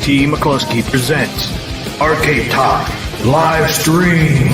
T. McCluskey presents Arcade Talk Live Stream.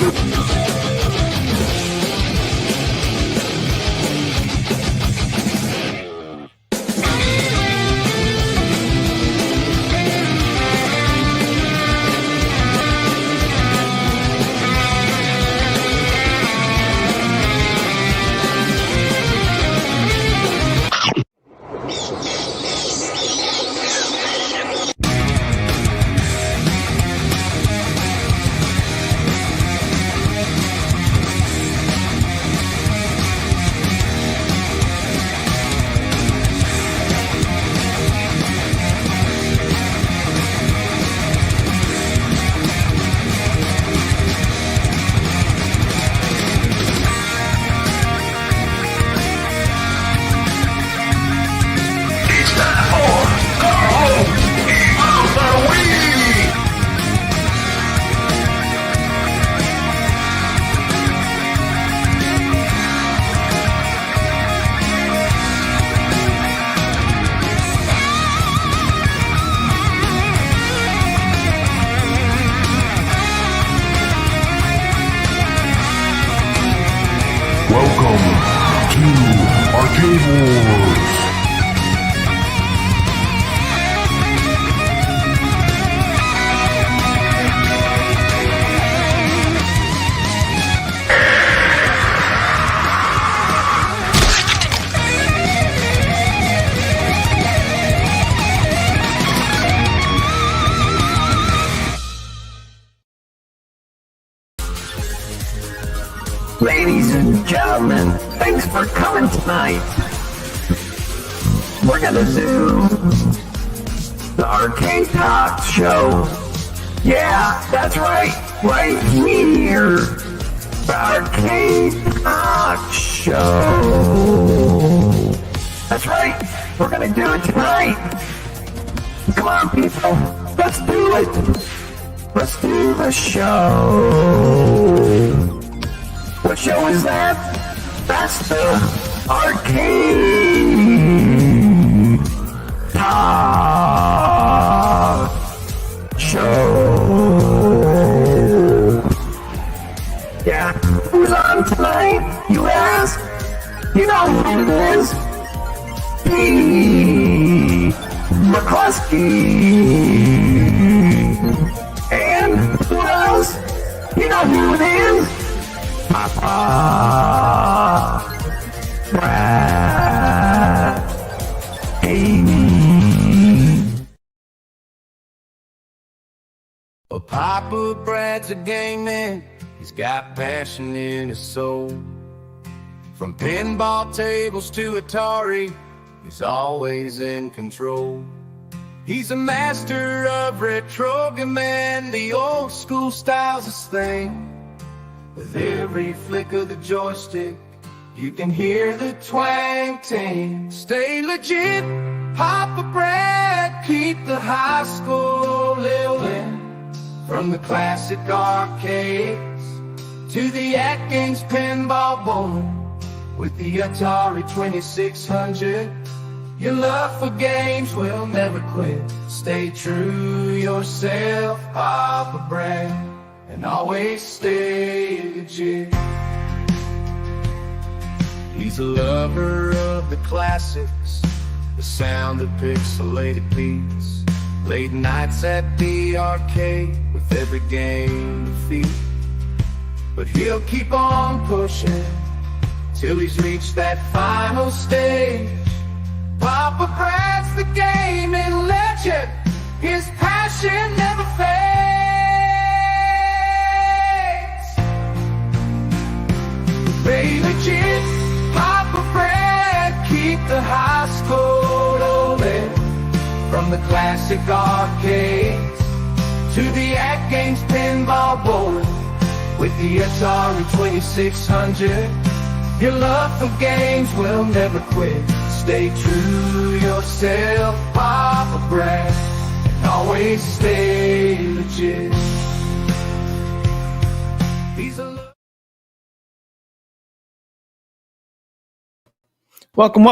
Welcome to Arcade Wars. Ladies and gentlemen, thanks for coming tonight. We're gonna do the Arcade Talk show. Yeah, that's right here. The Arcade Talk show. That's right, we're gonna do it tonight. Come on, people, let's do it. Let's do the show. What show is that? That's the Arcade Talk show. Yeah, who's on tonight, you ask? You know who it is. P. McCluskey. And who else? You know who it is? Papa Brad. Well, Papa Brad's a game man. He's got passion in his soul. From pinball tables to Atari, he's always in control. He's a master of retrogaming. The old school style's his thing. With every flick of the joystick, you can hear the twang ting. Stay legit, Papa Brad, keep the high school living. From the classic arcades to the Atgames pinball bowling. With the Atari 2600, your love for games will never quit. Stay true yourself, Papa Brad, and always stay legit. He's a lover of the classics, the sound of pixelated beats. Late nights at the arcade with every game defeat. But he'll keep on pushing till he's reached that final stage. Papa Brad's the gaming legend, his passion never fades. Stay legit, Papa Brad, keep the high school rolling. From the classic arcades to the Atgames pinball bowling. With the Atari 2600, your love for games will never quit. Stay true yourself, Papa Brad, and always stay legit. He's a Welcome.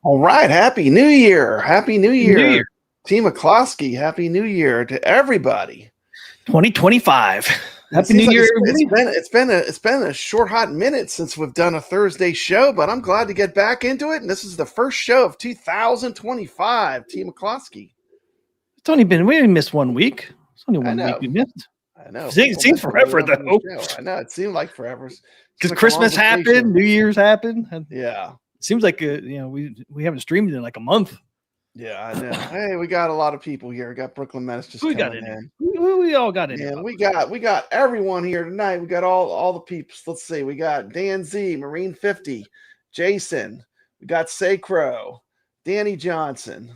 All right. Happy New Year. Happy New Year. Team McCloskey, Happy New Year to everybody. 2025. Happy New Year, everybody. It's been a short hot minute since we've done a Thursday show, but I'm glad to get back into it. And this is the first show of 2025. Team McCloskey. We only missed 1 week. It's only one week we missed. I know. It seems forever, though. I know. It seemed like forever. Because Christmas happened, New Year's happened. Yeah. It seems like we haven't streamed in like a month. Yeah, I know. Hey, we got a lot of people here. We got Brooklyn Menace just coming in. We all got in. And we got everyone here tonight. We got all the peeps. Let's see. We got Dan Z, Marine 50, Jason. We got Sacro, Danny Johnson,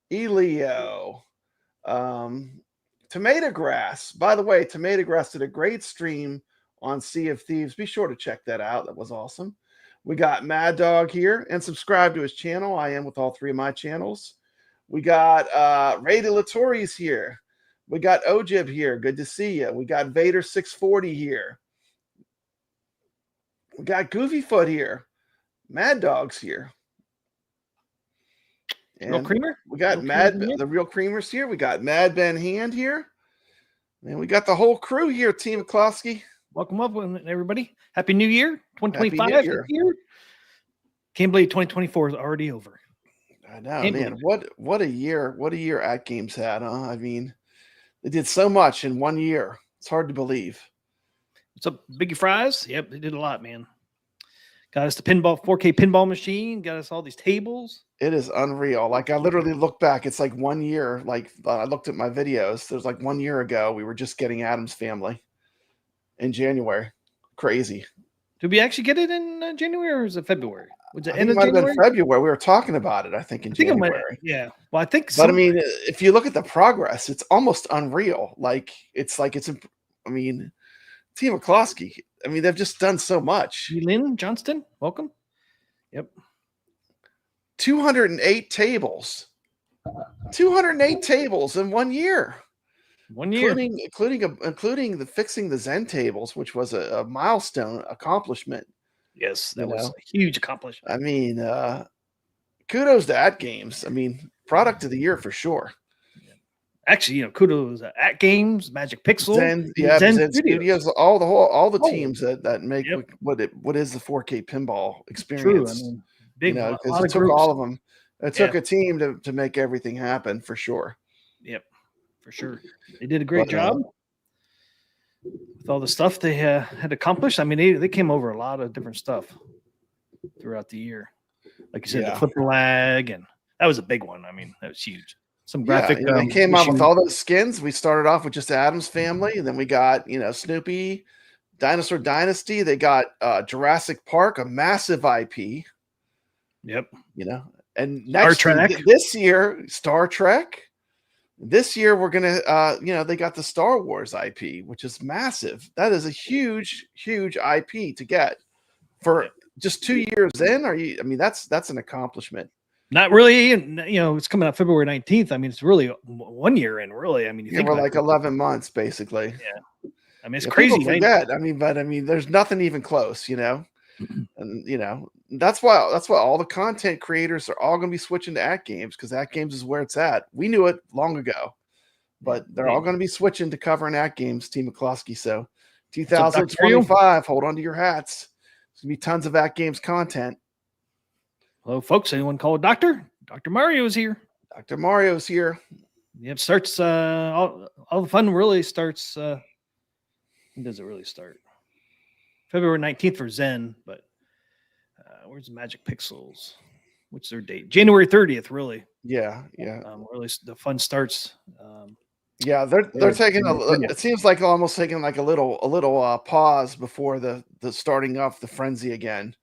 Elio, Tomato Grass. By the way, Tomato Grass did a great stream on Sea of Thieves. Be sure to check that out. That was awesome. We got Mad Dog here, and subscribe to his channel. I am with all three of my channels. We got Ray De La Torres here. We got Ojib here. Good to see you. We got Vader 640 here. We got Goofyfoot here. Mad Dog's here. And Real Creamer? We got the Real Creamers here. We got Mad Ben Hand here. And we got the whole crew here, Team McCloskey. Welcome up, everybody. Happy New Year, 2025. Year. Can't believe 2024 is already over. I know, man. What a year! What a year Atgames had, huh? I mean, they did so much in 1 year. It's hard to believe. What's up, Biggie Fries? Yep, they did a lot, man. Got us the 4K pinball machine. Got us all these tables. It is unreal. Like, I literally look back. It's like 1 year. Like, I looked at my videos. There's like 1 year ago, we were just getting Adam's Family in January. Crazy. Did we actually get it in January, or was it February? Was it end of January? Might have been February. We were talking about it, I think, in January. Yeah. Well, I think But I mean, if you look at the progress, it's almost unreal. I mean, Team McCloskey, I mean, they've just done so much. Lynn Johnston, welcome. Yep. 208 tables. 208 tables in 1 year. 1 year. Including the fixing the Zen tables, which was a milestone accomplishment. Yes, that was a huge accomplishment. I mean, kudos to Atgames. I mean, product of the year for sure. Actually, kudos to Atgames, Magic Pixel, Zen Studios, all the teams that make what is the 4K pinball experience. True. I mean, big, because it took all of them. It took a team to make everything happen for sure. Yep, for sure. They did a great job with all the stuff they had accomplished. I mean, they came over a lot of different stuff throughout the year. Like you said, the flipper lag, and that was a big one. I mean, that was huge. Some graphic. They came out with all those skins. We started off with just Adam's Family, and then we got Snoopy, Dinosaur Dynasty. They got Jurassic Park, a massive IP. Yep. And this year, Star Trek. This year, we're gonna, they got the Star Wars IP, which is massive. That is a huge, huge IP to get for just 2 years in. I mean, that's an accomplishment. Not really, it's coming out February 19th. I mean, it's really 1 year in, really. I mean, we're like 11 months, basically. Yeah. I mean, it's crazy. People forget. But there's nothing even close, and that's why all the content creators are all going to be switching to Atgames, because Atgames is where it's at. We knew it long ago, but they're all going to be switching to covering Atgames, Team McCloskey. So 2025, hold on to your hats. There's going to be tons of Atgames content. Hello, folks. Anyone call a doctor? Dr. Mario is here. Dr. Mario's here. Yep. Starts all the fun really starts. When does it really start? February 19th for Zen, but where's the Magic Pixels? What's their date? January 30th, really. Yeah. Really, the fun starts. They're taking it seems like almost taking like a little pause before the starting off the frenzy again.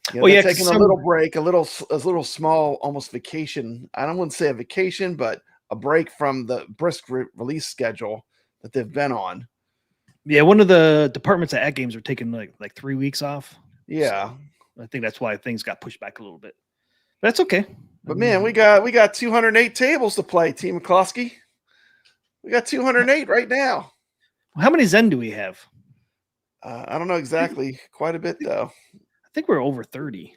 Taking a little break, a little small, almost vacation. I don't want to say a vacation, but a break from the brisk release schedule that they've been on. Yeah, one of the departments at Atgames are taking like 3 weeks off. Yeah, so I think that's why things got pushed back a little bit. But that's okay. But man, we got 208 tables to play, Team McCloskey. We got 208 right now. How many Zen do we have? I don't know exactly. Quite a bit, though. I think we're over 30.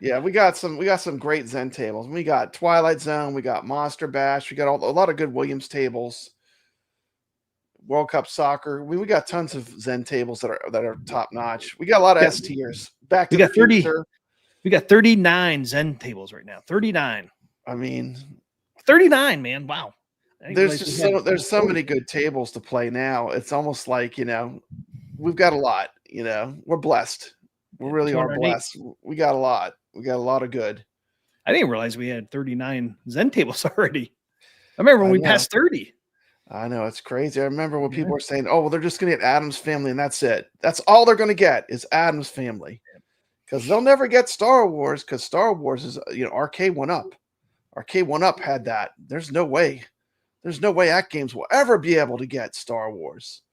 Yeah, we got some great Zen tables. We got Twilight Zone, we got Monster Bash, we got a lot of good Williams tables. World Cup Soccer. We got tons of Zen tables that are top notch. We got a lot of S tiers. Back to the Future. We got 39 Zen tables right now. 39. I mean, 39, man. Wow. There's so many good tables to play now. It's almost like, we've got a lot, we're blessed. We really are blessed. We got a lot. We got a lot of good. I didn't realize we had 39 Zen tables already. I remember when we passed 30. I know, it's crazy. I remember when people were saying, "Oh, well, they're just going to get Adam's Family and that's it. That's all they're going to get is Adam's Family." Because they'll never get Star Wars, because Star Wars is, Arcade 1-Up. Arcade 1-Up had that. There's no way Atgames will ever be able to get Star Wars.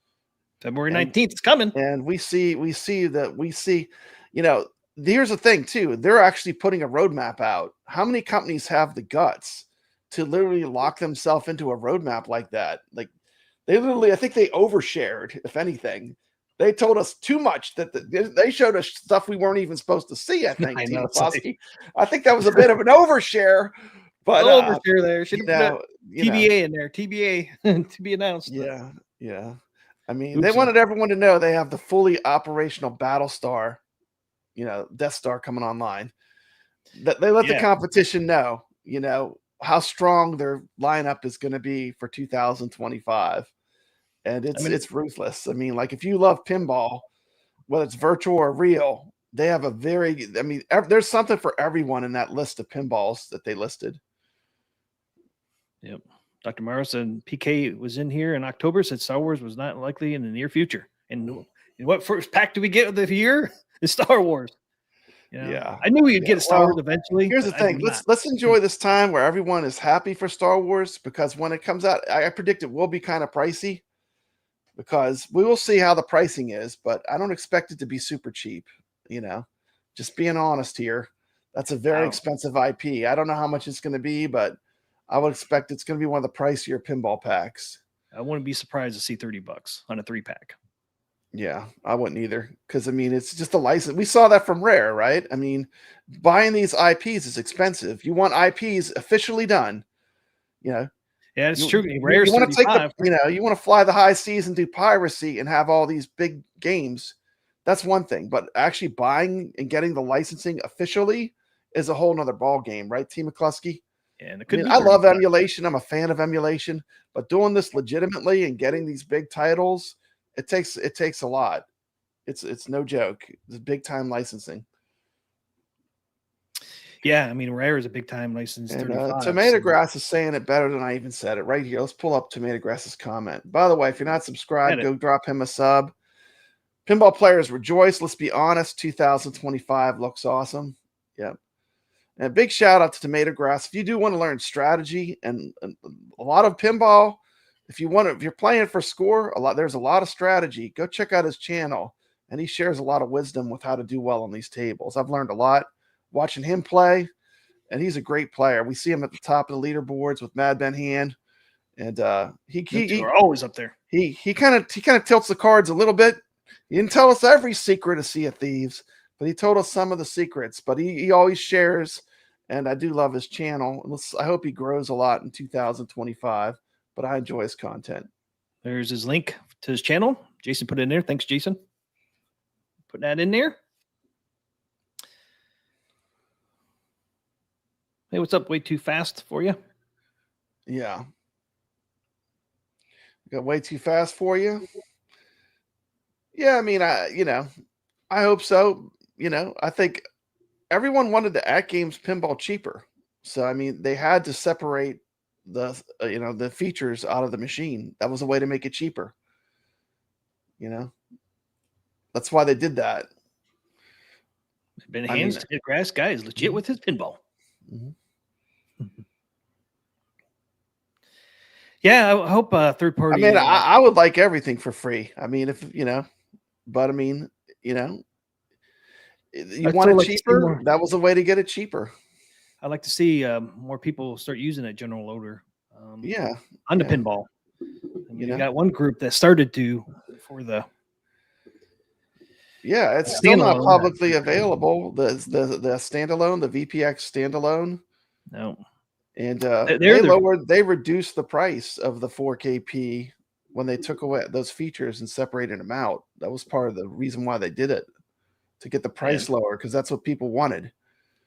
February 19th is coming. And we see, here's the thing too. They're actually putting a roadmap out. How many companies have the guts to literally lock themselves into a roadmap like that? Like, they literally, I think they overshared, if anything. They told us too much, that they showed us stuff we weren't even supposed to see, I think. I think that was a bit of an overshare. But overshare there. Should have put TBA in there. TBA to be announced. Yeah. I mean, they wanted everyone to know they have the fully operational Battlestar, Death Star coming online. That they let the competition know, how strong their lineup is going to be for 2025. And it's ruthless. I mean, like, if you love pinball, whether it's virtual or real, they have there's something for everyone in that list of pinballs that they listed. Yep. Dr. Morris and PK was in here in October, said Star Wars was not likely in the near future. And what first pack do we get of the year? Is Star Wars. Yeah. I knew we'd get a Star Wars eventually. Here's the thing. Let's enjoy this time where everyone is happy for Star Wars, because when it comes out, I predict it will be kind of pricey, because we will see how the pricing is, but I don't expect it to be super cheap, just being honest here. That's a very expensive IP. I don't know how much it's going to be, but I would expect it's going to be one of the pricier pinball packs. I wouldn't be surprised to see $30 on a 3-pack. Yeah, I wouldn't either. Because, it's just a license. We saw that from Rare, right? I mean, buying these IPs is expensive. You want IPs officially done, Yeah, it's true. You want to you want to fly the high seas and do piracy and have all these big games. That's one thing. But actually buying and getting the licensing officially is a whole nother ball game, right, T. McCluskey? And I love emulation. I'm a fan of emulation, but doing this legitimately and getting these big titles, it takes a lot. It's no joke. It's big time licensing. Yeah, Rare is a big time license. And Tomato Grass is saying it better than I even said it right here. Let's pull up Tomato Grass's comment. By the way, if you're not subscribed, go drop him a sub. Pinball players rejoice. Let's be honest. 2025 looks awesome. Yep. And a big shout out to Tomato Grass. If you do want to learn strategy and a lot of pinball, if you're playing for score, there's a lot of strategy. Go check out his channel, and he shares a lot of wisdom with how to do well on these tables. I've learned a lot watching him play, and he's a great player. We see him at the top of the leaderboards with Mad Ben Hand, and we're always up there. He kind of tilts the cards a little bit. He didn't tell us every secret of Sea of Thieves, but he told us some of the secrets. But he always shares. And I do love his channel. I hope he grows a lot in 2025, but I enjoy his content. There's his link to his channel. Jason put it in there. Thanks, Jason. Putting that in there. Hey, what's up? Way too fast for you? Yeah. Got way too fast for you? Yeah, I hope so. I think everyone wanted the Atgames pinball cheaper. So, they had to separate the features out of the machine. That was a way to make it cheaper. That's why they did that. Ben Hands, Grass guy is legit with his pinball. Mm-hmm. Yeah, I hope third party. I would like everything for free. But you want it cheaper? That was a way to get it cheaper. I'd like to see more people start using a general loader. On the pinball. You got one group that started to for the Yeah, it's still not Standalone. publicly available. The standalone, the VPX standalone, No, and they're they reduced the price of the 4KP when they took away those features and separated them out. That was part of the reason why they did it, to get the price lower, because that's what people wanted.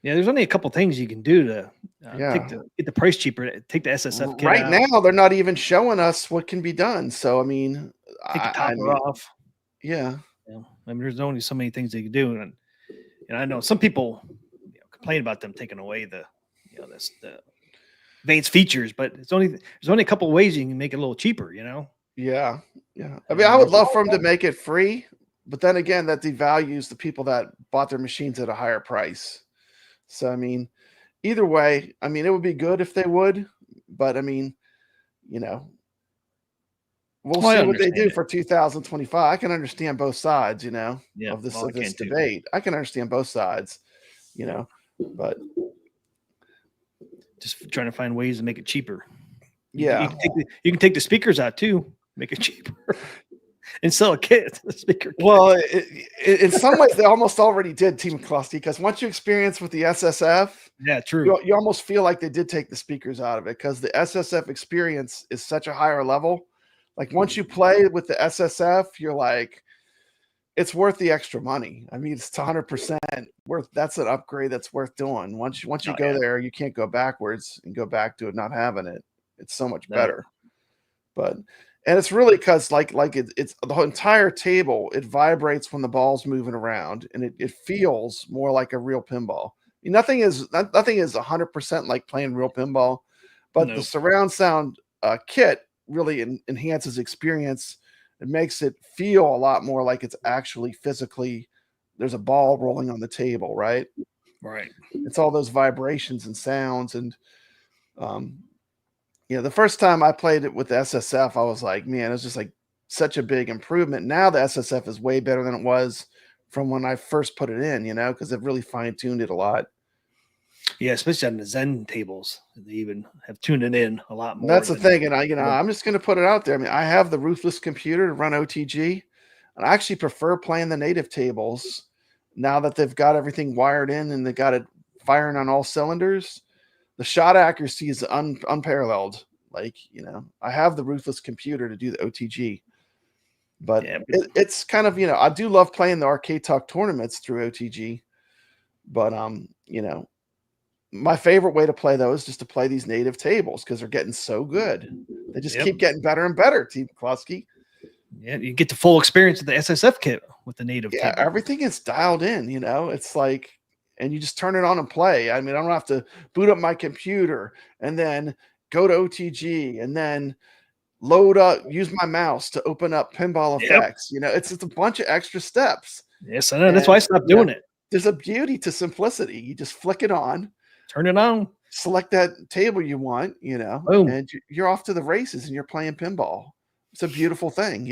yeah. There's only a couple things you can do to get the price cheaper. Take the SSF kit Right out, now, they're not even showing us what can be done. So I mean, take the topper off. yeah. You know, I mean, there's only so many things they can do, and I know some people complain about them taking away the the advanced features, but there's only a couple of ways you can make it a little cheaper. Yeah. I mean, I would love for them to make it free, but then again, that devalues the people that bought their machines at a higher price. So I mean, either way, I mean, it would be good if they would, but I mean, we'll see what they do for 2025. I can understand both sides, of this debate. I can understand both sides, but just trying to find ways to make it cheaper. Yeah, you can take the speakers out too, make it cheaper, and sell a kit. The speaker kit. Well, in some ways, they almost already did, Team McCluskey, because once you experience with the SSF, yeah, true, you almost feel like they did take the speakers out of it, because the SSF experience is such a higher level. Like once you play with the SSF, you're like, it's worth the extra money. I mean, it's 100% worth. That's an upgrade that's worth doing. Once you go there, you can't go backwards and go back to it not having it. It's so much better. And it's really because like it's the entire table. It vibrates when the ball's moving around, and it feels more like a real pinball. I mean, nothing is 100% like playing real pinball, but the surround sound kit really enhances experience. It makes it feel a lot more like it's actually physically, there's a ball rolling on the table, right? It's all those vibrations and sounds. And the first time I played it with the SSF, I was like, man, it's just like such a big improvement. Now the SSF is way better than it was from when I first put it in, because they've really fine-tuned it a lot. Yeah, especially on the Zen tables, they even have tuned it in a lot more. That's the thing, and I'm just going to put it out there. I mean, I have the Ruthless computer to run OTG, and I actually prefer playing the native tables now that they've got everything wired in and they got it firing on all cylinders. The shot accuracy is unparalleled. Like, I have the Ruthless computer to do the OTG, but it's kind of, I do love playing the Arcade Talk tournaments through OTG, but my favorite way to play those is just to play these native tables because they're getting so good. They just keep getting better and better, Team McCluskey. Yeah, you get the full experience of the SSF kit with the native table. Everything is dialed in, It's like, and you just turn it on and play. I mean, I don't have to boot up my computer and then go to OTG and then load up, use my mouse to open up pinball effects. It's just a bunch of extra steps. Yes, I know. That's why I stopped doing it. There's a beauty to simplicity. You just flick it on. Turn it on. Select that table you want, Boom. and you're off to the races and you're playing pinball. It's a beautiful thing,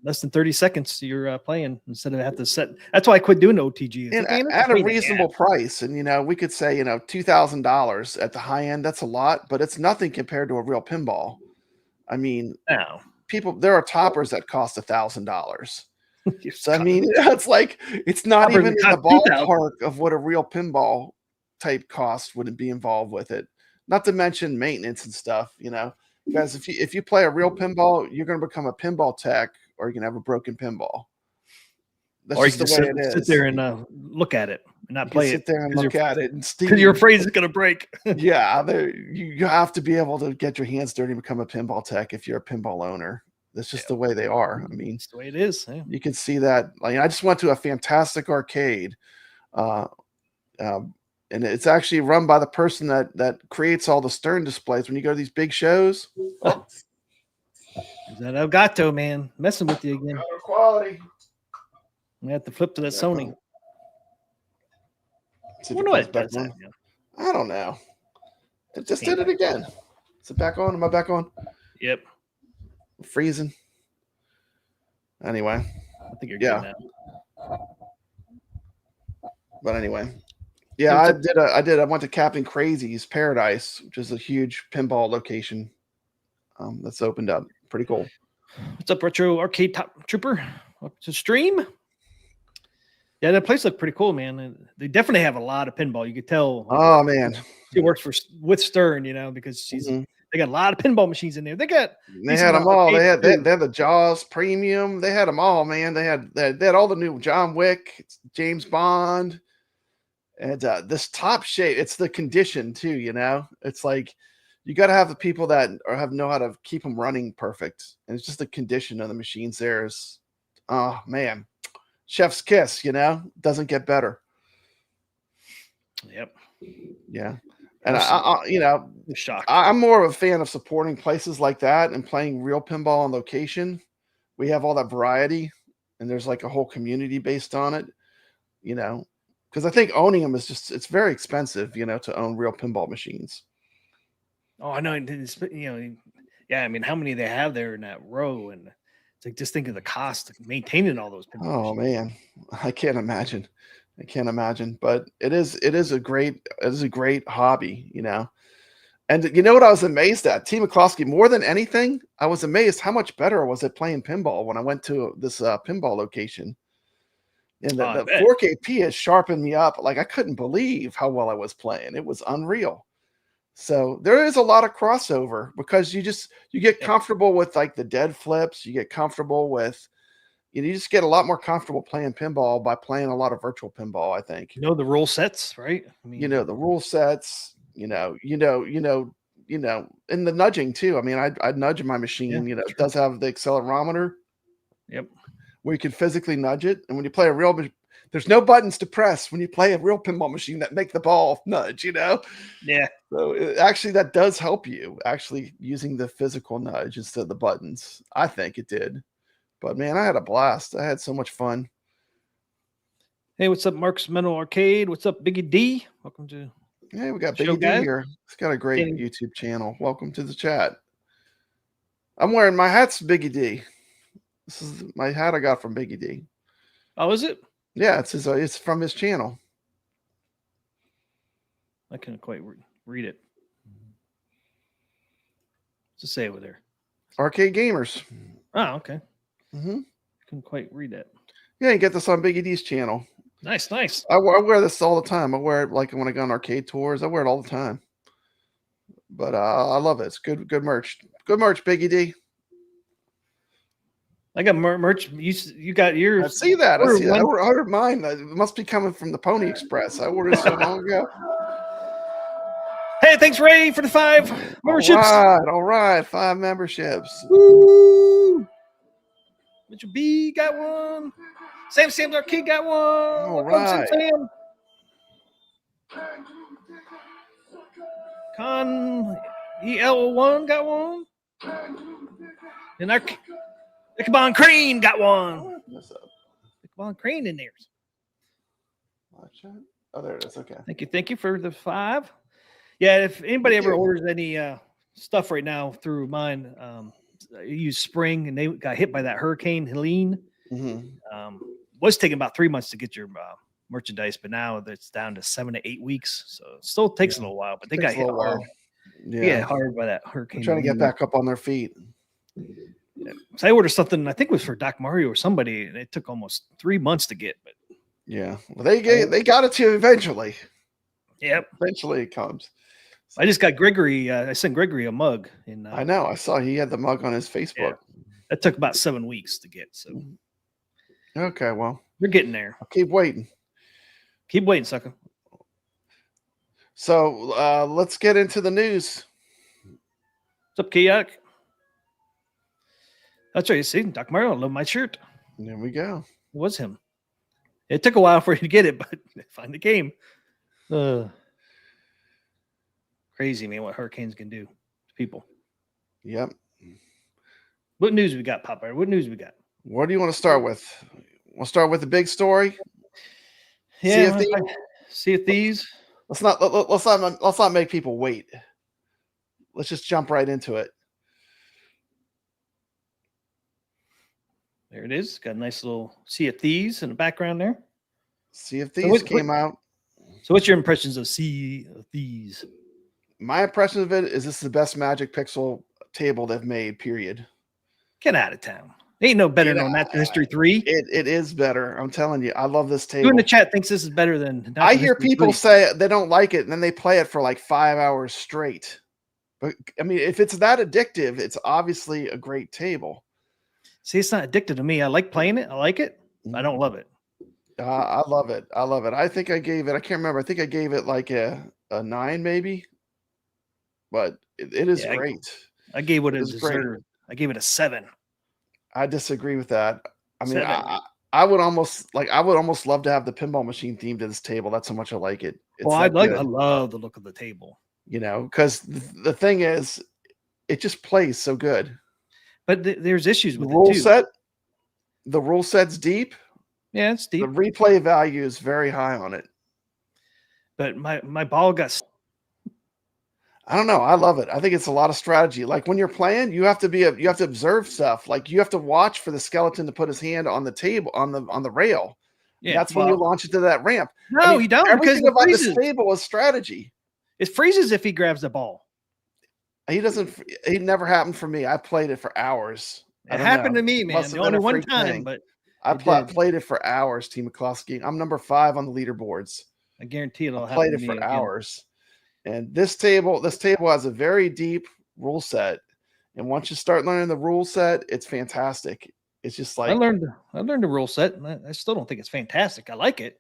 Less than 30 seconds you're playing instead of have to set. That's why I quit doing OTG. And at a reasonable price. And, we could say, $2,000 at the high end. That's a lot, but it's nothing compared to a real pinball. I mean, there are toppers that cost $1,000. So, I mean, it's like, it's not even in the ballpark of what a real pinball type cost wouldn't be involved with it, not to mention maintenance and stuff. Guys, if you play a real pinball, you're going to become a pinball tech, or you're going to have a broken pinball. That's just the way it is. Sit there and look at it and not play it. Sit there and look at it, and because you're afraid it's going to break. Yeah, you have to be able to get your hands dirty and become a pinball tech if you're a pinball owner. That's just the way they are. I mean, it's the way it is. Yeah. You can see that. Like, I just went to a fantastic arcade. And it's actually run by the person that creates all the Stern displays when you go to these big shows. Is that Elgato, man? Messing with you again. Quality. We have to flip to that Sony. I don't know. It just did it again. Is it back on? Am I back on? Yep. Freezing. Anyway. I think you're good now. But anyway. Yeah, I did. I went to Captain Crazy's Paradise, which is a huge pinball location that's opened up. Pretty cool. What's up, Retro Arcade Top Trooper? Up to stream? Yeah, that place looked pretty cool, man. And they definitely have a lot of pinball. You could tell. Oh man, She works with Stern, because Mhm. they got a lot of pinball machines in there. They got They had them all. arcades, They too. had the Jaws Premium. They had them all, man. They had all the new John Wick, James Bond, and this Top Shape. It's the condition too. It's like you got to have the people that know how to keep them running perfect, and it's just the condition of the machines. Oh man, chef's kiss. Doesn't get better. Yep. Yeah. And Shocked. I'm more of a fan of supporting places like that and playing real pinball on location. We have all that variety, and there's like a whole community based on it, because I think owning them it's very expensive, to own real pinball machines. Oh, I know. Yeah. I mean, how many they have there in that row, and it's like just think of the cost of maintaining all those pinball Oh machines. man, I can't imagine. But it is a great hobby, And you know what I was amazed at? T. McCloskey, more than anything, I was amazed how much better was it playing pinball when I went to this pinball location. And the 4KP has sharpened me up. Like I couldn't believe how well I was playing. It was unreal. So there is a lot of crossover because you get comfortable with like the dead flips. You get comfortable with, you just get a lot more comfortable playing pinball by playing a lot of virtual pinball, I think. The rule sets, right? I mean, the rule sets, and the nudging too. I mean, I'd nudge my machine, it does have the accelerometer. Yep. Where you can physically nudge it. And when you play there's no buttons to press when you play a real pinball machine that make the ball nudge, Yeah. So actually that does help you actually using the physical nudge instead of the buttons. I think it did. But man, I had a blast. I had so much fun. Hey, what's up, Mark's Mental Arcade? What's up, Biggie D? Welcome to. Hey, we got Biggie D here. He's got a great YouTube channel. Welcome to the chat. I'm wearing my hat's Biggie D. This is my hat I got from Biggie D. Oh, is it? Yeah, it's from his channel. I couldn't quite read it. What's it say over there? Arcade Gamers. Oh, okay. Mm-hmm. Couldn't quite read that. Yeah, you get this on Biggie D's channel. Nice. I wear this all the time. I wear it like when I go on arcade tours. I wear it all the time. But I love it. It's good merch. Good merch, Biggie D. I got merch. You got yours. I see that. I ordered mine. It must be coming from the Pony Express. I ordered so long ago. Hey, thanks, Ray, for the 5 memberships. All right. 5 memberships. Woo! Mitchell B got one. Sam's Arcade got one. All right. Sam. Con EL1 got one. And our Ichabod Crane got one. What's up? Ichabod Crane in there. Oh, there it is. Okay. Thank you for the 5. Yeah, if anybody ever orders any stuff right now through mine, I use Spring, and they got hit by that Hurricane Helene. Mm-hmm. Was taking about 3 months to get your merchandise, but now it's down to 7 to 8 weeks. So it still takes a little while, but they got hit hard. Yeah, hard by that hurricane. They're trying to get back up on their feet. Yeah. So I ordered something, I think it was for Doc Mario or somebody, and it took almost 3 months to get. But yeah, well, they got it to you eventually. Yep, eventually it comes. I just got Gregory. I sent Gregory a mug, and I know. I saw he had the mug on his Facebook. Yeah, that took about 7 weeks to get. So okay, well, you're getting there. I'll keep waiting. Keep waiting, sucker. So let's get into the news. What's up, Kayak? That's right. You see, Doc Mario, I love my shirt. There we go. It was him. It took a while for you to get it, but finally came. Crazy, man, what hurricanes can do to people. Yep. What news we got, Popeye? What news we got? What do you want to start with? We'll start with the big story. Yeah, see if these. Let's not make people wait. Let's just jump right into it. There it is. Got a nice little Sea of Thieves in the background there. Sea of Thieves came out. So what's your impressions of Sea of Thieves? My impression of it is this is the best Magic Pixel table they've made, period. Get out of town. Ain't no better You know, than Natural History 3. It is better. I'm telling you, I love this Who in table. the chat thinks this is better than Natural I hear History people 3? say they don't like it, and then they play it for like 5 hours straight. But I mean, if it's that addictive, it's obviously a great table. See, it's not addictive to me. I like playing it. I like it. I don't love it. I love it. I love it. I think I gave it. I can't remember. I think I gave it like a 9, maybe. But it is great. I gave what it is great. deserved. I gave it a 7. I disagree with that. I mean, 7. I would almost love to have the pinball machine themed to this table. That's how much I like it. It's Well, that I good, love the look of the table. you know, because the thing is, it just plays so good. But there's issues The with rule it too. set, the rule set's deep. Yeah, it's deep. The replay value is very high on it. But my ball got. I don't know. I love it. I think it's a lot of strategy. Like when you're playing, you have to observe stuff. Like you have to watch for the skeleton to put his hand on the table on the rail. Yeah, that's when you launch it to that ramp. No, you don't, because everything about this table is strategy. It freezes if he grabs the ball. He doesn't. It never happened for me. I played it for hours. It happened to me, man. Only one time, but I played it for hours. T. McCloskey. I'm number 5 on the leaderboards. I guarantee it'll happen. Played it for hours. And this table has a very deep rule set. And once you start learning the rule set, it's fantastic. It's just like I learned the rule set. And I still don't think it's fantastic. I like it.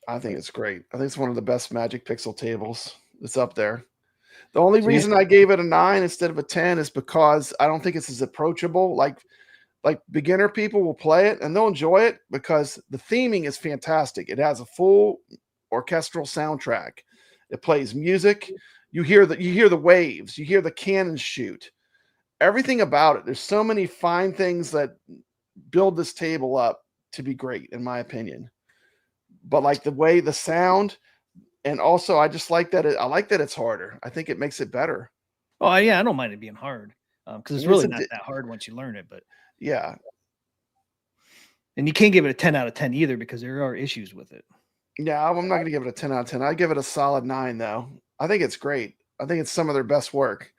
I think it's great. I think it's one of the best Magic Pixel tables. It's up there. The only reason I gave it a 9 instead of a 10 is because I don't think it's as approachable. Like beginner people will play it and they'll enjoy it because the theming is fantastic. It has a full orchestral soundtrack. It plays music. You hear the waves. You hear the cannons shoot. Everything about it. There's so many fine things that build this table up to be great, in my opinion. But like the way the sound, and also I just like that. I like that it's harder. I think it makes it better. Oh yeah, I don't mind it being hard because it's really not that hard once you learn it. But yeah, and you can't give it a 10 out of 10 either because there are issues with it. Yeah, I'm not going to give it a 10 out of 10. I give it a solid 9, though. I think it's great. I think it's some of their best work.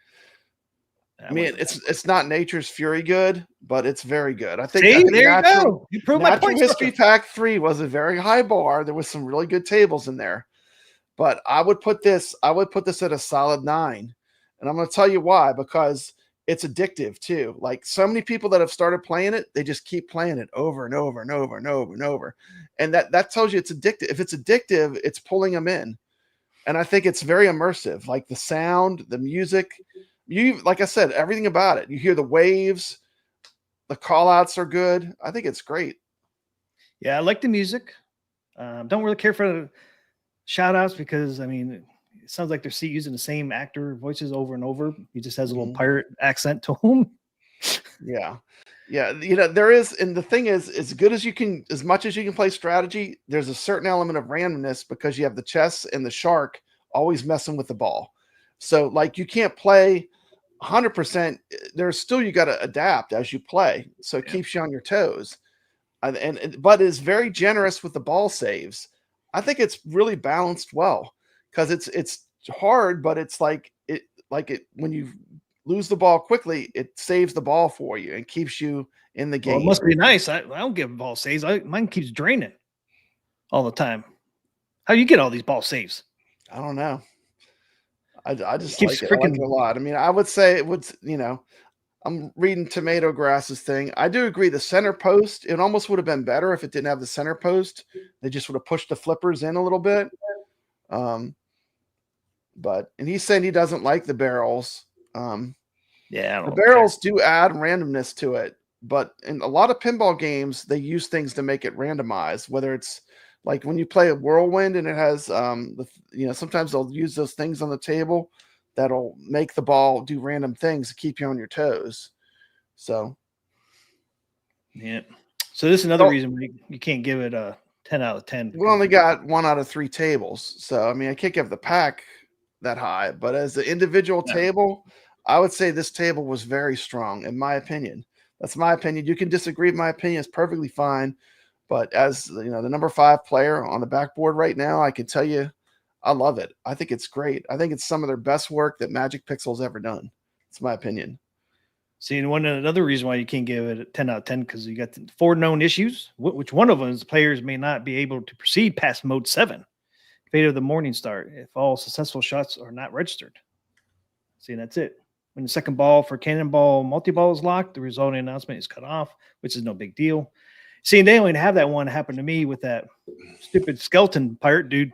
I mean, it's not Nature's Fury good, but it's very good. I think there you go. You proved my point. History Pack 3 was a very high bar. There was some really good tables in there, but I would put this at a solid 9, and I'm going to tell you why. Because it's addictive too. Like so many people that have started playing it, they just keep playing it over and over and over and over and over. And that tells you it's addictive. If it's addictive, it's pulling them in. And I think it's very immersive. Like the sound, the music, like I said, everything about it. You hear the waves, the call outs are good. I think it's great. Yeah, I like the music. Don't really care for the shout outs because I mean, it sounds like they're using the same actor voices over and over. He just has a little pirate accent to him. Yeah. Yeah. You know, there is, and the thing is, as much as you can play strategy, there's a certain element of randomness because you have the chess and the shark always messing with the ball. So like you can't play 100%. There's still, you got to adapt as you play. So it keeps you on your toes. But it's very generous with the ball saves. I think it's really balanced well. Because it's hard, but it's like it when you lose the ball quickly, it saves the ball for you and keeps you in the game. Well, it must be nice. I don't give ball saves. Mine keeps draining all the time. How do you get all these ball saves? I don't know. I just like it. I like it a lot. I mean, I would say it would. You know, I'm reading Tomato Grass's thing. I do agree. The center post, it almost would have been better if it didn't have the center post. They just would have pushed the flippers in a little bit. And he's saying he doesn't like the barrels. The barrels do add randomness to it, but in a lot of pinball games, they use things to make it randomized. Whether it's like when you play a whirlwind and it has, sometimes they'll use those things on the table that'll make the ball do random things to keep you on your toes. So, yeah. So this is another reason you can't give it a 10 out of 10. We only got 1 out of 3 tables, so I mean, I can't give the pack that high, but as the individual table, I would say this table was very strong, in my opinion. That's my opinion. You can disagree with my opinion; it's perfectly fine. But as you know, the number 5 player on the backboard right now, I can tell you, I love it. I think it's great. I think it's some of their best work that Magic Pixel's ever done. It's my opinion. See, and another reason why you can't give it a 10 out of 10 because you got 4 known issues, which one of them is players may not be able to proceed past mode 7. Fate of the Morning Star, if all successful shots are not registered. See, that's it. When the second ball for Cannonball multi-ball is locked, the resulting announcement is cut off, which is no big deal. See, and they only have that one happen to me with that stupid skeleton pirate dude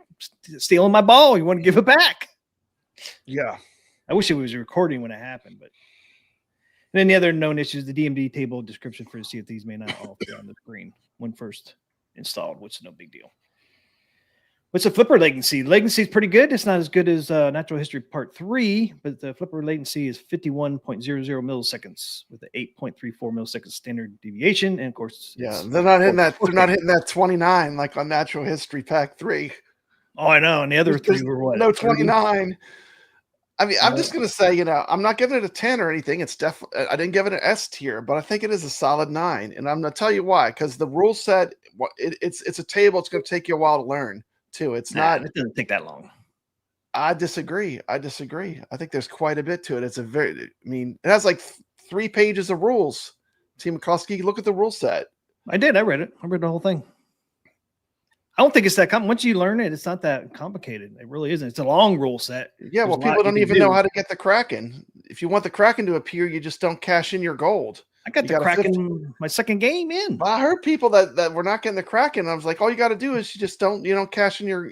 stealing my ball. You want to give it back? Yeah. I wish it was recording when it happened, but. And then the other known issues, the DMD table description for see if these may not all appear on the screen when first installed, which is no big deal. What's the flipper latency? Latency is pretty good. It's not as good as Natural History Part 3, but the flipper latency is 51.00 milliseconds with an 8.34 millisecond standard deviation. And of course, yeah, they're not hitting that. They're not hitting that 29 like on Natural History Pack 3. Oh, I know. And the other three were what? No 29. I mean, I'm just going to say, I'm not giving it a 10 or anything. It's definitely, I didn't give it an S tier, but I think it is a solid 9. And I'm going to tell you why, because the rule set, it's a table. It's going to take you a while to learn too. It doesn't take that long. I disagree. I think there's quite a bit to it. It has like 3 pages of rules. T. McCluskey, look at the rule set. I did. I read it. I read the whole thing. I don't think it's that once you learn it, it's not that complicated. It really isn't. It's a long rule set. Yeah, well, people don't even know how to get the Kraken. If you want the Kraken to appear, you just don't cash in your gold. I got the Kraken my second game in. I heard people that were not getting the Kraken. I was like, all you got to do is you don't cash in your,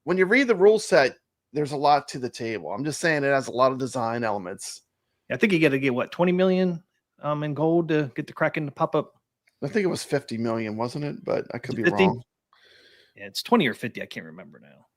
when you read the rule set, there's a lot to the table. I'm just saying it has a lot of design elements. I think you got to get 20 million in gold to get the Kraken to pop up. I think it was 50 million, wasn't it? But I could be 50? Wrong. Yeah, it's 20 or 50. I can't remember now.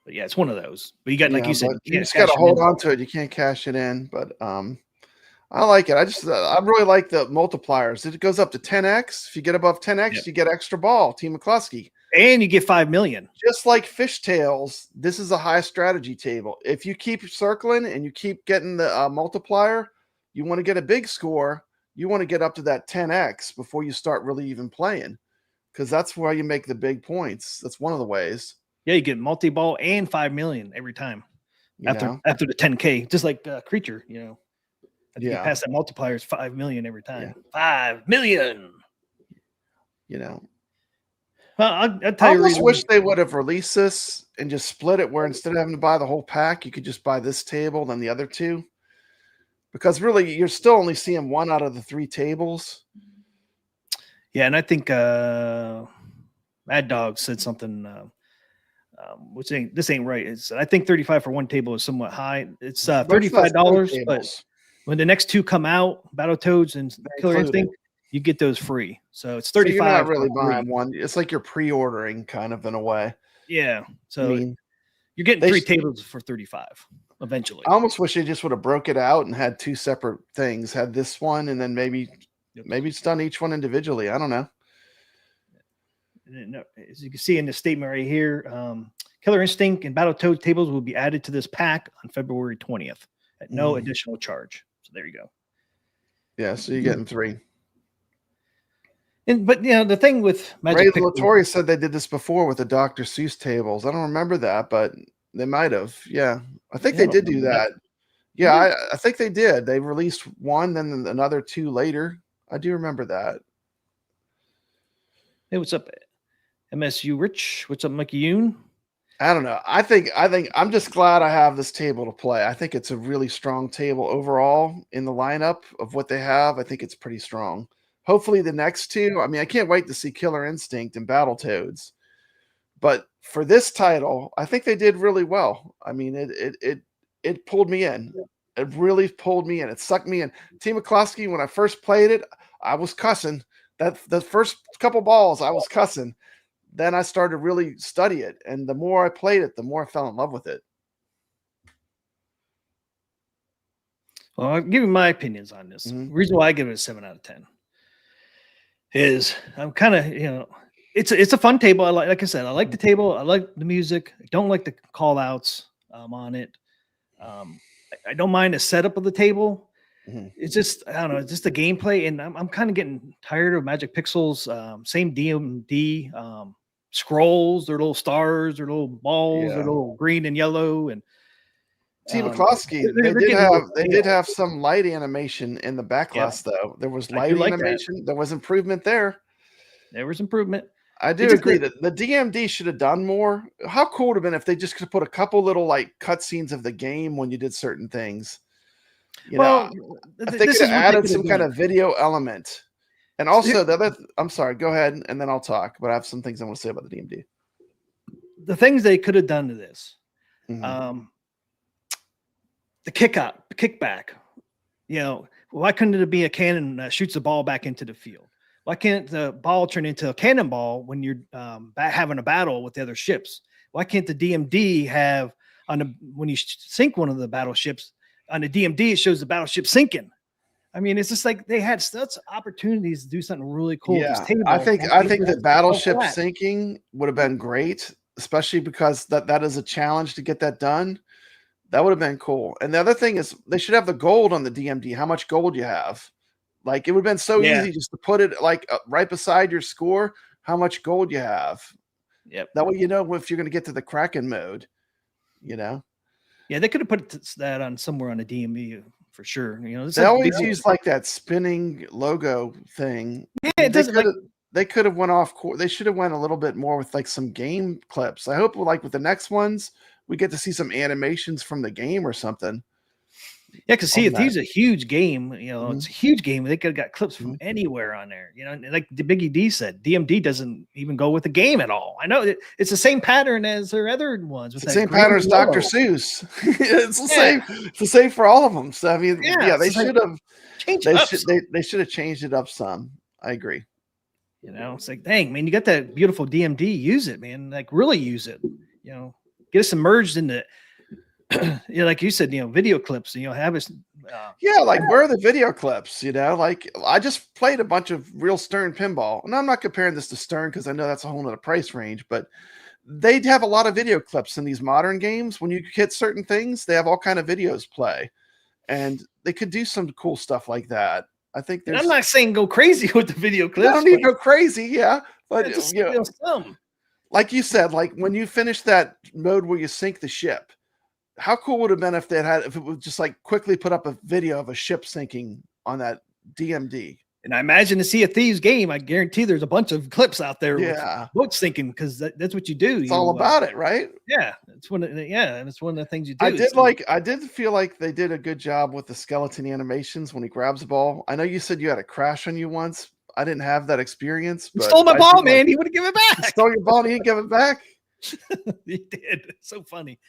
But yeah, it's one of those. But you got, like you said, you just got to hold on to it. You can't cash it in. But I like it. I really like the multipliers. It goes up to 10x. If you get above 10x, you get extra ball. Team McCluskey. And you get 5 million. Just like Fishtails, this is a high strategy table. If you keep circling and you keep getting the multiplier, you want to get a big score. You want to get up to that 10x before you start really even playing. Because that's where you make the big points. That's one of the ways. Yeah, you get multi-ball and 5 million every time after the 10K, just like Creature, you pass that multiplier, it's 5 million every time. Yeah. 5 million. Well, I'll tell I you. I almost wish they would have released this and just split it where instead of having to buy the whole pack, you could just buy this table, then the other 2. Because really, you're still only seeing 1 out of the 3 tables. Yeah, and I think Mad Dog said something, which this ain't right. I think 35 for one table is somewhat high. It's $35, but when the next 2 come out, Battletoads and Killer Instinct, you get those free. So it's 35. So you're not really buying one. It's like you're pre-ordering, kind of in a way. Yeah. So you're getting 3 tables for 35 eventually. I almost wish they just would have broke it out and had 2 separate things. Had this one, and then maybe it's done each one individually. I don't know. As you can see in the statement right here, Killer Instinct and Battletoads tables will be added to this pack on February 20th at no additional charge. So there you go. Yeah, so you're getting 3. But the thing with Magic Ray Latorre said they did this before with the Dr. Seuss tables. I don't remember that, but they might have. Yeah, I think they did do that. Yeah, I think they did. They released 1, then another 2 later. I do remember that. Hey, what's up, MSU Rich? What's up, Mikey Yoon? I don't know. I think I'm just glad I have this table to play. I think it's a really strong table overall in the lineup of what they have. I think it's pretty strong. Hopefully the next 2. I mean, I can't wait to see Killer Instinct and Battletoads. But for this title, I think they did really well. I mean, it pulled me in. It really pulled me in. It sucked me in. Team McCluskey, when I first played it, I was cussing. The first couple balls, I was cussing. Then I started to really study it. And the more I played it, the more I fell in love with it. Well, I'll give you my opinions on this. The reason why I give it a 7 out of 10 is I'm kind of, it's a fun table. Like I said, I like the table. I like the music. I don't like the call outs on it. I don't mind the setup of the table. It's just, I don't know, it's just the gameplay. And I'm kind of getting tired of Magic Pixels. Same DMD scrolls, their little stars, their little balls, their little green and yellow. And T. McCloskey, they did have some light animation in the backlash though. There was light animation. There was improvement there. There was improvement. I do agree that the DMD should have done more. How cool would have been if they just could put a couple little like cutscenes of the game when you did certain things. You know, if they could have added some kind of video element. And also I'm sorry, go ahead and then I'll talk, but I have some things I want to say about the DMD. The things they could have done to this. Mm-hmm. The kickback. You know, why couldn't it be a cannon that shoots the ball back into the field? Why can't the ball turn into a cannonball when you're having a battle with the other ships? Why can't the DMD have when you sink one of the battleships on the DMD, it shows the battleship sinking? I mean, it's just like they had such opportunities to do something really cool. Yeah, I think the battleship sinking would have been great, especially because that is a challenge to get that done. That would have been cool. And the other thing is they should have the gold on the DMD, how much gold you have. Like, it would have been so easy just to put it like right beside your score, how much gold you have. Yep. That way, you know, if you're going to get to the Kraken mode, you know? Yeah, they could have put that on somewhere on the DMV for sure. You know, they always use like that spinning logo thing. Yeah, it doesn't they could have went off course. They should have went a little bit more with like some game clips. I hope like with the next ones, we get to see some animations from the game or something. Yeah, because Sea of Thieves is a huge game. You know, it's a huge game. They could have got clips from anywhere on there. You know, like the Biggie D said, DMD doesn't even go with the game at all. I know it's the same pattern as their other ones. It's the same pattern as Dr. Seuss. It's the same. It's the same for all of them. So I mean, they should have changed. They should have changed it up some. I agree. You know, it's like, dang, man, you got that beautiful DMD. Use it, man. Like, really use it. You know, get us immersed in the. You know, like you said, you know, video clips, you know, have us. Like where are the video clips? You know, like I just played a bunch of real Stern pinball, and I'm not comparing this to Stern because I know that's a whole nother price range, but they have a lot of video clips in these modern games. When you hit certain things, they have all kind of videos play, and they could do some cool stuff like that. I think I'm not saying go crazy with the video clips. I don't need to go crazy, but just, you know, some. Like you said, like when you finish that mode where you sink the ship. How cool would it have been if if it would just like quickly put up a video of a ship sinking on that DMD? And I imagine to see a Thieves game, I guarantee there's a bunch of clips out there. Yeah, with boats sinking because that's what you do. It's all about it, right? Yeah, and it's one of the things you do. I did feel like they did a good job with the skeleton animations when he grabs the ball. I know you said you had a crash on you once. I didn't have that experience. He stole my ball, man. He wouldn't give it back. He stole your ball and he didn't give it back. He did. It's so funny.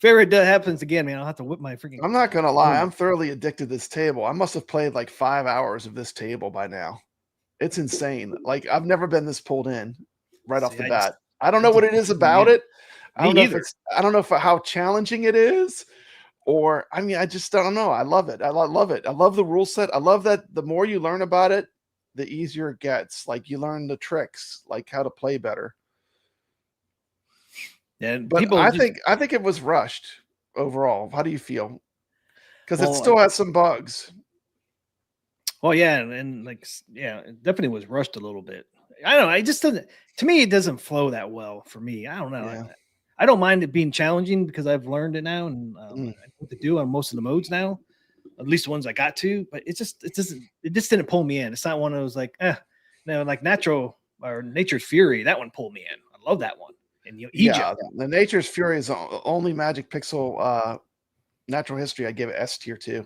If ever happens again, man, I'll have to whip my freaking. I'm not gonna lie, I'm thoroughly addicted to this table. I must have played like 5 hours of this table by now. It's insane. Like I've never been this pulled in right off the bat. I don't know what it is about it. I don't know if how challenging it is, or I mean, I just don't know. I love it. I love it. I love the rule set. I love that the more you learn about it, the easier it gets. Like you learn the tricks, like how to play better. Yeah, but I think it was rushed overall. How do you feel? Because it still has some bugs. Well, yeah, and like, it definitely was rushed a little bit. I don't know. It just doesn't. To me, it doesn't flow that well for me. I don't know. Yeah. I don't mind it being challenging because I've learned it now and I know what to do on most of the modes now. At least the ones I got to. But it just didn't pull me in. It's not one of those like, like Nature's Fury. That one pulled me in. I love that one. And Egypt. The Nature's Fury is the only Magic Pixel natural history I give it S tier too.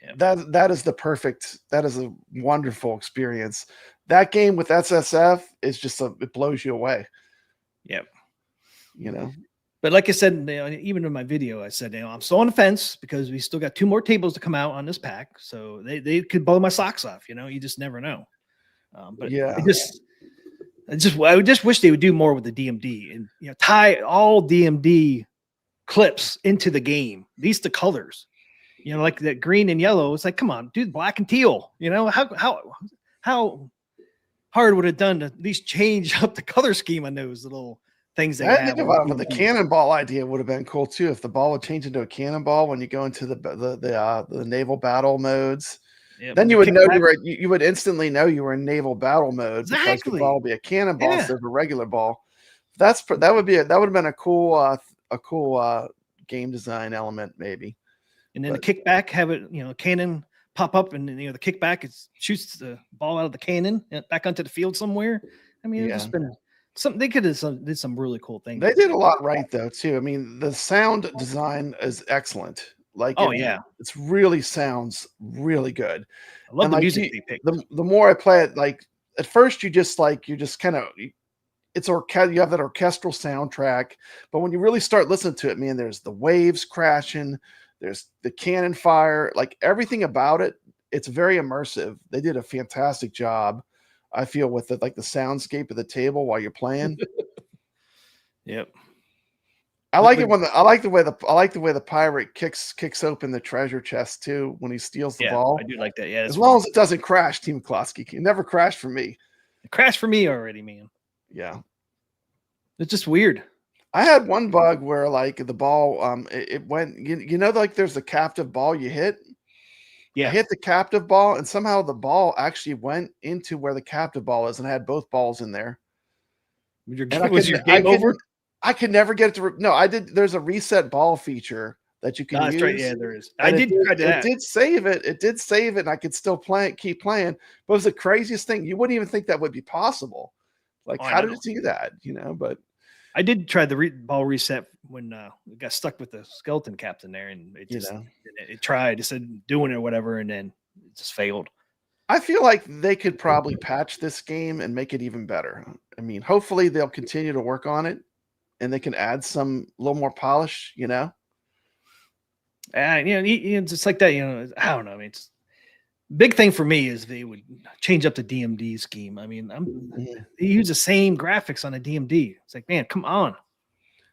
Yeah. That is a wonderful experience. That game with SSF is just it blows you away. Yep. You know. But like I said, even in my video, I said, I'm still on the fence because we still got 2 more tables to come out on this pack. So they could blow my socks off, you just never know. But yeah. I just wish they would do more with the DMD and tie all DMD clips into the game. At least the colors, like that green and yellow. It's like, come on, dude, black and teal. How hard would it have done to at least change up the color scheme on those little things? I think about it, but the cannonball idea would have been cool too if the ball would change into a cannonball when you go into the naval battle modes. Yeah, then you would know you would instantly know you were in naval battle mode because the ball would be a cannonball instead of a regular ball. That would have been a cool game design element, maybe. And then the kickback, have it, cannon pop up, and the kickback shoots the ball out of the cannon back onto the field somewhere. I mean, it's just been something. They could have did some really cool things. They did a lot right though too. I mean, the sound design is excellent. Like, it's really sounds really good. I love the music they picked. The more I play it, like at first you're just kind of, it's you have that orchestral soundtrack, but when you really start listening to it, man, there's the waves crashing, there's the cannon fire, like everything about it. It's very immersive. They did a fantastic job, I feel, with it, like the soundscape of the table while you're playing. Yep. I like the way the pirate kicks open the treasure chest too when he steals the ball. I do like that. Yeah, as long as it doesn't crash, Team McCloskey. It never crashed for me. It crashed for me already, man. Yeah, it's just weird. I had one bug where like the ball, it went. Like there's a captive ball you hit. Yeah, I hit the captive ball, and somehow the ball actually went into where the captive ball is, and I had both balls in there. Was your game over? I could never get it to. No, I did. There's a reset ball feature that you can use. That's right. Yeah, there is. I did try that. It did save it. It did save it, and I could still keep playing. But it was the craziest thing. You wouldn't even think that would be possible. Like, how did it do that? But I did try the ball reset when it got stuck with the skeleton captain there, and it just it tried. It said doing it or whatever, and then it just failed. I feel like they could probably patch this game and make it even better. I mean, hopefully they'll continue to work on it, and they can add a little more polish. Just like that. I don't know. I mean, it's big thing for me is they would change up the DMD scheme. I mean, they use the same graphics on a DMD. It's like, man, come on.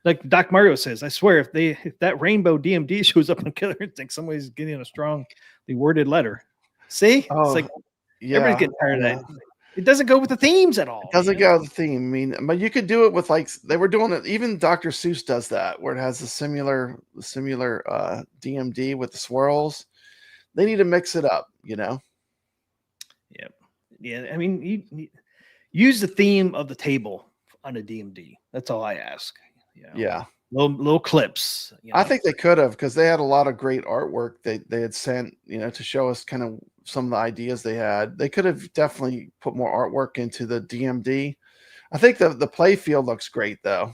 Like Doc Mario says, I swear, if that rainbow DMD shows up on Killer Instinct, somebody's getting a strongly worded letter. See, it's like everybody's getting tired of that. It doesn't go with the themes at all. It doesn't go with the theme. I mean, but you could do it with they were doing it. Even Dr. Seuss does that, where it has the similar DMD with the swirls. They need to mix it up, Yeah. I mean, you use the theme of the table on a DMD. That's all I ask. Yeah. Little clips. I think they could have, because they had a lot of great artwork they had sent, to show us kind of some of the ideas they had. They could have definitely put more artwork into the DMD. I think the play field looks great though.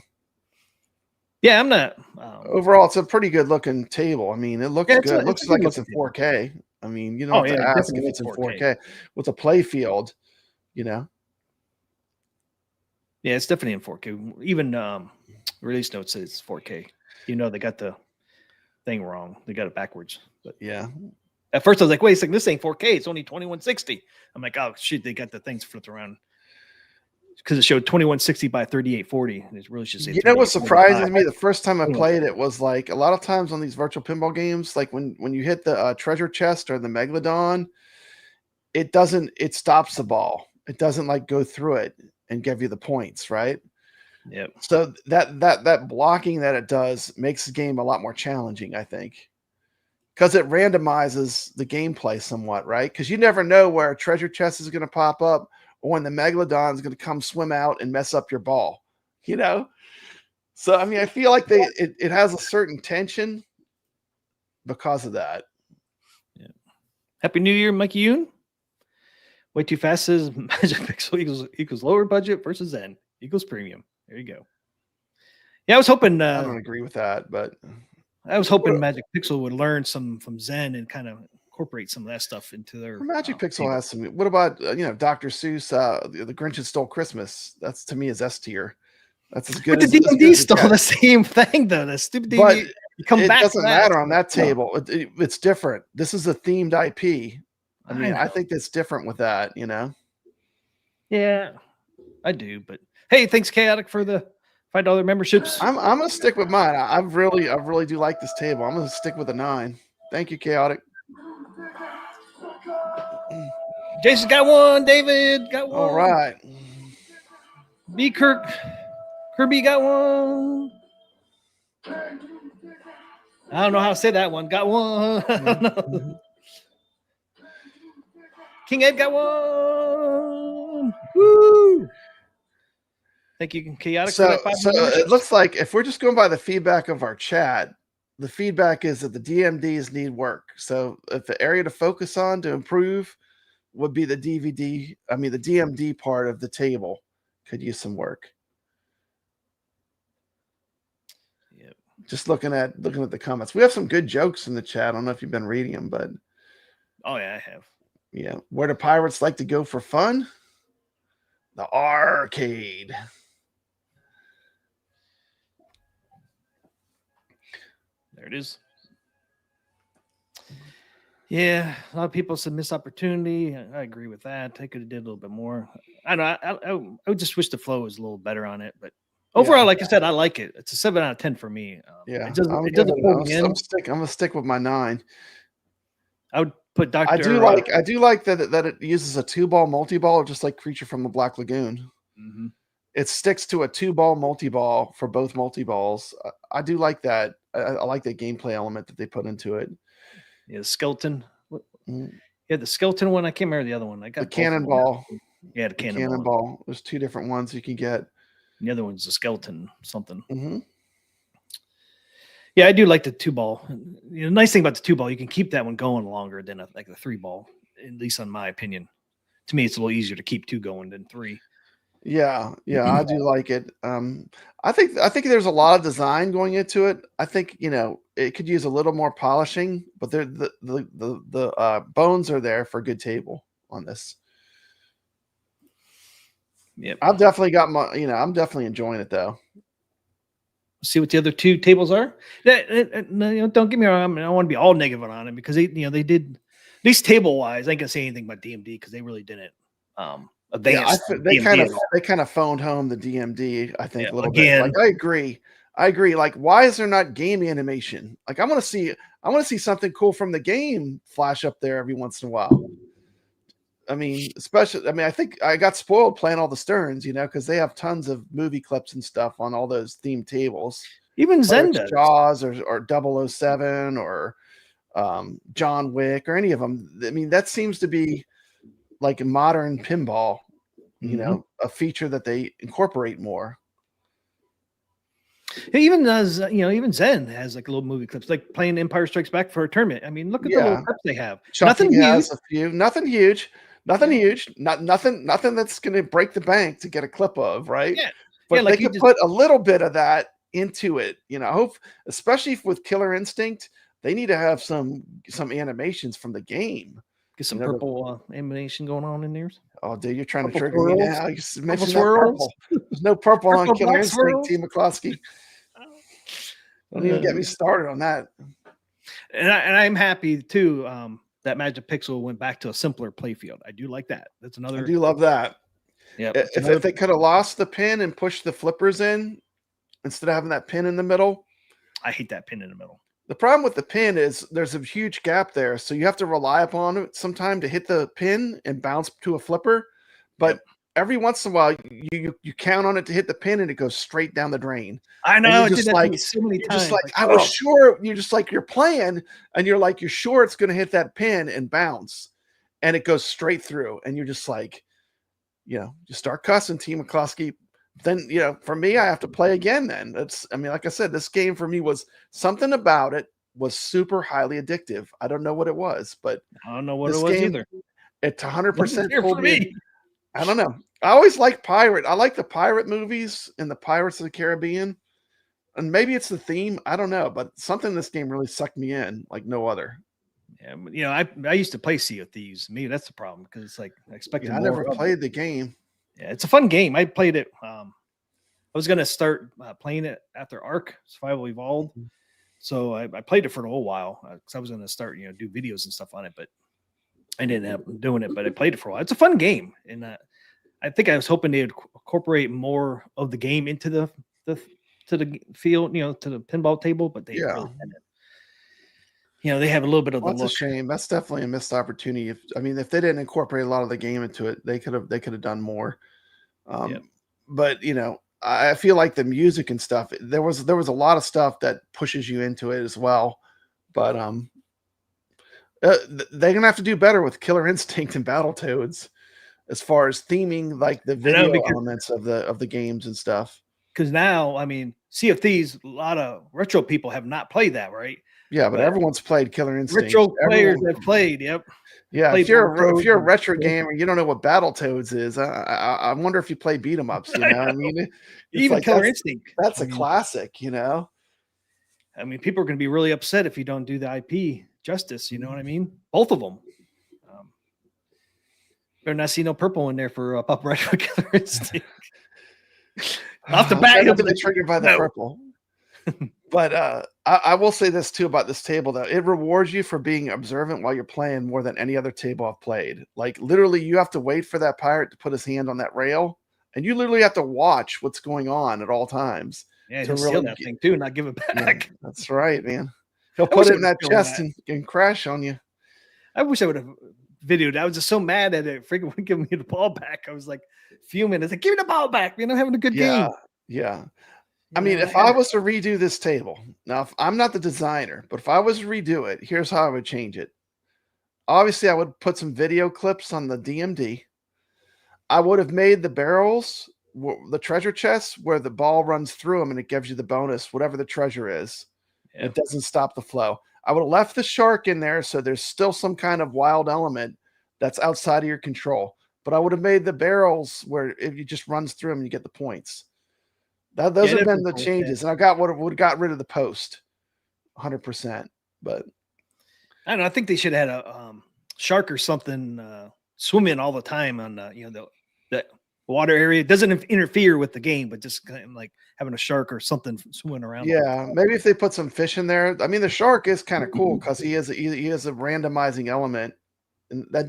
Yeah, I'm not. Overall, it's a pretty good looking table. I mean, it looks good. It looks like it's in 4K. I mean, you don't have to ask if it's in 4K with a play field. Yeah, it's definitely in 4K. Even release notes says it's 4K. They got the thing wrong. They got it backwards. But yeah. At first, I was like, wait a second, this ain't 4K. It's only 2160. I'm like, oh, shit, they got the things flipped around. Because it showed 2160 by 3840. And it really should say. What surprises me the first time I played it was like a lot of times on these virtual pinball games, like when you hit the treasure chest or the megalodon, it stops the ball. It doesn't like go through it and give you the points, right? Yep. So that blocking that it does makes the game a lot more challenging, I think. Because it randomizes the gameplay somewhat, right? Because you never know where a treasure chest is going to pop up, or when the megalodon is going to come swim out and mess up your ball, So, I mean, I feel like it has a certain tension because of that. Yeah. Happy New Year, Mikey Yoon. Way Too Fast says Magic Pixel equals lower budget versus Zen equals premium. There you go. Yeah, I was hoping. I don't agree with that, but I was hoping Magic Pixel would learn some from Zen and kind of incorporate some of that stuff into their Magic Pixel has some. What about Dr. Seuss, the Grinch Who Stole Christmas? That's to me is S tier. That's as good. But the DMD stole the same thing though. The stupid DMD. It doesn't matter on that table. It's different. This is a themed IP. I mean, I think that's different with that. Yeah, I do. But hey, thanks Chaotic for the $5 memberships. I'm gonna stick with mine. I really do like this table. I'm gonna stick with a 9. Thank you, Chaotic. Jason got one. David got one. All right. B. Kirby got one. I don't know how to say that one. Got one. King Ed got one. Woo! Thank you, Chaotic. So it looks like if we're just going by the feedback of our chat, the feedback is that the DMDs need work. So if the area to focus on to improve would be the the DMD part of the table could use some work. Yep. Just looking at the comments. We have some good jokes in the chat. I don't know if you've been reading them, but Oh yeah, I have. yeah. Where do pirates like to go for fun? The arcade. There it is. Yeah, a lot of people said missed opportunity. I agree with that. They could have did a little bit more. I don't know. I would just wish the flow was a little better on it, but overall, like I said, I like it. It's a 7 out of 10 for me. Yeah, it doesn't pull me in. I'm gonna stick with my 9. I would put Dr. I do like that it uses a 2-ball multi-ball, just like Creature from the Black Lagoon. Mm-hmm. It sticks to a 2-ball multi-ball for both multi-balls. I do like that. I like that gameplay element that they put into it. Yeah, the skeleton. Yeah, the skeleton one. I can't remember the other one. I got the cannonball. Yeah, the cannonball. There's 2 different ones you can get. The other one's a skeleton something. Mm-hmm. Yeah, I do like the 2-ball. The nice thing about the 2-ball, you can keep that one going longer than like the 3-ball. At least in my opinion. To me, it's a little easier to keep 2 going than 3. Yeah, I do like it. I think there's a lot of design going into it. I think it could use a little more polishing, but the bones are there for a good table on this. Yep. I've definitely got I'm definitely enjoying it though. See what the other 2 tables are. Don't get me wrong. I mean, I don't want to be all negative on it because they did, at least table wise. I ain't gonna say anything about DMD because they really didn't. They kind of phoned home the DMD. I think a little bit. Like, I agree. Like, why is there not game animation? Like, I want to see something cool from the game flash up there every once in a while. I mean, I think I got spoiled playing all the Sterns, because they have tons of movie clips and stuff on all those themed tables. Even Zen does. Jaws or 007 or John Wick or any of them. I mean, that seems to be like modern pinball, a feature that they incorporate more. Even Zen has like little movie clips, like playing Empire Strikes Back for a tournament. I mean, look at the little clips they have. Chucky has a few. Nothing huge. Nothing that's going to break the bank to get a clip of, right? Yeah. But they could put a little bit of that into it. Especially with Killer Instinct, they need to have some animations from the game. Get some purple animation going on in there. Oh, dude, you're trying to trigger me now. You mentioned purple. There's no purple on Killer Instinct, T. McCloskey. Don't even get me started on that. And I'm happy too that Magic Pixel went back to a simpler playfield. I do like that. That's another. I do love that. Yeah. If they could have lost the pin and pushed the flippers in instead of having that pin in the middle. I hate that pin in the middle. The problem with the pin is there's a huge gap there, so you have to rely upon it sometime to hit the pin and bounce to a flipper. But every once in a while, you count on it to hit the pin and it goes straight down the drain. I know. You're just like so many times. I was sure. You're just like you're playing, and you're sure it's going to hit that pin and bounce, and it goes straight through, and you're just like, you start cussing, T. McCloskey. Then for me, I have to play again. Then like I said, this game for me was something about it was super highly addictive. I don't know what it was, but I don't know what it was either. It's 100% pulled me. I don't know. I always like pirate. I like the pirate movies and the Pirates of the Caribbean, and maybe it's the theme. I don't know, but something in this game really sucked me in like no other. Yeah, I used to play Sea of Thieves. Maybe that's the problem because it's like I expected. I never played the game. Yeah, it's a fun game. I played it. I was going to start playing it after Ark Survival Evolved. So I played it for a whole while because I was going to start, do videos and stuff on it, but I didn't end up doing it, but I played it for a while. It's a fun game. And I think I was hoping they'd incorporate more of the game into the field, to the pinball table, but they really didn't. They have a little bit of the look. That's a shame. That's definitely a missed opportunity. If they didn't incorporate a lot of the game into it, they could have done more. But I feel like the music and stuff. There was a lot of stuff that pushes you into it as well. But they're gonna have to do better with Killer Instinct and Battletoads as far as theming like the video elements of the games and stuff. because now, I mean, Sea of Thieves, a lot of retro people have not played that, right? Yeah, but everyone's played Killer Instinct. Retro players have played, yep. Yeah, Played if you're a and- retro gamer, you don't know what Battletoads is. I wonder if you play beat 'em ups. You know, I mean, it's even like Killer Instinct. that's I a mean, classic. You know, I mean, people are going to be really upset if you don't do the IP justice. You know what I mean? Both of them. Better not see no purple in there for Pop Retro Killer Instinct. Off the bat, he'll he'll be be triggered by the no. purple. But I will say this too about this table, though. It rewards you for being observant while you're playing more than any other table I've played. Like, literally, you have to wait for that pirate to put his hand on that rail, and you literally have to watch what's going on at all times. Yeah, to he'll steal that thing too and not give it Yeah, back. that's right, man. He'll I put wish it I in that would've filmed chest that. and crash on you. I wish I would have videoed. I was just so mad at it. Freaking wouldn't give me the ball back. I was like fuming. It's like, give me the ball back. Man, I'm having a good game. Yeah. You I mean, know, if I was to redo this table, now if I'm not the designer, but if I was to redo it, here's how I would change it. Obviously, I would put some video clips on the DMD. I would have made the barrels, the treasure chests, where the ball runs through them and it gives you the bonus, whatever the treasure is. Yeah. It doesn't stop the flow. I would have left the shark in there so there's still some kind of wild element that's outside of your control. But I would have made the barrels where if you just runs through them, you get the points. Those have been the changes, and I would have got rid of the post, 100%. But I don't know. I think they should have had a shark or something swim in all the time on the water area. It doesn't interfere with the game, but just kind of like having a shark or something swimming around. yeah, maybe if they put some fish in there. I mean, the shark is kind of cool because he is a randomizing element, and that.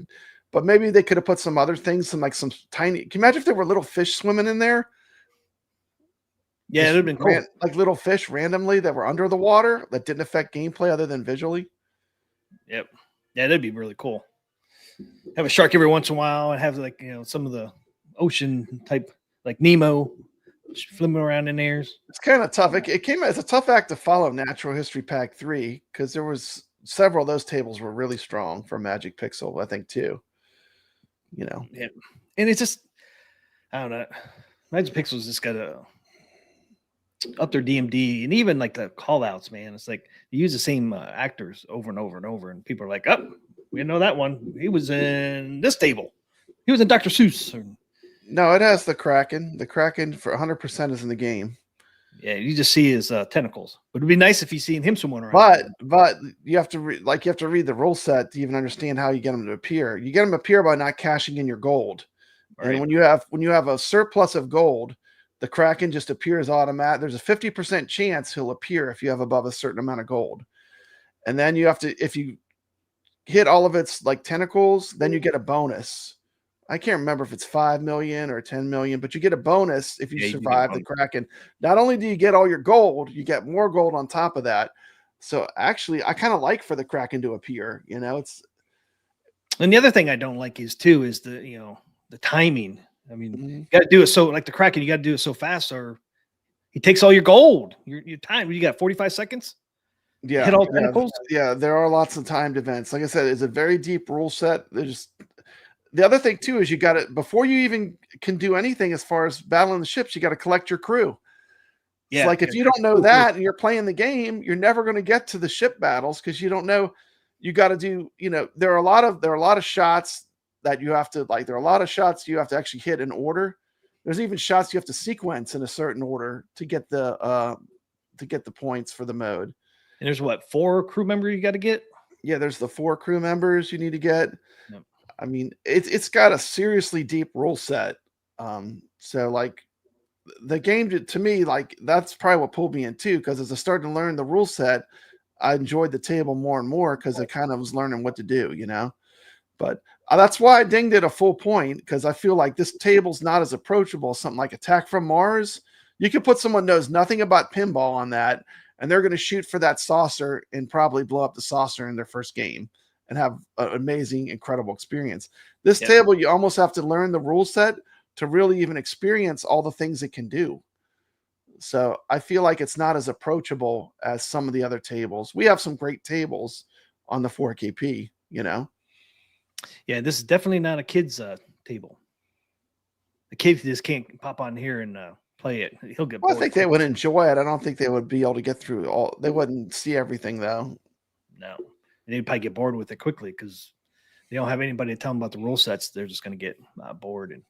But maybe they could have put some other things, some tiny. Can you imagine if there were little fish swimming in there? Yeah, it'd have been cool. Like little fish randomly that were under the water that didn't affect gameplay other than visually. Yep. Yeah, that'd be really cool. Have a shark every once in a while and have some of the ocean type like Nemo flipping around in there. It's kind of tough. It came as a tough act to follow Natural History Pack 3 because there was several of those tables were really strong for Magic Pixel, I think, too. Yeah. And it's just, I don't know. Magic Pixel's just got to up their DMD and even like the call outs, man. It's like they use the same actors over and over and over. And people are like, oh, we know that one. He was in this table. He was in Dr. Seuss. No, it has the Kraken. The Kraken for 100% is in the game. Yeah, you just see his tentacles. But it'd be nice if you seen him swimming around. But you have to you have to read the rule set to even understand how you get them to appear. You get them to appear by not cashing in your gold. Right. And when you have a surplus of gold, the Kraken just appears automatic. There's a 50% chance he'll appear if you have above a certain amount of gold. And then you have to, if you hit all of its like tentacles, then you get a bonus. I can't remember if it's 5 million or 10 million, but you get a bonus if you survive the Kraken. Not only do you get all your gold, you get more gold on top of that. So actually, I kind of like for the Kraken to appear. It's. And the other thing I don't like is the timing. I mean, you got to do it so like the Kraken, you got to do it so fast, or he takes all your gold. Your time. You got 45 seconds. Yeah, hit all tentacles. Yeah, there are lots of timed events. Like I said, it's a very deep rule set. There's the other thing too is you got to before you even can do anything as far as battling the ships, you got to collect your crew. Yeah, it's like if you don't know that and you're playing the game, you're never going to get to the ship battles because you don't know. You got to do. There are a lot of shots that you have to like. There are a lot of shots you have to actually hit in order. There's even shots you have to sequence in a certain order to get the points for the mode. And there's 4 crew members you got to get. Yeah, there's the 4 crew members you need to get. Yep. I mean, it's got a seriously deep rule set. So like the game to me, like that's probably what pulled me in too. Because as I started to learn the rule set, I enjoyed the table more and more because I kind of was learning what to do, But that's why I dinged it a full point because I feel like this table's not as approachable as something like Attack from Mars. You could put someone who knows nothing about pinball on that, and they're going to shoot for that saucer and probably blow up the saucer in their first game and have an amazing, incredible experience. This table, you almost have to learn the rule set to really even experience all the things it can do. So I feel like it's not as approachable as some of the other tables. We have some great tables on the 4KP, Yeah, this is definitely not a kid's table. The kids just can't pop on here and play it. He'll get Well, bored. I think they would enjoy it. I don't think they would be able to get through all. They wouldn't see everything though. No, and they'd probably get bored with it quickly because they don't have anybody to tell them about the rule sets. They're just going to get bored and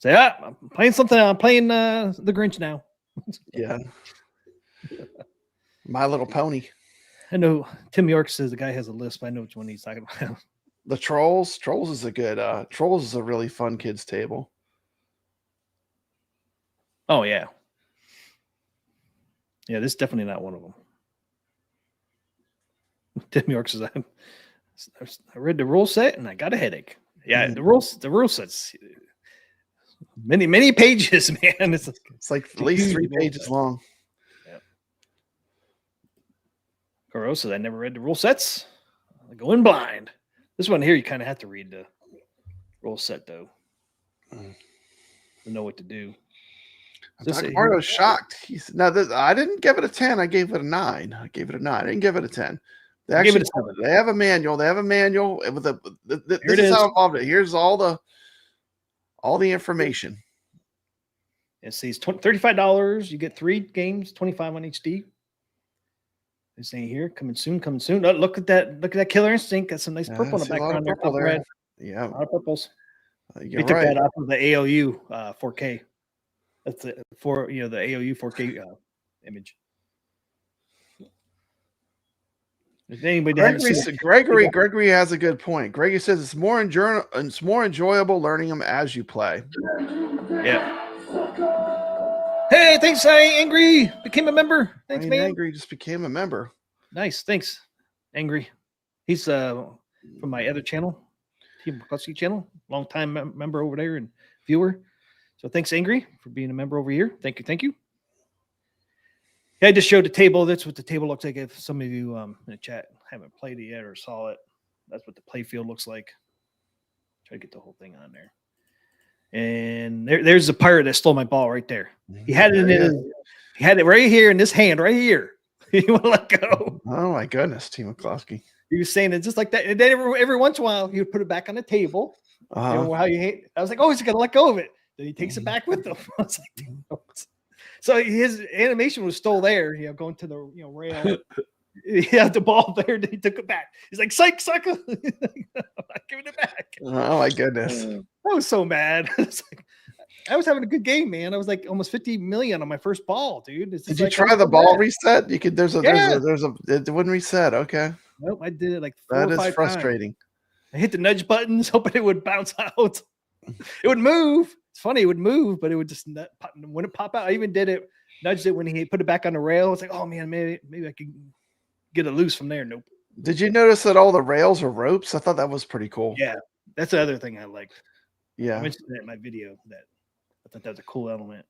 say, I'm playing something. I'm playing the Grinch now. Yeah. My Little Pony. I know Tim York says the guy has a list, but I know which one he's talking about. The Trolls. Trolls is a good. Trolls is a really fun kids table. Oh yeah, yeah. This is definitely not one of them. Tim York says, I read the rule set and I got a headache. Yeah, the rule sets. Many pages, man. It's like at least 3 pages long. Goro says, I never read the rule sets. I go in blind. This one here, you kind of have to read the rule set, though, to know what to do. Dr. Mario's shocked. He said, "No, I didn't give it a 10. I gave it a 9. I gave it a 9. I didn't give it a 10. They actually they have a manual. They have a manual with this is how involved it. Here's all the information. It says $35. You get 3 games, 25 on each D. This thing here, coming soon. Oh, look at that Killer Instinct. Got some nice purple in the background. There. Red. Yeah, a lot of purples. They took that off of the AOU 4K. That's the AOU 4K image. If anybody Gregory has a good point. Gregory says it's more enjoyable learning them as you play. Yeah. Hey, thanks, Angry. Became a member. Thanks, man. Angry just became a member. Nice. Thanks, Angry. He's from my other channel, Team McCluskey channel. Long time member over there and viewer. So thanks, Angry, for being a member over here. Thank you. Yeah, I just showed the table. That's what the table looks like. If some of you in the chat haven't played it yet or saw it, that's what the play field looks like. Try to get the whole thing on there. And there's the pirate that stole my ball right there. He had it he had it right here in this hand, right here. He won't let go. Oh my goodness, Team McCluskey. He was saying it just like that. And then every once in a while, he would put it back on the table. You know how you hate. I was like, oh, he's gonna let go of it. Then he takes it back with him. I was like, damn. So his animation was still there, going to the rail. He had the ball there, then he took it back. He's like, psych, sucker. I'm not giving it back. Oh my goodness. I was so mad. I was having a good game, man. I was like almost 50 million on my first ball, dude. Did you try the ball reset? You could it wouldn't reset. Okay. Nope, I did it like 4 or 5 is frustrating. times. I hit the nudge buttons, hoping it would bounce out. It would move. It's funny, it would move, but it would just wouldn't pop out. I even did it, nudged it when he put it back on the rail. It's like, oh man, maybe I could get it loose from there. Nope. Did you notice that all the rails are ropes? I thought that was pretty cool. Yeah, that's the other thing I liked. Yeah, I mentioned that in my video. That I thought that was a cool element,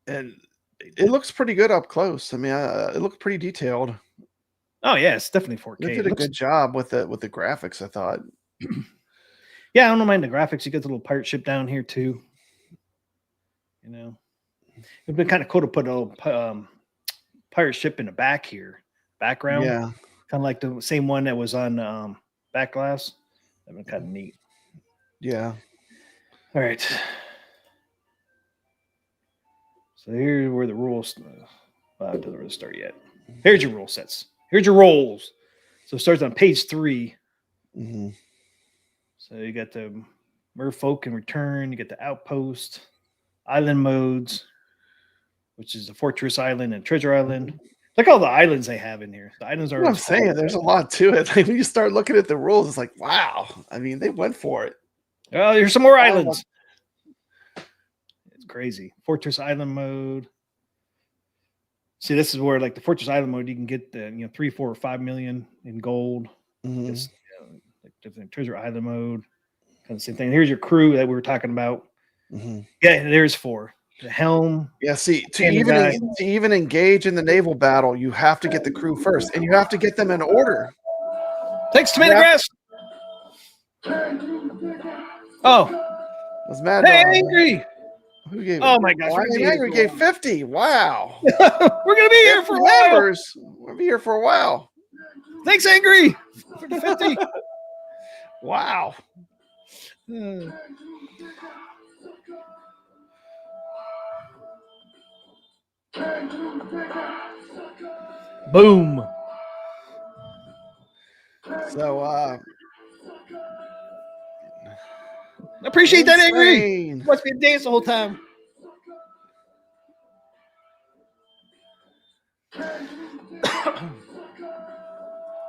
and it looks pretty good up close. I mean, it looked pretty detailed. Oh yeah, it's definitely 4K. They did a good job with the graphics, I thought. Yeah, I don't mind the graphics. You get the little pirate ship down here too. It'd been kind of cool to put a little pirate ship in the back here, background. Yeah, kind of like the same one that was on back glass. That'd been kind of neat. Yeah. All right. So here's where the rules. It doesn't really start yet. Here's your rule sets. Here's your rolls. So it starts on page 3. Mm-hmm. So you got the Merfolk and Return. You get the Outpost, Island modes, which is the Fortress Island and Treasure Island. Look at all the islands they have in here. The islands are. I'm saying there's a lot to it. Like, when you start looking at the rules, it's like, wow. I mean, they went for it. Oh, here's some more islands. It's crazy. Fortress Island mode. See, this is where, like, the Fortress Island mode, you can get the 3, 4, or 5 million in gold. Mm-hmm. It's, like different Treasure Island mode. Kind of same thing. Here's your crew that we were talking about. Mm-hmm. Yeah, there's 4. The helm. Yeah, see, to even engage in the naval battle, you have to get the crew first, and you have to get them in order. Thanks, Tomato Grass. Oh, was mad. Hey, Angry. Who gave? Oh my gosh, Angry gave 50. Wow. We're gonna be here for a while. We'll be here for a while. Thanks, Angry. For the 50. Wow. Boom. So I appreciate that, Angry. insane. Must be a dance the whole time.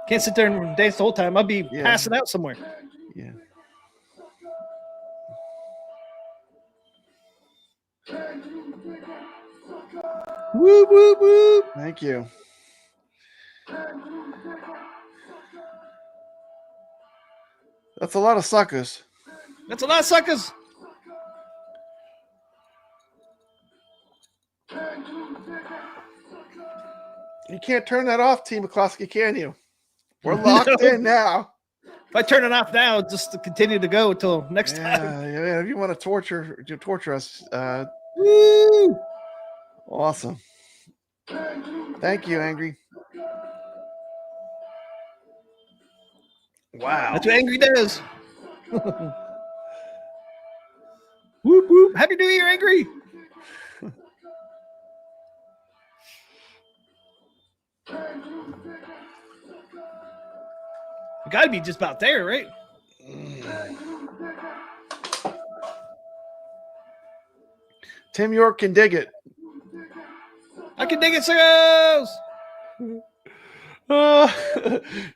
Can't sit there and dance the whole time. I'll be passing out somewhere. Yeah. Whoop, whoop, whoop. Thank you. That's a lot of suckers. That's a lot of suckers. You can't turn that off, Team McCloskey, can you? We're locked in now. If I turn it off now, just to continue to go until next time. Yeah, if you want to torture us, Woo! awesome. Thank you, Angry. Wow. That's what Angry does. Whoop, whoop. Happy New Year, Angry. We got to be just about there, right? Tim York can dig it. I can dig it, sickos.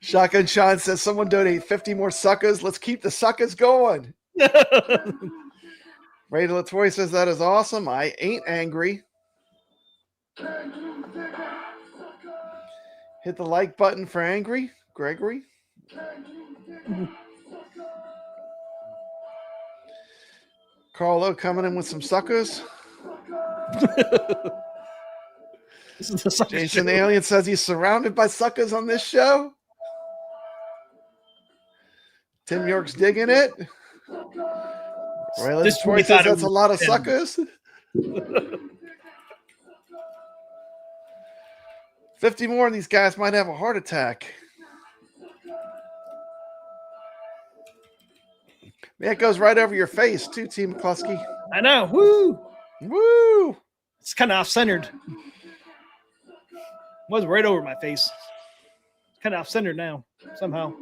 Shotgun Sean says, someone donate 50 more suckers. Let's keep the suckers going. Ray Latoy says, that is awesome. I ain't angry. Hit the like button for Angry. Gregory. Carlo coming in with some suckers. This is the sucker Jason show. Alien says he's surrounded by suckers on this show. Tim York's digging it. Ray This Latoy we says thought it that's a was lot of 10. suckers. 50 more of these guys might have a heart attack. Man, it goes right over your face, too, Team McCluskey. I know. Woo! Woo! It's kind of off-centered. Was right over my face. Kind of off-centered now, somehow.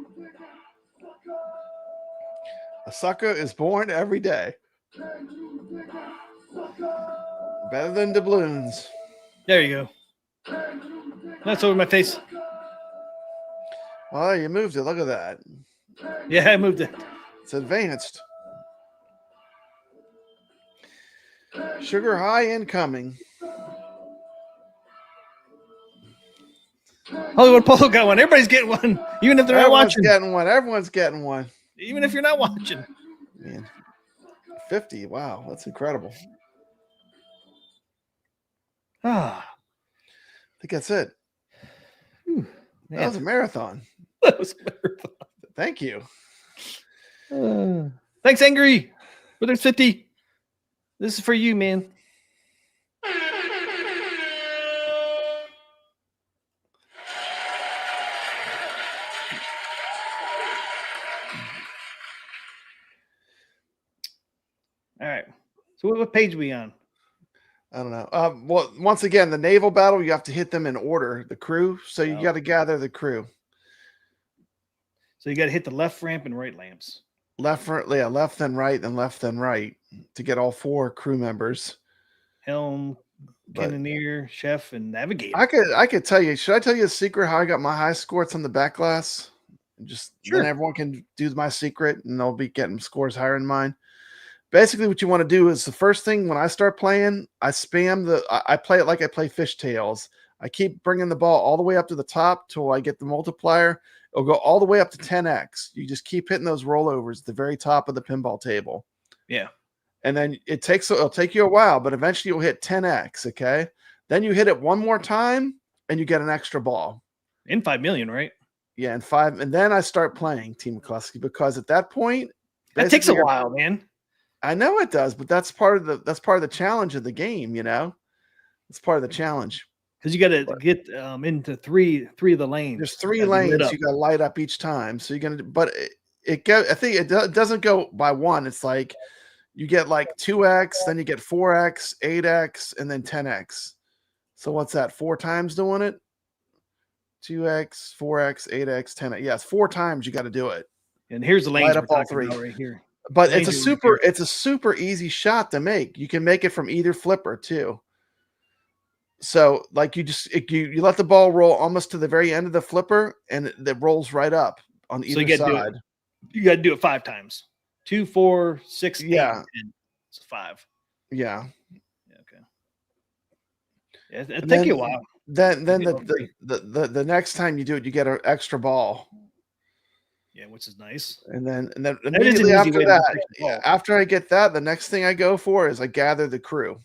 A sucker is born every day. Better than doubloons. There you go. That's over my face. Oh, you moved it. Look at that. Yeah, I moved it. It's advanced. Sugar high incoming. Hollywood Polo got one. Everybody's getting one, even if they're not Everyone's watching. getting one. Everyone's getting one. Even if you're not watching. Man, 50. Wow, that's incredible. Ah, I think that's it. That was a marathon. that was a marathon. Thank you. Thanks, Angry. But there's 50. This is for you, man. All right. So what page are we on? I don't know. Well, once again, the naval battle, you have to hit them in order, the crew. So you got to gather the crew. So you got to hit the left ramp and right lamps. Left, then right, then left, then right to get all 4 crew members. Helm, cannoneer, chef, and navigator. I could tell you. Should I tell you a secret how I got my high score? It's on the back glass. Just Sure. Then everyone can do my secret, and they'll be getting scores higher than mine. Basically, what you want to do is the first thing when I start playing, I spam I play it like I play fishtails. I keep bringing the ball all the way up to the top till I get the multiplier. It'll go all the way up to 10x. You just keep hitting those rollovers at the very top of the pinball table. Yeah. And then it'll take you a while, but eventually you'll hit 10x. Okay. Then you hit it one more time and you get an extra ball. In 5 million, right? Yeah. And then I start playing Team McCluskey because at that point, That takes a while, man. I know it does, but that's part of the challenge of the game, you know. It's part of the challenge. Because you got to get into three of the lanes. There's 3 lanes you got to light up each time. So you're gonna, but I think it doesn't go by one. It's like you get like 2x, then you get 4x, 8x, and then 10x. So what's that? 4 times doing it? 2x, 4x, 8x, 10x. Yes, 4 times you got to do it. And here's the lanes Light we're up all talking 3. about right here. But Lanes are right here. it's a super easy shot to make. You can make it from either flipper too. So like you let the ball roll almost to the very end of the flipper, and it rolls right up on either side. You got to do it 5 times. 2, 4, 6, 8, Yeah. 10. It's 5. Yeah. Okay. Yeah, it'll take you a while. Then the next time you do it, you get an extra ball. Yeah, which is nice. And then immediately after that, after I get that, the next thing I go for is I gather the crew.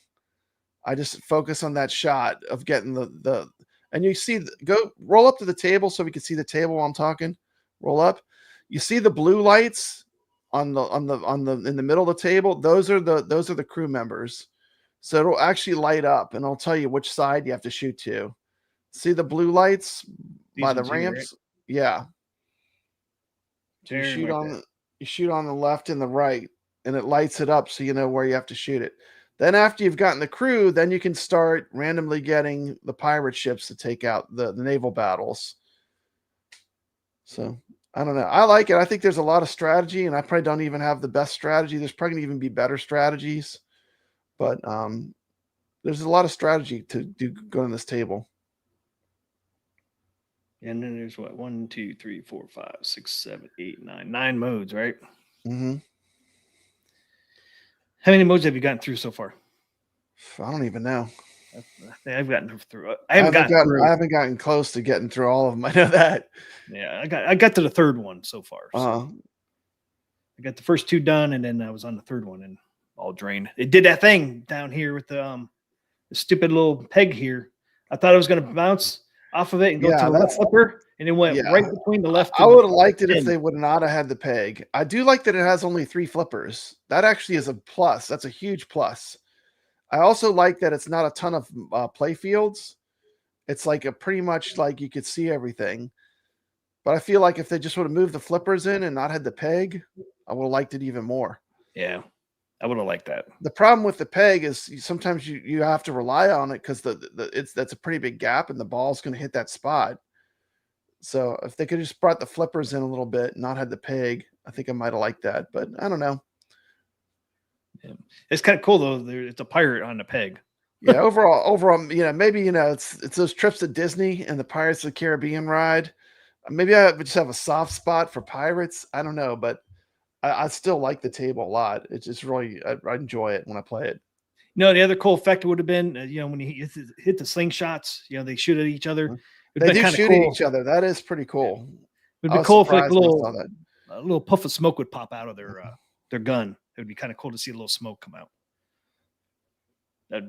I just focus on that shot of getting the and you see roll up to the table so we can see the table while I'm talking. Roll up. You see the blue lights in the middle of the table. Those are the crew members. So it'll actually light up and I'll tell you which side you have to shoot to. See the blue lights by the ramps? Right? Yeah. So you shoot on the left and the right, and it lights it up so you know where you have to shoot it. Then after you've gotten the crew, then you can start randomly getting the pirate ships to take out the naval battles. So I don't know. I like it. I think there's a lot of strategy, and I probably don't even have the best strategy. There's probably going to even be better strategies, but there's a lot of strategy to go on this table. And then there's what 1, 2, 3, 4, 5, 6, 7, 8, 9 modes, right? Mm-hmm. How many modes have you gotten through so far? I don't even know. I've gotten through. I haven't gotten close to getting through all of them. I know that. Yeah, I got to the 3rd one so far. So I got the first 2 done, and then I was on the 3rd one and all drained. It did that thing down here with the stupid little peg here. I thought it was going to bounce off of it and go to the left flipper, and it went right between the left. I would have liked it if they would not have had the peg. I do like that it has only 3 flippers. That actually is a plus. That's a huge plus. I also like that it's not a ton of play fields. It's like pretty much like you could see everything. But I feel like if they just would have moved the flippers in and not had the peg, I would have liked it even more. Yeah, I would have liked that. The problem with the peg is sometimes you have to rely on it because that's a pretty big gap and the ball's going to hit that spot. So if they could have just brought the flippers in a little bit and not had the peg, I think I might have liked that. But I don't know. Yeah. It's kind of cool though. It's a pirate on the peg. Yeah, overall, maybe it's those trips to Disney and the Pirates of the Caribbean ride. Maybe I would just have a soft spot for pirates. I don't know, but I still like the table a lot. It's just really, I enjoy it when I play it. No, the other cool effect would have been, when you hit the slingshots, they shoot at each other. They do shoot at each other. That is pretty cool. It'd be cool if like a little puff of smoke would pop out of their gun. It would be kind of cool to see a little smoke come out.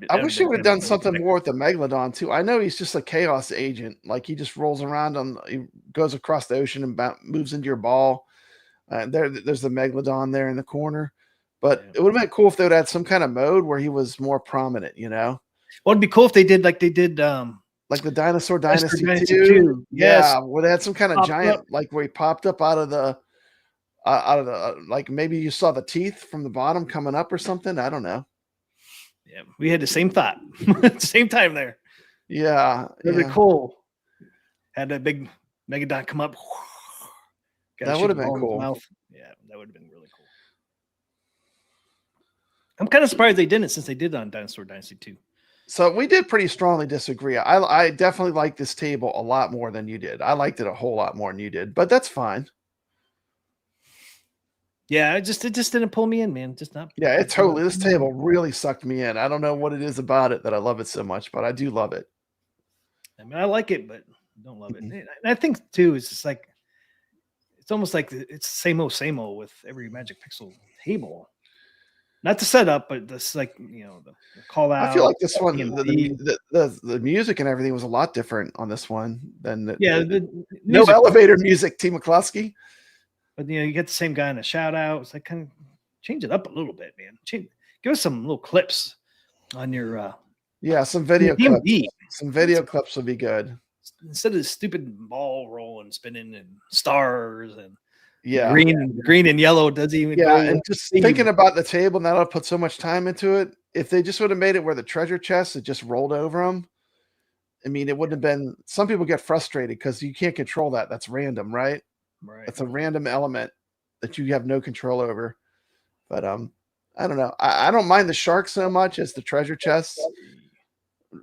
I wish he would have done something more with the Megalodon too. I know he's just a chaos agent. Like he just rolls around he goes across the ocean and moves into your ball. There's the Megalodon there in the corner. But it would have been cool if they would have had some kind of mode where he was more prominent, Well, it'd be cool if they did like the Dinosaur Dynasty 2. Yes. Yeah, where they had some kind of giant, like where he popped up out of the like maybe you saw the teeth from the bottom coming up or something. I don't know. Yeah, we had the same thought at the same time there. Yeah. It'd be cool. Had that big Megalodon come up. That would have been cool. Yeah, that would have been really cool. I'm kind of surprised they didn't since they did on Dinosaur Dynasty 2. So we did pretty strongly disagree. I definitely like this table a lot more than you did. I liked it a whole lot more than you did, but that's fine. Yeah, it just didn't pull me in, man. Just not. Yeah, this table really sucked me in. I don't know what it is about it that I love it so much, but I do love it. I mean, I like it, but I don't love it. And I think too, it's just like it's almost like it's same old with every Magic Pixel table. Not the setup, but this the call out. I feel like this one, the music and everything was a lot different on this one than no elevator music, T. McCluskey. But you get the same guy in a shout out. It's like kind of change it up a little bit, man. Give us some little clips on your some video clips. Some video clips would be good. Instead of the stupid ball rolling, spinning, and stars and green and yellow doesn't even go. And just thinking about the table now, I put so much time into it. If they just would have made it where the treasure chest had just rolled over them, I mean, it wouldn't have been. Some people get frustrated because you can't control that. That's random, right? Right. It's a random element that you have no control over. But I don't know. I don't mind the shark so much as the treasure chests.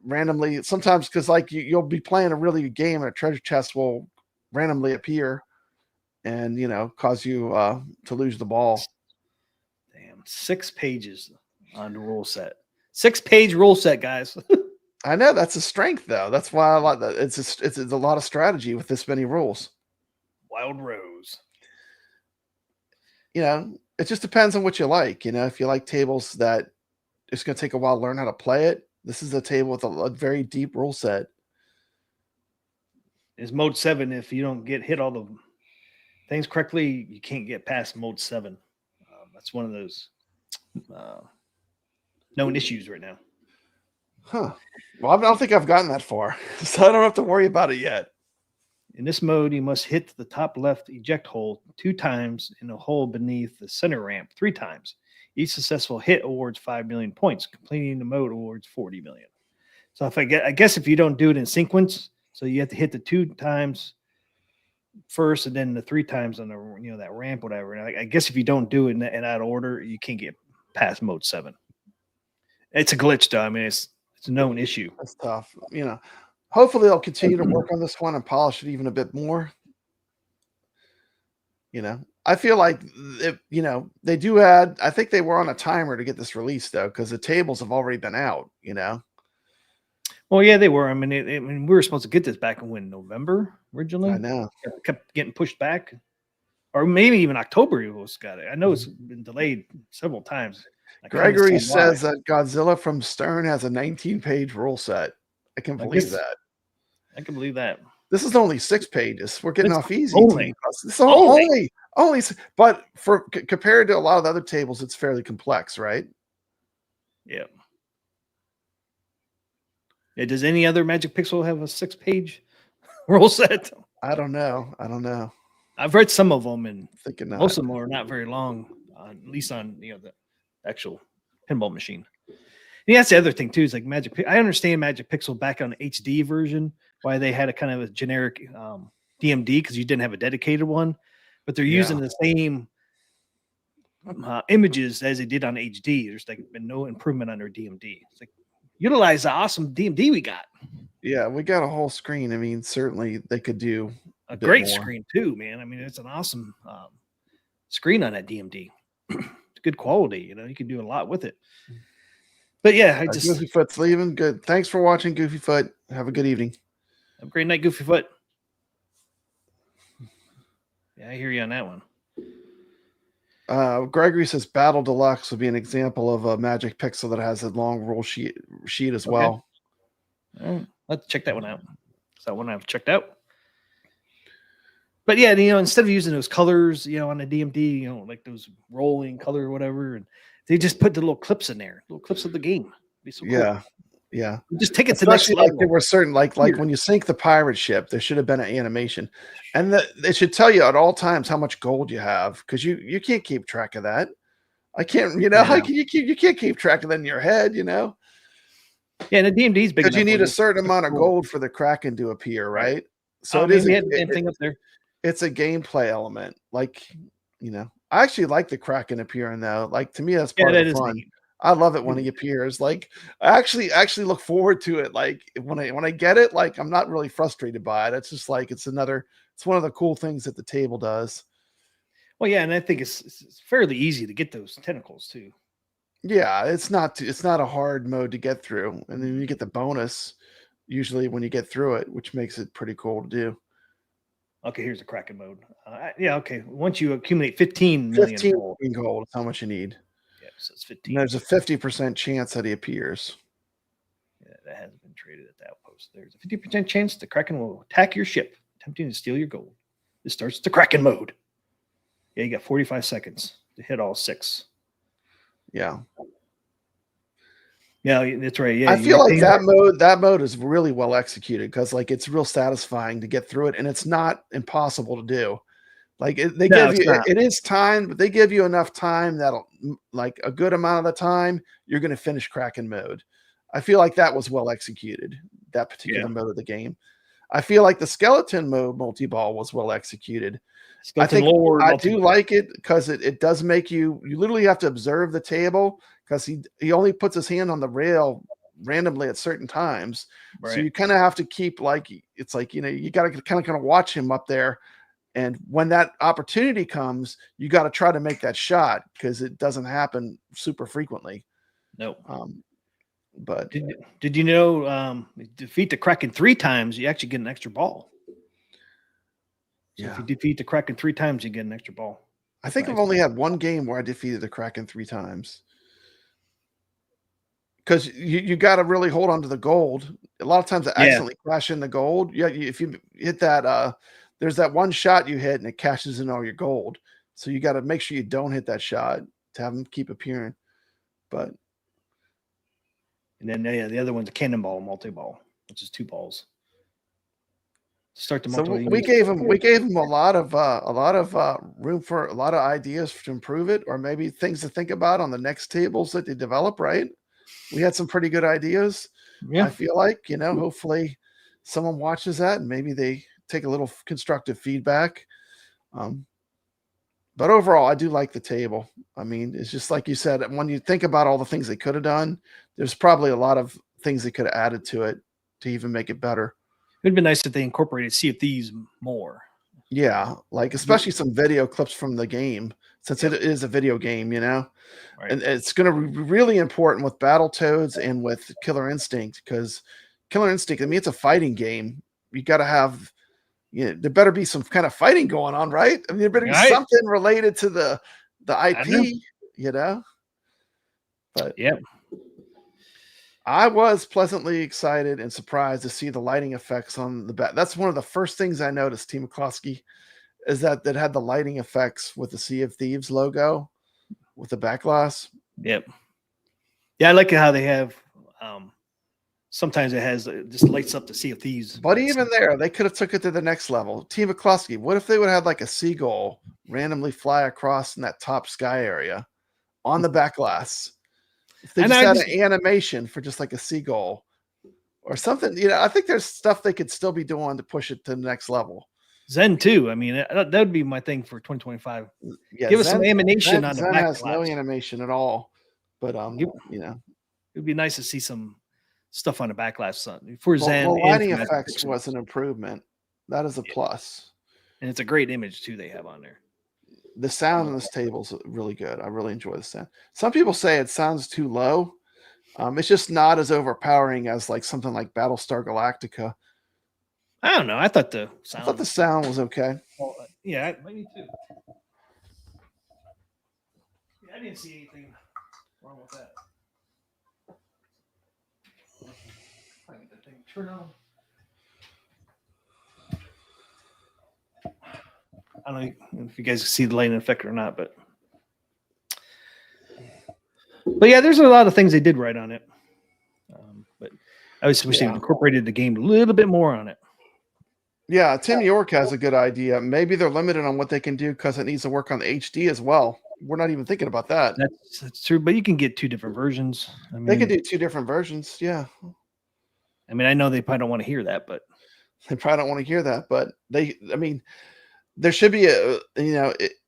Randomly, sometimes because like you'll be playing a really good game and a treasure chest will randomly appear and cause you to lose the ball. Damn, 6 pages on the rule set. 6-page rule set, guys. I know that's a strength though. That's why I like that. It's a lot of strategy with this many rules. Wild Rose. It just depends on what you like. If you like tables that it's going to take a while to learn how to play it, this is a table with a very deep rule set. Is mode 7. If you don't hit all the things correctly, you can't get past mode 7. That's one of those known issues right now. Huh. Well, I don't think I've gotten that far, so I don't have to worry about it yet. In this mode, you must hit the top left eject hole 2 times in a hole beneath the center ramp 3 times. Each successful hit awards 5 million points. Completing the mode awards 40 million. So I guess if you don't do it in sequence, so you have to hit the 2 times first and then the 3 times on the that ramp, whatever. And I guess if you don't do it in that order, you can't get past mode 7. It's a glitch, though. I mean, it's a known issue. That's tough. Hopefully they'll continue to work on this one and polish it even a bit more. I feel like they do add. I think they were on a timer to get this released though, because the tables have already been out. Well, yeah, they were. I mean, we were supposed to get this back in November originally. I know. It kept getting pushed back, or maybe even October. It was got it. I know it's been delayed several times. Gregory says that Godzilla from Stern has a 19-page rule set. I can believe that. I can believe that. This is only 6 pages. We're getting off easy. It's only, but compared to a lot of the other tables, it's fairly complex, right? Yeah. Yeah. Does any other Magic Pixel have a 6-page rule set? I don't know. I've read some of them, and most of them are not very long. At least on the actual pinball machine. And that's the other thing too. Is like Magic. I understand Magic Pixel back on the HD version why they had a kind of a generic DMD because you didn't have a dedicated one, but they're using the same images as they did on HD. There's like been no improvement on their DMD. It's like utilize the awesome DMD we got. Yeah, we got a whole screen. I mean, certainly they could do a great screen too, man. I mean, it's an awesome screen on that DMD. It's good quality. You can do a lot with it. But yeah, Goofyfoot's leaving. Good. Thanks for watching, Goofyfoot. Have a good evening. Have a great night, Goofyfoot. Yeah, I hear you on that one. Gregory says Battle Deluxe would be an example of a Magic Pixel that has a long rule sheet as well. Let's check that one out. Is that one I've checked out? But yeah, instead of using those colors, on the DMD, like those rolling color or whatever, and they just put the little clips in there, little clips of the game. It'd be so cool. Yeah. Just take it to the next level. There were certain like when you sink the pirate ship, there should have been an animation, and it should tell you at all times how much gold you have because you can't keep track of that. I can't, how can you can't keep track of that in your head, Yeah, and the DMD's big because you need a certain amount of gold for the Kraken to appear, right? So it is thing up there. It's a gameplay element, like I actually like the Kraken appearing though. Like to me, that's part of the fun. I love it when he appears. Like I actually look forward to it. Like when I get it, like I'm not really frustrated by it. It's just like it's one of the cool things that the table does. Well, yeah, and I think it's fairly easy to get those tentacles too. Yeah, it's not a hard mode to get through, and then you get the bonus usually when you get through it, which makes it pretty cool to do. Okay, here's the Kraken mode. Okay. Once you accumulate 15 million gold is how much you need. Yeah, so it's 15. And there's a 50% chance that he appears. Yeah, that hasn't been traded at the outpost. There's a 50% chance the Kraken will attack your ship, attempting to steal your gold. This starts the Kraken mode. Yeah, you got 45 seconds to hit all 6. Yeah. Yeah, that's right. Yeah, I feel like that mode is really well executed because like it's real satisfying to get through it, and it's not impossible to do. Like it is time, but they give you enough time that'll like a good amount of the time you're going to finish Kraken mode. I feel like that was well executed. that particular mode of the game. I feel like the skeleton mode multi-ball was well executed. Skeleton Lord I do like it because it does make you literally have to observe the table, because he only puts his hand on the rail randomly at certain times. Right. So you kind of have to keep it's like, you got to kind of watch him up there. And when that opportunity comes, you got to try to make that shot, because it doesn't happen super frequently. No. But did you know, defeat the Kraken 3 times, you actually get an extra ball. So if you defeat the Kraken 3 times, you get an extra ball. I think I've only had one game where I defeated the Kraken 3 times. Because you got to really hold on to the gold. A lot of times I accidentally crash in the gold. Yeah, if you hit that, there's that one shot you hit and it cashes in all your gold. So you got to make sure you don't hit that shot to have them keep appearing. But and then the other one's a cannonball multi-ball, which is 2 balls. Start the multi. So we gave him a lot of room for a lot of ideas to improve it, or maybe things to think about on the next tables that they develop. Right? We had some pretty good ideas. Yeah. I feel like, hopefully someone watches that and maybe they take a little constructive feedback. But overall, I do like the table. I mean, it's just like you said, when you think about all the things they could have done, there's probably a lot of things they could have added to it to even make it better. It'd be nice if they incorporated Sea of Thieves more. Yeah, like especially some video clips from the game, since it is a video game, Right. And it's going to be really important with Battletoads and with Killer Instinct, because Killer Instinct, I mean, it's a fighting game. You got to have, there better be some kind of fighting going on, right? I mean, there better be something related to the IP, But I was pleasantly excited and surprised to see the lighting effects on the back. That's one of the first things I noticed, Team McCloskey, is that had the lighting effects with the Sea of Thieves logo with the back glass. Yep. Yeah, I like how they have. Sometimes it has just lights up the Sea of Thieves. But even there, they could have took it to the next level. Team McCloskey, what if they would have had like a seagull randomly fly across in that top sky area on the back glass? If they just had an animation for just like a seagull or something, I think there's stuff they could still be doing to push it to the next level. Zen too. I mean, that would be my thing for 2025. Yeah, give us some animation on the Zen back has glass. no animation at all. But it'd be nice to see some stuff on the back glass for Zen. The lighting effects was an improvement. That is a plus. And it's a great image too they have on there. The sound on this table is really good. I really enjoy the sound. Some people say it sounds too low. It's just not as overpowering as like something like Battlestar Galactica. I don't know. I thought the sound was okay. Well, yeah, me too. Yeah, I didn't see anything wrong with that. I get that thing turn on. I don't know if you guys see the lighting effect or not, but yeah, there's a lot of things they did right on it. But I was wish they incorporated the game a little bit more on it. Yeah, Tim York has a good idea. Maybe they're limited on what they can do because it needs to work on the HD as well. We're not even thinking about that. That's true, but you can get 2 different versions. I mean, they can do 2 different versions. Yeah. I mean, I know they probably don't want to hear that, but there should be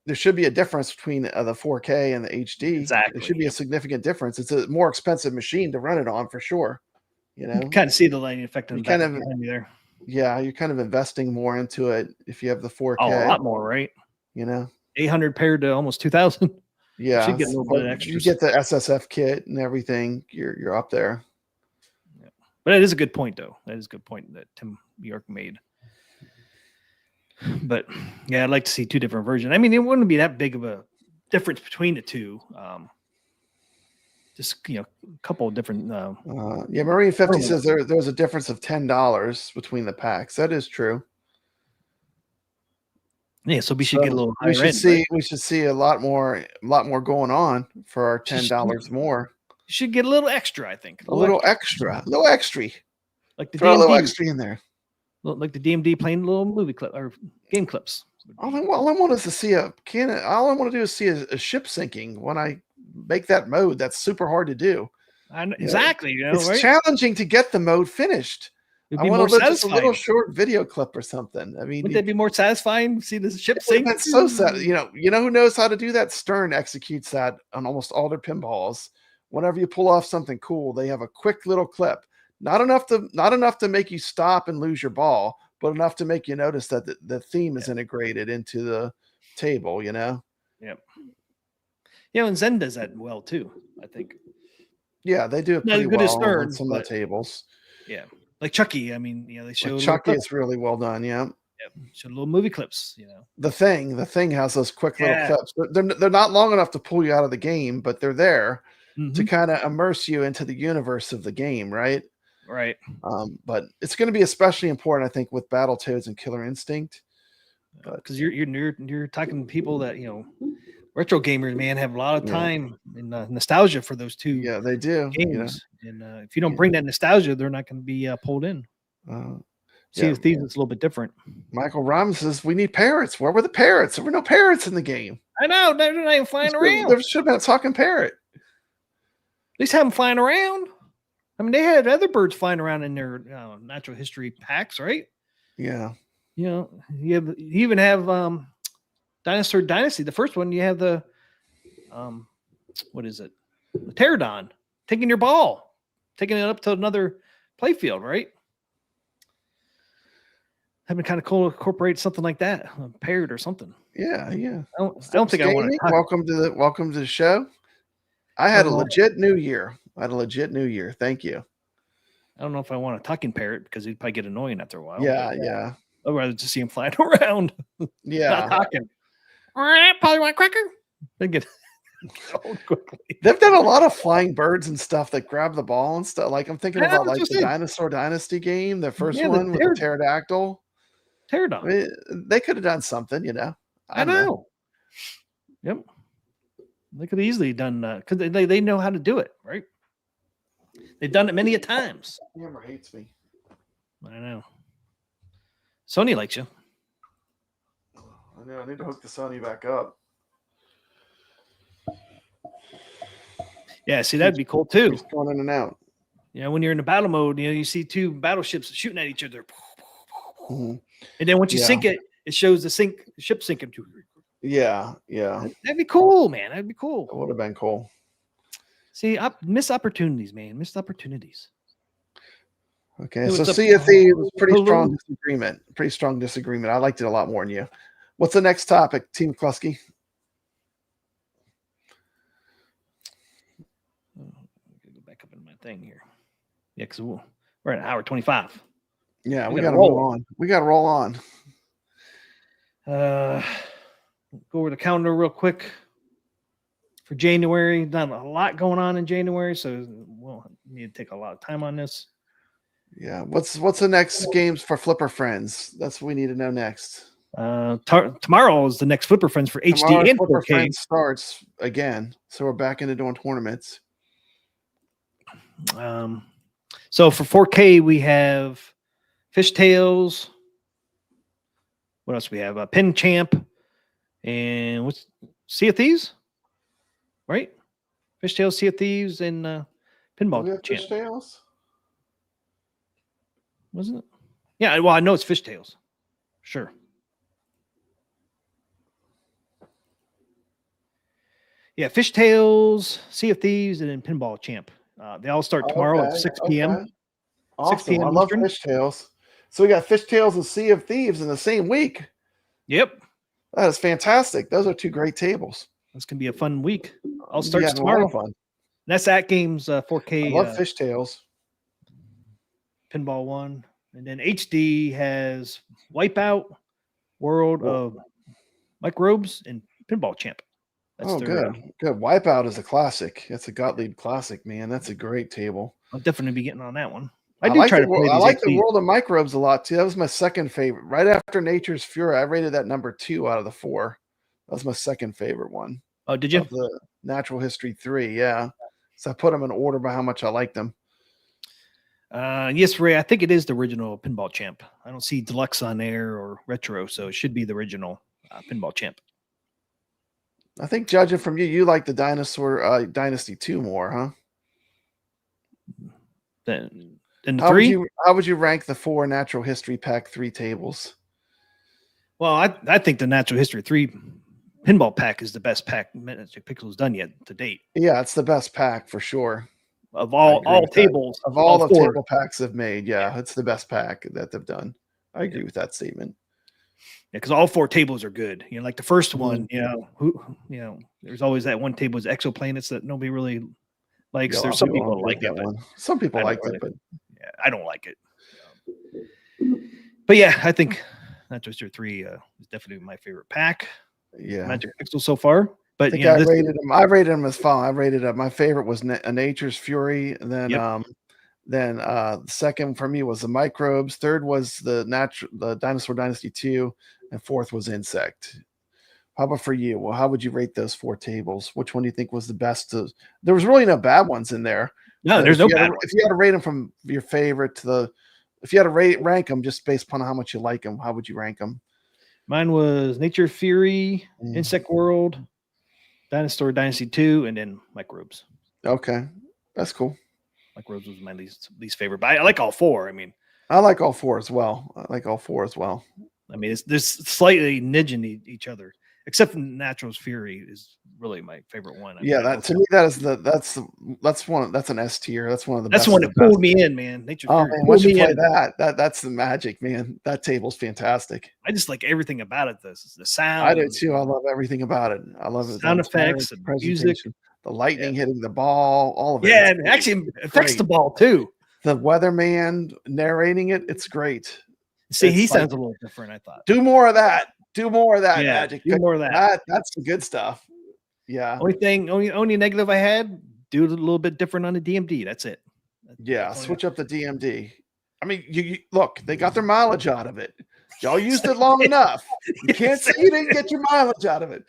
there should be a difference between the 4K and the HD. Exactly. There should be a significant difference. It's a more expensive machine to run it on for sure. You kind of see the lighting effect in the back behind me there. Yeah, you're kind of investing more into it if you have the 4K. Oh, a lot more, right? 800 paired to almost 2,000. Yeah, you should get a little bit extra. You get the SSF kit and everything. You're up there. Yeah. But it is a good point, though. That is a good point that Tim York made. But yeah, I'd like to see 2 different versions. I mean, it wouldn't be that big of a difference between the 2. Just a couple of different. Marine 50 says there's a difference of $10 between the packs. That is true. Yeah, so we should get a little higher we should see a lot more going on for our $10 more. You should get a little extra, I think. A little extra. Like throw a little extra in there. Like the DMD playing little movie clip or game clips. All I want is to see all I want to do is see a ship sinking when I make that mode. That's super hard to do. Exactly. It's challenging to get the mode finished. It'd I be want more to just a little satisfying. short video clip or something. I mean, Wouldn't that be more satisfying? See the ship it would've sink? been so sad. You know who knows how to do that? Stern executes that on almost all their pinballs. Whenever you pull off something cool, they have a quick little clip. Not enough to make you stop and lose your ball, but enough to make you notice that the theme is integrated into the table, you know? Yep. You know, and Zen does that well too, I think. Yeah, they do it Not pretty as good as well Stern, on some of but the tables. yeah. Like Chucky, I mean, you know, they show Like little Chucky, clips. it's really well done, yeah. Yep. Show little movie clips, you know. The thing has those quick little Yeah. clips. They're not long enough to pull you out of the game, but they're there to Mhm. kind of immerse you into the universe of the game, right? Right. But it's going to be especially important, I think, with Battletoads and Killer Instinct. Because you're talking to people that, you know, retro gamers, man, have a lot of Yeah. time and nostalgia for those two Yeah, they do. games. And if you don't bring that nostalgia, they're not going to be pulled in. Sea of Thieves is a little bit different. Michael Ramos says we need parrots. Where were the parrots? There were no parrots in the game. I know they're not even flying around. There should have been a talking parrot. At least have them flying around. I mean, they had other birds flying around in their natural history packs, right? Yeah. You know, you even have Dinosaur Dynasty. The first one, you have the what is it? The pterodon taking your ball, taking it up to another playfield, right? Having kind of cool to incorporate something like that, a parrot or something. Yeah. I don't think I want to. Welcome to the show. I had a legit new year. Thank you. I don't know if I want a talking parrot because he'd probably get annoying after a while. Yeah. I'd rather just see him flying around. Yeah. Not talking. Probably want a cracker. They get old quickly. They've done a lot of flying birds and stuff that grab the ball and stuff. Like I'm thinking about like the Dinosaur Dynasty game, the first one with the pterodactyl. Pterodon. I mean, they could have done something, you know. I know. Yep. They could have easily done because they know how to do it, right? They've done it many a times. Camera hates me. I know. Sony likes you. I know. I need to hook the Sony back up. Yeah, see, that'd be cool too. It's going in and out. You know, when you're in the battle mode, you know, you see two battleships shooting at each other. Mm-hmm. And then once you sink it, it shows the ship sinking. Yeah. That'd be cool, man. That'd be cool. That would have been cool. See, missed opportunities, man. Missed opportunities. Okay, so Sea of Thieves, pretty strong disagreement. I liked it a lot more than you. What's the next topic, Team McCluskey? Go back up in my thing here. Yeah, because we're at an hour 25. Yeah, we got to roll on. We got to roll on. Go over the calendar real quick for January. Not a lot going on in January, so we'll need to take a lot of time on this. Yeah, what's the next games for Flipper Friends? That's what we need to know next. Tomorrow is the next Flipper Friends for HD and Flipper 4K. Friends starts again, so we're back into doing tournaments. So for 4K we have Fishtails. What else we have? Pin Champ and what's Sea of Thieves, right? Fishtails, Sea of Thieves, and Pinball Champ. Fishtails, wasn't it? Yeah, well, I know it's Fishtails. Sure. Yeah, Fishtails, Sea of Thieves, and then Pinball Champ. They all start tomorrow at 6 p.m. Okay. Awesome. 6 p.m. I love Eastern. Fishtails. So we got Fishtails and Sea of Thieves in the same week. Yep. That is fantastic. Those are two great tables. That's going to be a fun week. All starts Yeah, tomorrow. fun. That's Atgames 4K. I love Fishtails. Pinball 1. And then HD has Wipeout, World of Microbes, and Pinball Champ. That's good. Wipeout is a classic. That's a Gottlieb classic, man. That's a great table. I'll definitely be getting on that one. I like the World of Microbes a lot too. That was my second favorite. Right after Nature's Fury, I rated that number 2 out of the 4. That was my second favorite one. Oh, did you? The Natural History 3, yeah. So I put them in order by how much I liked them. Yes, Ray. I think it is the original Pinball Champ. I don't see Deluxe on there or Retro, so it should be the original Pinball Champ. I think judging from you like the Dinosaur Dynasty 2 more, huh? And the three. How would you rank the 4 Natural History Pack 3 tables? Well, I think the Natural History 3 pinball pack is the best pack Magic Pixel's done yet to date. Yeah, it's the best pack for sure. Of all tables. Of all the 4. table packs they've made, yeah, it's the best pack that they've done. I agree with that statement. Yeah, because all 4 tables are good. You know, like the first one, there's always that one table is exoplanets that nobody really likes. There's some people like that one. Some people like it, but yeah, I don't like it. But yeah, I think Natural History 3 is definitely my favorite pack. Yeah, Magic Pixel so far. But I rated them. I rated them as follows. I rated my favorite was Nature's Fury, and then the second for me was the Microbes. Third was the Dinosaur Dynasty 2, and fourth was Insect. How about for you? Well, how would you rate those 4 tables? Which one do you think was the best? There was really no bad ones in there. No, there's no bad ones. If you had to rate them from your favorite to if you had to rank them just based upon how much you like them, how would you rank them? Mine was Nature Fury, Insect World, Dinosaur Dynasty 2, and then Microbes. Okay, that's cool. Microbes was my least favorite, but I like all 4. I mean, I like all 4 as well. I mean, there's slightly nudging each other, except for Natural's Fury is really my favorite one. To me that's an S tier. That's one of the that's best. The one that pulled me in, man. Nature's Fury. Man, once you play that's the magic, man. That table's fantastic. I just like everything about it. The sound. I do too. I love everything about it. I love it. Sound effects, the music, the lightning hitting the ball, all of it. Yeah, and actually affects the ball too. The weatherman narrating it, it's great. See, he sounds a little different, I thought. Do more of that. Magic. Do more of that. That's the good stuff. Yeah. Only negative I had, do it a little bit different on the DMD. That's it. Switch up the DMD. I mean, you look, they got their mileage out of it. Y'all used it long enough. You can't say you didn't get your mileage out of it.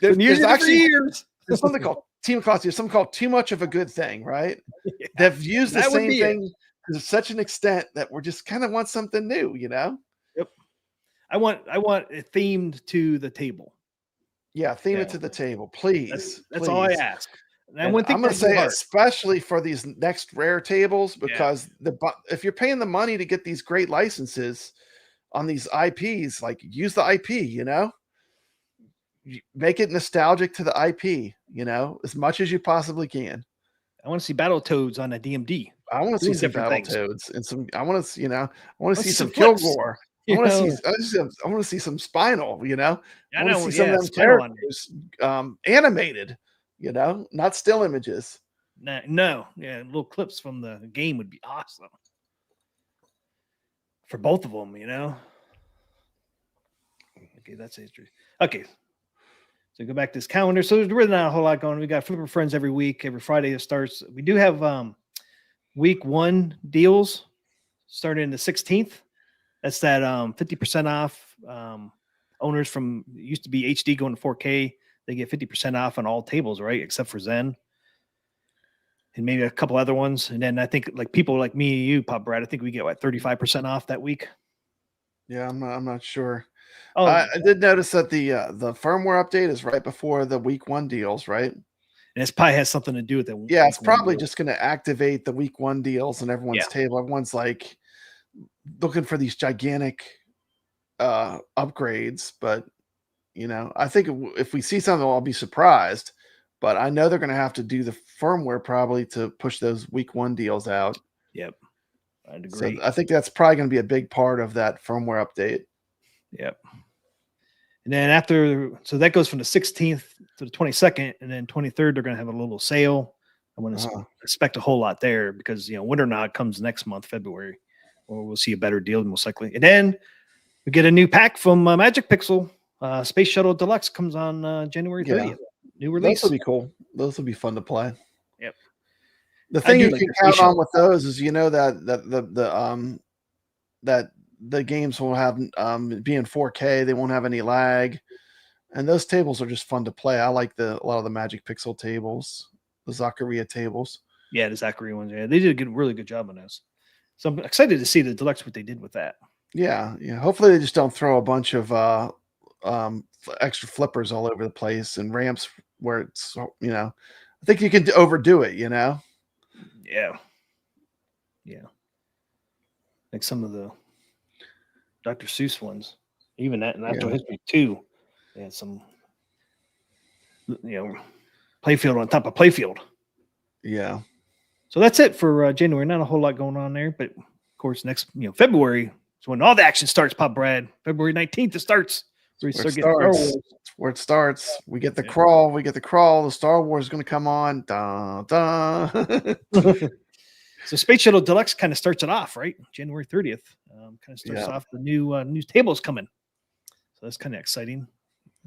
There's actually years. There's something called Team Cost. There's something called too much of a good thing, right? Yeah. They've used the same thing to such an extent that we're just kind of want something new, you know? Yep. I want it themed to the table. Yeah, theme it to the table, please. That's all I ask. I'm going to say, especially for these next rare tables, because if you're paying the money to get these great licenses on these IPs, like use the IP, you know, make it nostalgic to the IP, you know, as much as you possibly can. I want to see Battletoads on a DMD. I want to see some Battletoads and some. I want to see some Kilgore. I want to see some Spinal. You know, I want to see some of them characters animated. You know, not still images. Little clips from the game would be awesome for both of them. You know. Okay, that's history. Okay. So go back to this calendar. So there's really not a whole lot going on. We got Flipper Friends every week. Every Friday it starts. We do have week 1 deals starting the 16th. That's that 50% off. Owners from used to be HD going to 4K. They get 50% off on all tables, right? Except for Zen. And maybe a couple other ones. And then I think like people like me and you, Pop Brad, I think we get 35% off that week. Yeah, I'm not sure. Oh, I did notice that the firmware update is right before the week 1 deals, right? And this probably has something to do with it. Yeah, it's probably just going to activate the week 1 deals on everyone's table. Everyone's like looking for these gigantic upgrades, but you know, I think if we see something, I'll be surprised. But I know they're going to have to do the firmware probably to push those week 1 deals out. Yep, I'd agree. So I think that's probably going to be a big part of that firmware update. Yep. And then so that goes from the 16th to the 22nd, and then 23rd they're going to have a little sale. I want to expect a whole lot there because Winter Knot comes next month, February, or we'll see a better deal most likely. And then we get a new pack from Magic Pixel. Space Shuttle Deluxe comes on January 30th. New release. Those will be cool. Those will be fun to play. Yep. The thing you can count on with those is that the games will have be in 4K. They won't have any lag, and those tables are just fun to play. I like a lot of the Magic Pixel tables, the Zaccaria tables. Yeah, the Zaccaria ones. Yeah, they did a really good job on those. So I'm excited to see the Deluxe what they did with that. Yeah. Hopefully they just don't throw a bunch of extra flippers all over the place and ramps where it's I think you can overdo it. Yeah. like some of the Dr. Seuss ones, even that Natural History 2. They had some, playfield on top of playfield. Yeah. So that's it for January. Not a whole lot going on there, but of course, next February is when all the action starts. Pop Brad, February 19th it starts. Where it starts. We get the crawl. The Star Wars is going to come on. Dun, dun. So Space Shuttle Deluxe kind of starts it off, right? January 30th. Kind of starts off the new tables coming. So that's kind of exciting.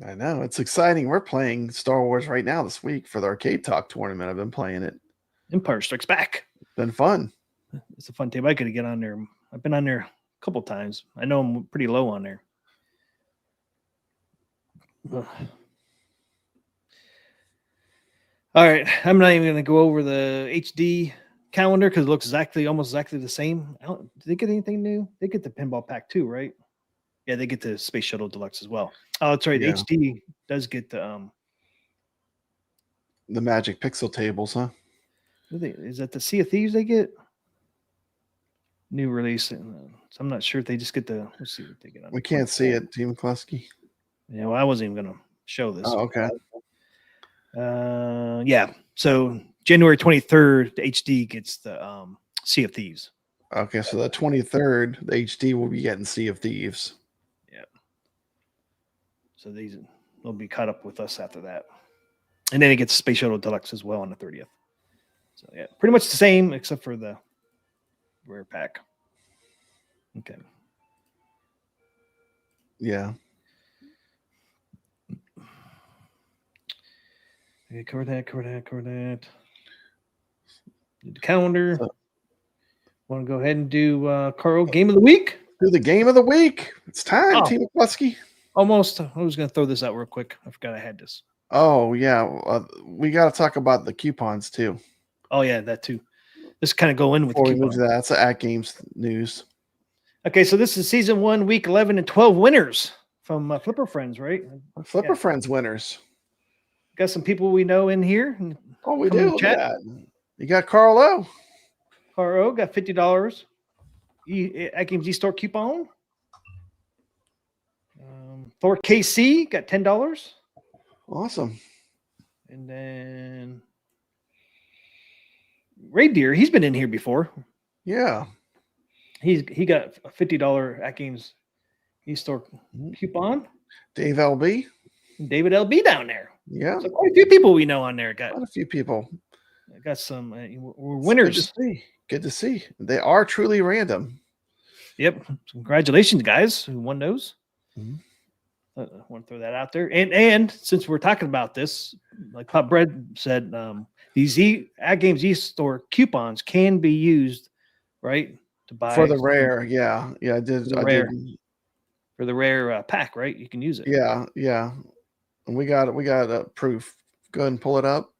I know. It's exciting. We're playing Star Wars right now this week for the Arcade Talk tournament. I've been playing it. Empire Strikes Back. It's been fun. It's a fun table. I got to get on there. I've been on there a couple times. I know I'm pretty low on there. All right. I'm not even going to go over the HD calendar because it looks almost exactly the same. Did they get anything new? They get the pinball pack too, right? Yeah, they get the Space Shuttle Deluxe as well. Oh, that's right. The HD does get the Magic Pixel tables, huh? Is that the Sea of Thieves they get? New release. So I'm not sure if they just get the. Let's see what they get on. We can't see it, T. McCluskey. Yeah, well, I wasn't even going to show this. Oh, okay. Yeah. So January 23rd, the HD gets the Sea of Thieves. Okay, so the 23rd, the HD will be getting Sea of Thieves. Yeah. So they'll be caught up with us after that. And then it gets Space Shuttle Deluxe as well on the 30th. So yeah, pretty much the same except for the rare pack. Okay. Yeah. Okay, cover that. The calendar. Want to go ahead and do Carl Game of the Week? Do the Game of the Week. It's time, T. McCluskey. Almost. I was going to throw this out real quick. I forgot I had this. Oh, yeah. We got to talk about the coupons, too. Oh, yeah, that too. This kind of go in with the coupons. That's the Atgames news. Okay, so this is season 1, week 11 and 12 winners from Flipper Friends, right? Flipper Friends winners. Got some people we know in here. Oh, we do. Chat. You got Carl O. Carl O got $50. Atgames eStore coupon. Thor KC got $10. Awesome. And then Ray Deer, he's been in here before. Yeah. He got a $50 Atgames eStore coupon. Dave LB. David LB down there. Yeah. So quite a few people we know on there. Quite a few people. Got some we're winners. Good to see. They are truly random. Yep. Congratulations, guys, who won those. Mm-hmm. I want to throw that out there. And since we're talking about this, like Pop Bread said, these Atgames eStore coupons can be used, right, to buy for the rare. Yeah, I did. For the rare pack, right? You can use it. Yeah. And we got a proof. Go ahead and pull it up.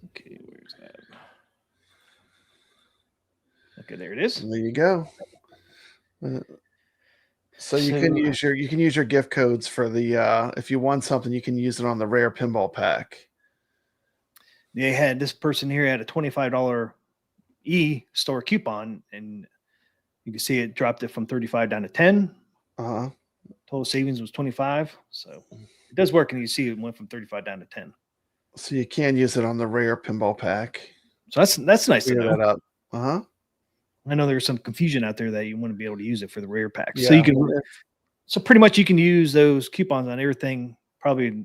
Okay, where's that? Okay, there it is. And there you go. So you can use your gift codes for the if you won something, you can use it on the rare pinball pack. They had this person here had a $25 e-store coupon, and you can see it dropped it from 35 down to 10. Total savings was 25. So it does work, and you see it went from 35 down to 10. So you can use it on the rare pinball pack. So that's nice to know. That up. I know there's some confusion out there that you want to be able to use it for the rare pack. Yeah. So you can. So pretty much you can use those coupons on everything, probably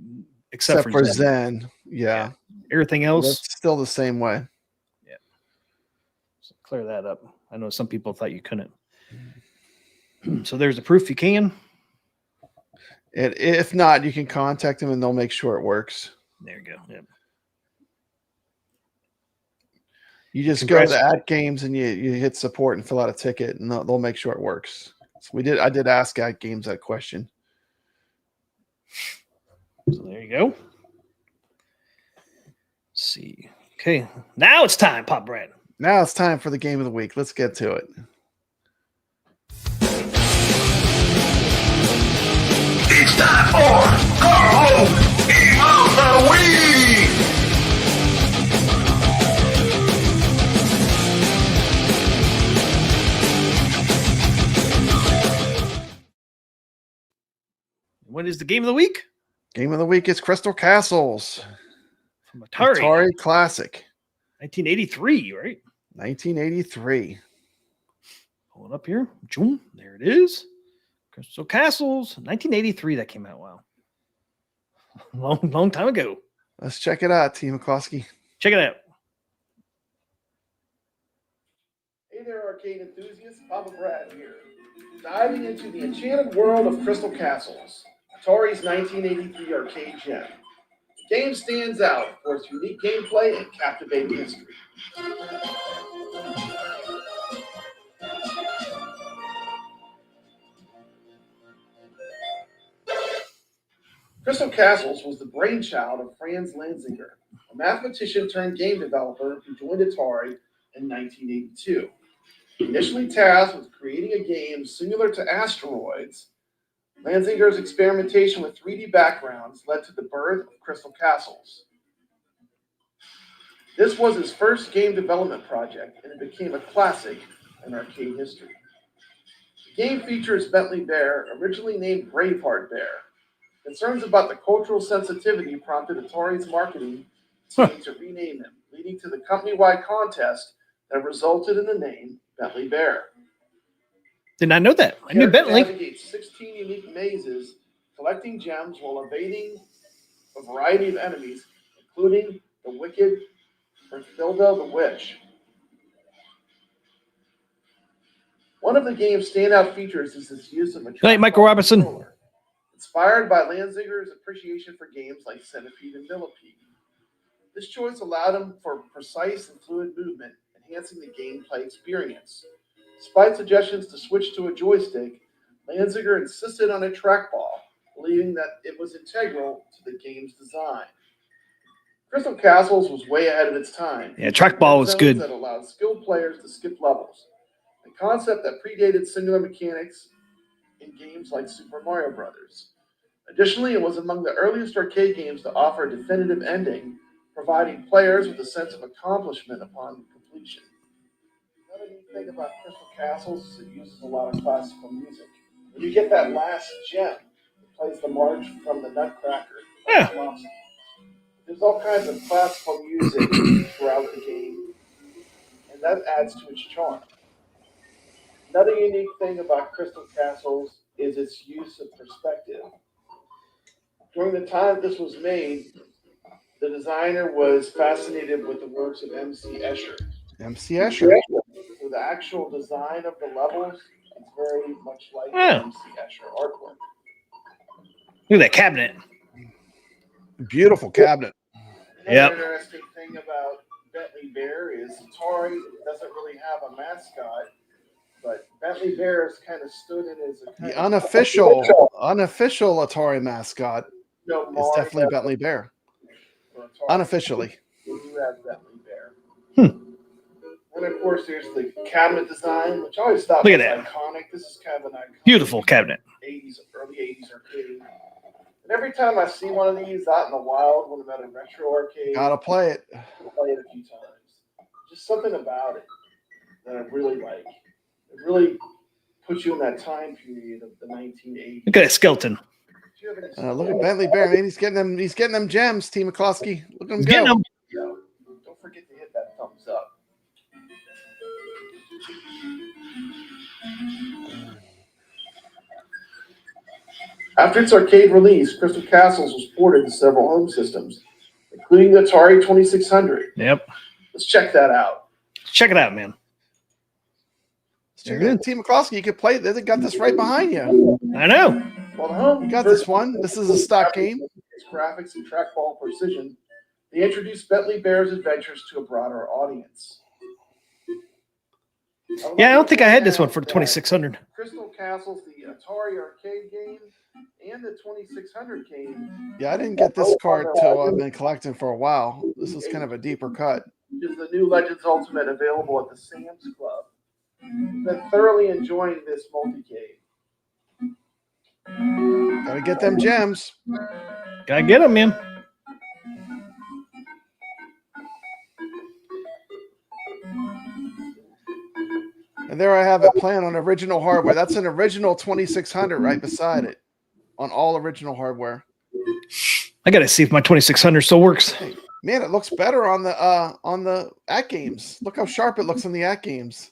except for Zen. Yeah. Everything else it's still the same way. Yeah. So clear that up. I know some people thought you couldn't. So there's the proof you can. And if not, you can contact them and they'll make sure it works. There you go. Yep. You just go to Atgames and you hit support and fill out a ticket, and they'll make sure it works. So I did ask Atgames that question. So there you go. Let's see. Okay, now it's time, Pop Brad. Now it's time for the game of the week. Let's get to it. It's time for Carl Game of the Week. What is the game of the week? Game of the week is Crystal Castles. From Atari. Atari Classic. 1983, right? 1983. Pull it up here. Boom. There it is. Crystal Castles. 1983 that came out. Wow. Long time ago. Let's check it out, T. McCloskey. Check it out. Hey there, arcade enthusiasts. Papa Brad here. Diving into the enchanted world of Crystal Castles, Atari's 1983 arcade gem. The game stands out for its unique gameplay and captivating history. Crystal Castles was the brainchild of Franz Lanzinger, a mathematician turned game developer who joined Atari in 1982. Initially tasked with creating a game similar to Asteroids, Lanzinger's experimentation with 3D backgrounds led to the birth of Crystal Castles. This was his first game development project, and it became a classic in arcade history. The game features Bentley Bear, originally named Braveheart Bear. Concerns about the cultural sensitivity prompted Atari's marketing team to rename him, leading to the company-wide contest that resulted in the name Bentley Bear. Did not know that. I knew Bentley. Navigates 16 unique mazes, collecting gems while evading a variety of enemies, including the wicked Berthilda the Witch. One of the game's standout features is its use of a Good night, Michael Robinson. controller. Inspired by Lanzinger's appreciation for games like Centipede and Millipede. This choice allowed him for precise and fluid movement, enhancing the gameplay experience. Despite suggestions to switch to a joystick, Lanzinger insisted on a trackball, believing that it was integral to the game's design. Crystal Castles was way ahead of its time. Yeah, trackball was good. That allowed skilled players to skip levels, a concept that predated singular mechanics in games like Super Mario Bros. Additionally, it was among the earliest arcade games to offer a definitive ending, providing players with a sense of accomplishment upon completion. Another neat thing about Crystal Castles is it uses a lot of classical music. When you get that last gem, it plays the march from the Nutcracker. Yeah. There's all kinds of classical music throughout the game, and that adds to its charm. Another unique thing about Crystal Castles is its use of perspective. During the time this was made, the designer was fascinated with the works of M.C. Escher. M.C. Escher. So the actual design of the levels is very much like the M.C. Escher artwork. Look at that cabinet. Beautiful cabinet. Yep. Another interesting thing about Bentley Bear is Atari doesn't really have a mascot, but Bentley Bear has kind of stood in as a kind The of unofficial Atari mascot is definitely Bentley Bear. Unofficially. You have Bentley Bear. And of course, there's the cabinet design, which I always thought Look was at that. iconic. This is kind of an iconic Beautiful cabinet. 80s, early 80s arcade. And every time I see one of these out in the wild when I'm at a retro arcade, Gotta play it. I'll play it a few times. Just something about it that I really like. It really puts you in that time period of the 1980s. Look at that skeleton. Do you have any Look at Bentley Bear, man. He's getting them gems, T. McCloskey. Look at him He's go. getting them. Don't forget to hit that thumbs up. After its arcade release, Crystal Castles was ported to several home systems, including the Atari 2600. Yep. Let's check that out. Check it out, man. Check it in, T. McCloskey. You can play it. They got this right behind you. I know. Well, the home You got this one. This is a stock game. Its graphics and trackball precision, they introduced Bentley Bear's adventures to a broader audience. Yeah, I don't think I had this one for the 2600. Crystal Castles, the Atari arcade game, and the 2600 game. Yeah, I didn't get this card till I've been collecting for a while. This is kind of a deeper cut. Is the new Legends Ultimate available at the Sam's Club? Been thoroughly enjoying this multi-game. Gotta get them gems. Gotta get them, man. And there I have it playing on original hardware. That's an original 2600 right beside it on all original hardware. I got to see if my 2600 still works. Hey, man, it looks better on the Atgames. Look how sharp it looks on the Atgames.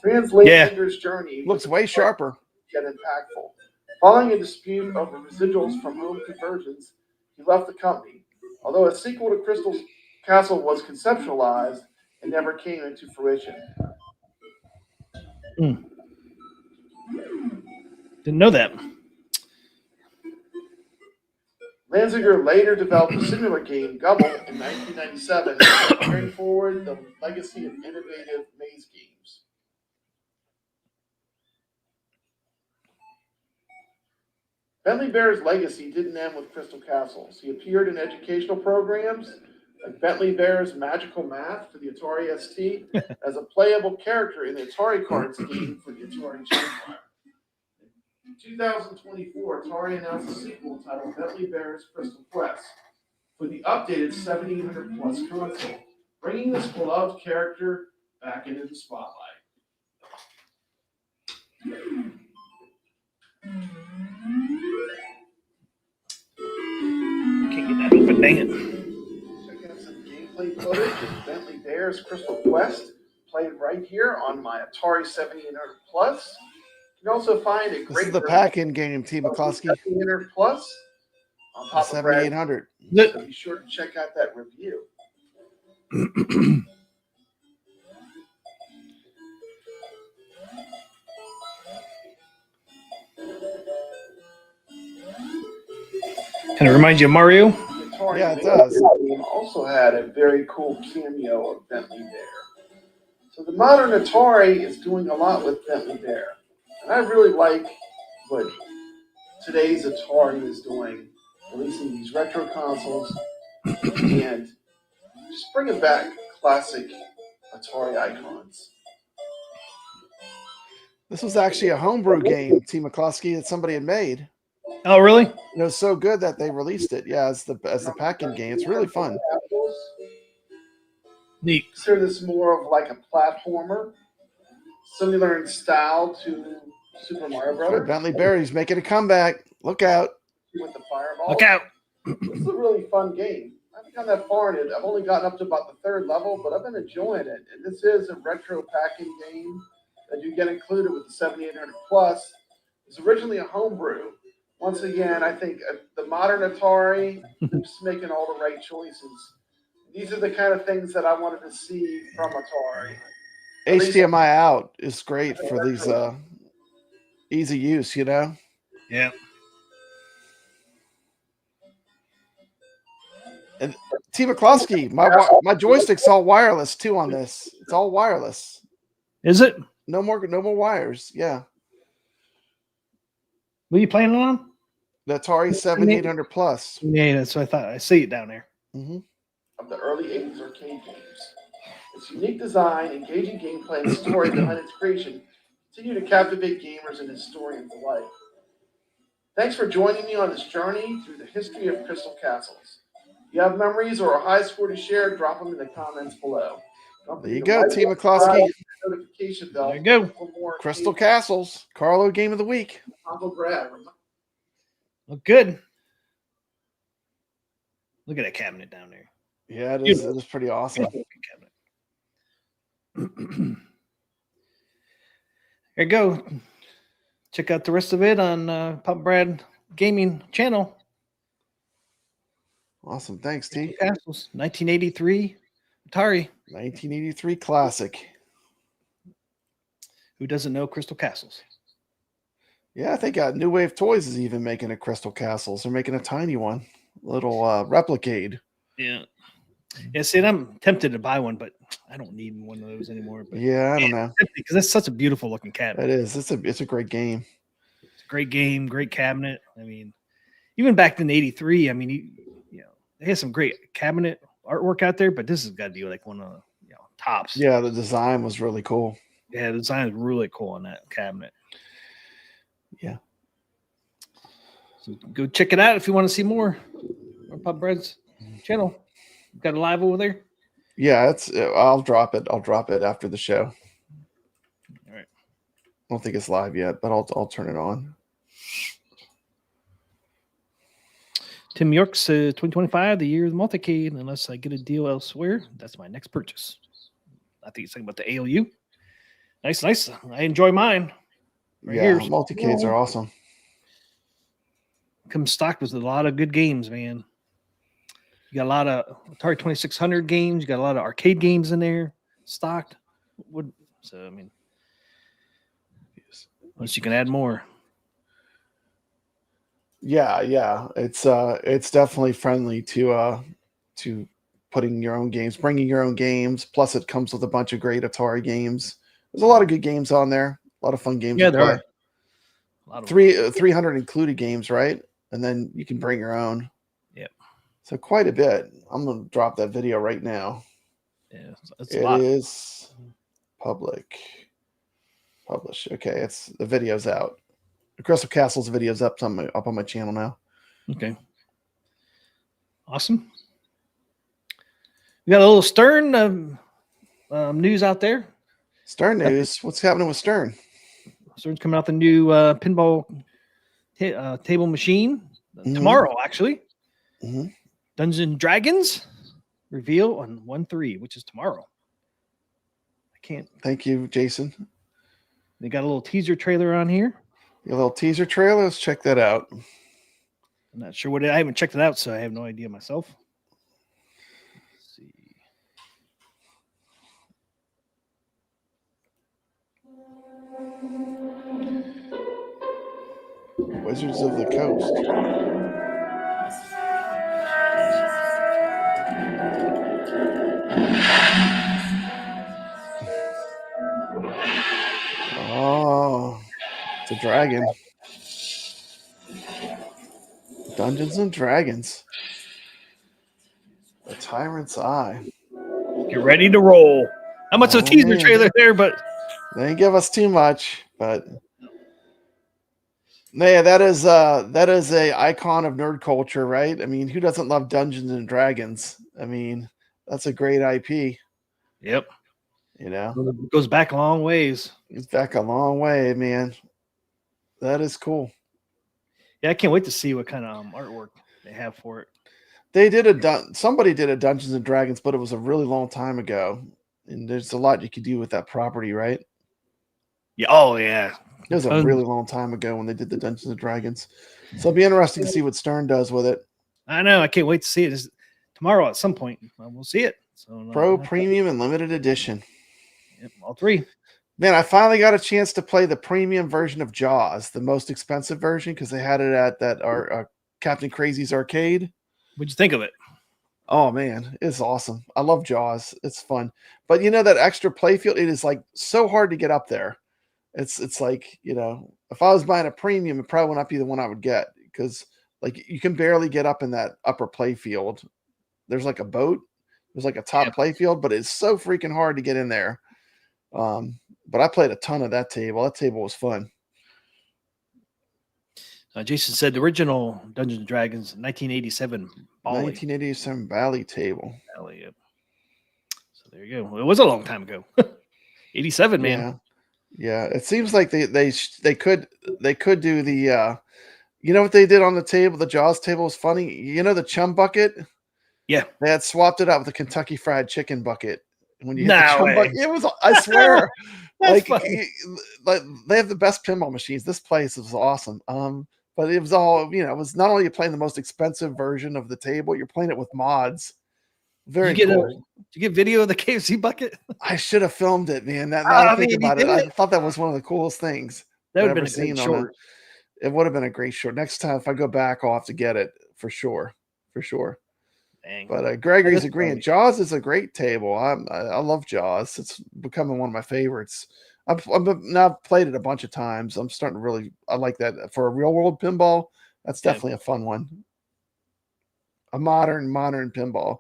Lanzinger's journey Looks way sharper. yet impactful. Following a dispute over residuals from home conversions, he left the company. Although a sequel to Crystal Castle was conceptualized, it never came into fruition. Didn't know that. Lanzinger later developed a similar game, Gubble, in 1997, carrying forward the legacy of innovative maze games. Bentley Bear's legacy didn't end with Crystal Castles. He appeared in educational programs like Bentley Bear's Magical Math for the Atari ST as a playable character in the Atari Cards game for the Atari Jaguar. In 2024, Atari announced a sequel titled Bentley Bear's Crystal Quest for the updated 7800 Plus console, bringing this beloved character back into the spotlight. Can't get that open, dang it. Check out some gameplay footage of Bentley Bear's Crystal Quest, played right here on my Atari 7800 Plus. You can also find a This great is the pack-in game, T. McCloskey. 7800 Plus on Papa Brad. 7800. So be sure to check out that review. Kind of reminds you of Mario. Atari Yeah, it does. game also had a very cool cameo of Bentley Bear. So the modern Atari is doing a lot with Bentley Bear. And I really like what today's Atari is doing, releasing these retro consoles and just bringing back classic Atari icons. This was actually a homebrew game, T. McCloskey, that somebody had made. Oh, really? It was so good that they released it. Yeah, as the pack-in game. It's really fun. Neat. Consider this more of like a platformer, similar in style to Super Mario Brothers. Bentley Bear, making a comeback. Look out. With the fireball. Look out. This is a really fun game. I haven't gone that far in it. I've only gotten up to about the third level, but I've been enjoying it. And this is a retro packing game that you get included with the 7800 Plus. It's originally a homebrew. Once again, I think the modern Atari is just making all the right choices. These are the kind of things that I wanted to see from Atari. HDMI out is great for these easy use, you know? Yeah. And T. McCloskey, my joystick's all wireless too on this. It's all wireless. Is it? No more wires. Yeah. What are you playing it on? The Atari 7800 Plus. Yeah, that's what I thought. I see it down there. Mm-hmm. Of the early 80s arcade games. Its unique design, engaging gameplay, and story behind its creation continue to captivate gamers and historians alike. Thanks for joining me on this journey through the history of Crystal Castles. If you have memories or a high score to share, drop them in the comments below. There you go, T. McCloskey. Notification bell. There you go. For more Crystal Castles, Carlo Game of the Week. Uncle Brad. Look good. Look at that cabinet down there. Yeah, it is. It is pretty awesome. There you go. Check out the rest of it on Pop Brad Gaming channel. Awesome. Thanks, T. Castles, 1983 Atari. 1983 classic. Who doesn't know Crystal Castles? Yeah, I think New Wave Toys is even making a Crystal Castles. They're making a tiny one, little replicade. Yeah. Yeah, see, I'm tempted to buy one, but I don't need one of those anymore. But Yeah, I don't know. because that's such a beautiful looking cabinet. It is. It's a great game. It's a great game, great cabinet. I mean, even back in '83, I mean, you know, they had some great cabinet artwork out there, but this has got to be like one of the tops. Yeah, the design was really cool. Yeah, the design is really cool on that cabinet. Yeah. So go check it out if you want to see more on Pop Brad's channel. Got it live over there. Yeah, I'll drop it. I'll drop it after the show. All right. I don't think it's live yet, but I'll turn it on. Tim York says 2025, the year of the multicade. Unless I get a deal elsewhere, that's my next purchase. I think he's talking about the ALU. Nice. I enjoy mine. Right Yeah, here. multicades are awesome. Come stocked with a lot of good games, man. You got a lot of Atari 2600 games. You got a lot of arcade games in there stocked. So, I mean, unless you can add more. Yeah. It's definitely friendly to putting your own games, bringing your own games. Plus, it comes with a bunch of great Atari games. There's a lot of good games on there. A lot of fun games. Yeah, to there play. are. A lot of 300 included games, right? And then you can bring your own. Yep. So quite a bit. I'm going to drop that video right now. Yeah, It is publish. Okay, the video's out. Crystal Castle's video's up on my channel now. Okay. Awesome. We got a little Stern news out there. Stern news. What's happening with Stern? Stern's coming out the new pinball table machine tomorrow, actually. Mm-hmm. Dungeons and Dragons reveal on 1/3, which is tomorrow. I can't. Thank you, Jason. They got a little teaser trailer on here. A little teaser trailer. Let's check that out. I'm not sure what I haven't checked it out, so I have no idea myself. Let's see. Wizards of the Coast. Oh, it's a dragon. Dungeons and Dragons. The Tyrant's Eye. Get ready to roll. How much of a teaser trailer there, but they didn't give us too much, but yeah, that is a icon of nerd culture, right? I mean, who doesn't love Dungeons and Dragons? I mean, that's a great IP. Yep. You know, it goes back a long ways. It's back a long way, man. That is cool. Yeah, I can't wait to see what kind of artwork they have for it. They did somebody did a Dungeons and Dragons, but it was a really long time ago. And there's a lot you could do with that property, right? Yeah. Oh, yeah. It was a really long time ago when they did the Dungeons and Dragons. So it'll be interesting to see what Stern does with it. I know. I can't wait to see it. It's tomorrow at some point. We'll see it. So, Pro, Premium, and Limited Edition. Yep, all three. Man, I finally got a chance to play the premium version of Jaws, the most expensive version, because they had it at that Captain Crazy's arcade. What'd you think of it? Oh man, it's awesome. I love Jaws. It's fun. But you know that extra playfield, it is like so hard to get up there. It's like, you know, if I was buying a premium, it probably would not be the one I would get because like you can barely get up in that upper playfield. There's like a boat. There's like a top playfield, but it's so freaking hard to get in there. But I played a ton of that table. That table was fun. Jason said the original Dungeons and Dragons 1987 Bali. 1987 Bali table. Bali, yep. So there you go. It was a long time ago. 87, man. Yeah. It seems like they could do the you know what they did on the table? The Jaws table was funny. You know the chum bucket? Yeah. They had swapped it out with the Kentucky Fried Chicken bucket. When you hit No the chum way. bucket, it was, I swear, That's like funny. they have the best pinball machines. This place was awesome. But it was all, you know, it was not only you're playing the most expensive version of the table, you're playing it with mods. Very cool. Did you get video of the KFC bucket? I should have filmed it, man. Now I think about it, I it. thought that was one of the coolest things That would I've have ever been a seen great on short. it. It would have been a great short. Next time, if I go back, I'll have to get it for sure. Dang. But Gregory's That's agreeing. funny. Jaws is a great table. I love Jaws. It's becoming one of my favorites. I've played it a bunch of times. I'm starting to really. I like that for a real world pinball. That's definitely a fun one. A modern pinball.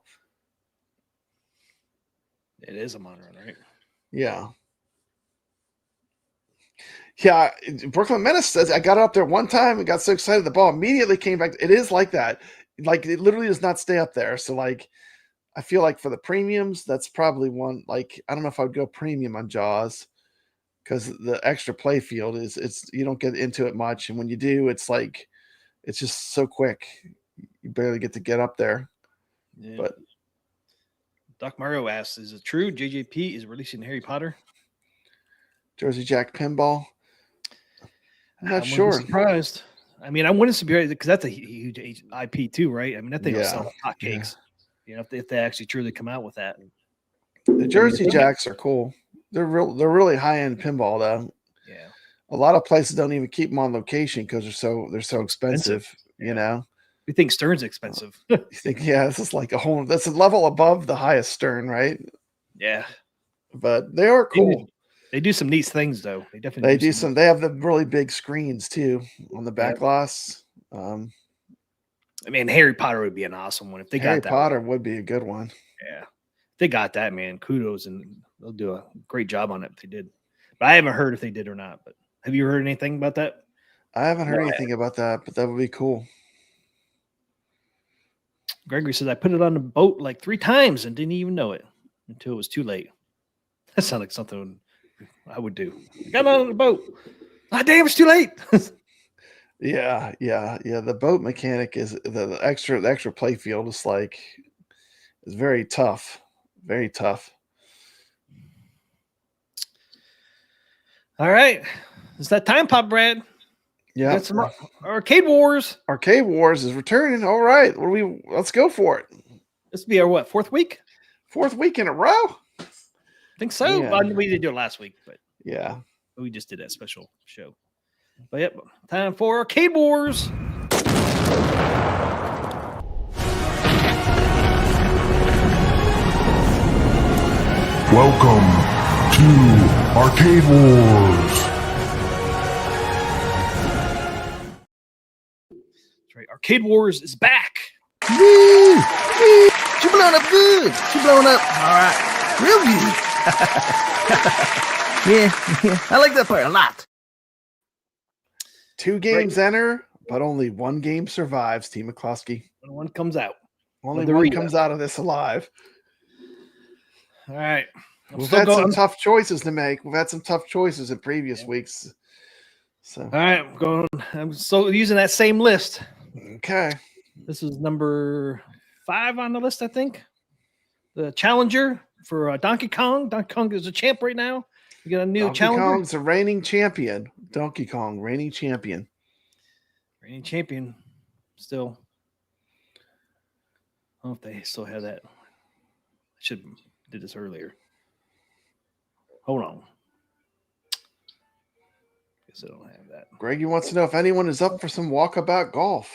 It is a modern, right? Yeah. Yeah, Brooklyn Menace says I got it up there one time and got so excited the ball immediately came back. It is like that. Like it literally does not stay up there. So like I feel like for the premiums, that's probably one. Like I don't know if I would go premium on Jaws because the extra play field is you don't get into it much, and when you do, it's like it's just so quick. you barely get up there. Yeah. But Doc Mario asks, "Is it true JJP is releasing Harry Potter?" Jersey Jack Pinball. I'm not I wouldn't sure. be surprised. I mean, I wouldn't be surprised because that's a huge IP too, right? I mean, that thing will Yeah, sell like hotcakes. You know, if they actually truly come out with that. The Jersey Jacks are cool. They're really high end pinball though. Yeah. A lot of places don't even keep them on location because they're so expensive. Yeah. You know, We think Stern's expensive. you think, yeah, this is like that's a level above the highest Stern, right? Yeah. But they are cool. They do some neat things though. They definitely They do some. They have the really big screens too on the back glass. I mean, Harry Potter would be an awesome one if they Harry got that. Potter would be a good one. Yeah. If they got that, man, kudos, and they'll do a great job on it if they did. But I haven't heard if they did or not. But have you heard anything about that? I haven't heard anything about that, but that would be cool. Gregory says I put it on the boat like 3 times and didn't even know it until it was too late. That sounds like something I would do. I got on the boat. Ah, damn, it's too late. Yeah. The boat mechanic is the extra play field is very tough. Very tough. All right. It's that time, Pop Brad. Yeah. Got some Arcade Wars. Arcade Wars is returning. All right. Let's go for it. This will be our 4th week? 4th week in a row? I think so. Yeah. Well, we didn't do it last week, but yeah. We just did that special show. But yep, time for Arcade Wars. Welcome to Arcade Wars. That's right. Arcade Wars is back. Woo! She blowing up good. She blowing up. All right. Real good. yeah. I like that part a lot. 2 games enter, but only 1 game survives, Team McCloskey. When one comes out. Only one comes out of this alive. All right. We've had some tough choices to make. We've had some tough choices in previous weeks. So all right, I'm so using that same list. Okay. This is number 5 on the list, I think. The challenger for Donkey Kong. Donkey Kong is a champ right now. You got a new challenger. Donkey Kong's a reigning champion. Donkey Kong, reigning champion. Reigning champion. Still. I don't know if they still have that. I should have did this earlier. Hold on. Guess I don't have that. Greggy wants to know if anyone is up for some walkabout golf.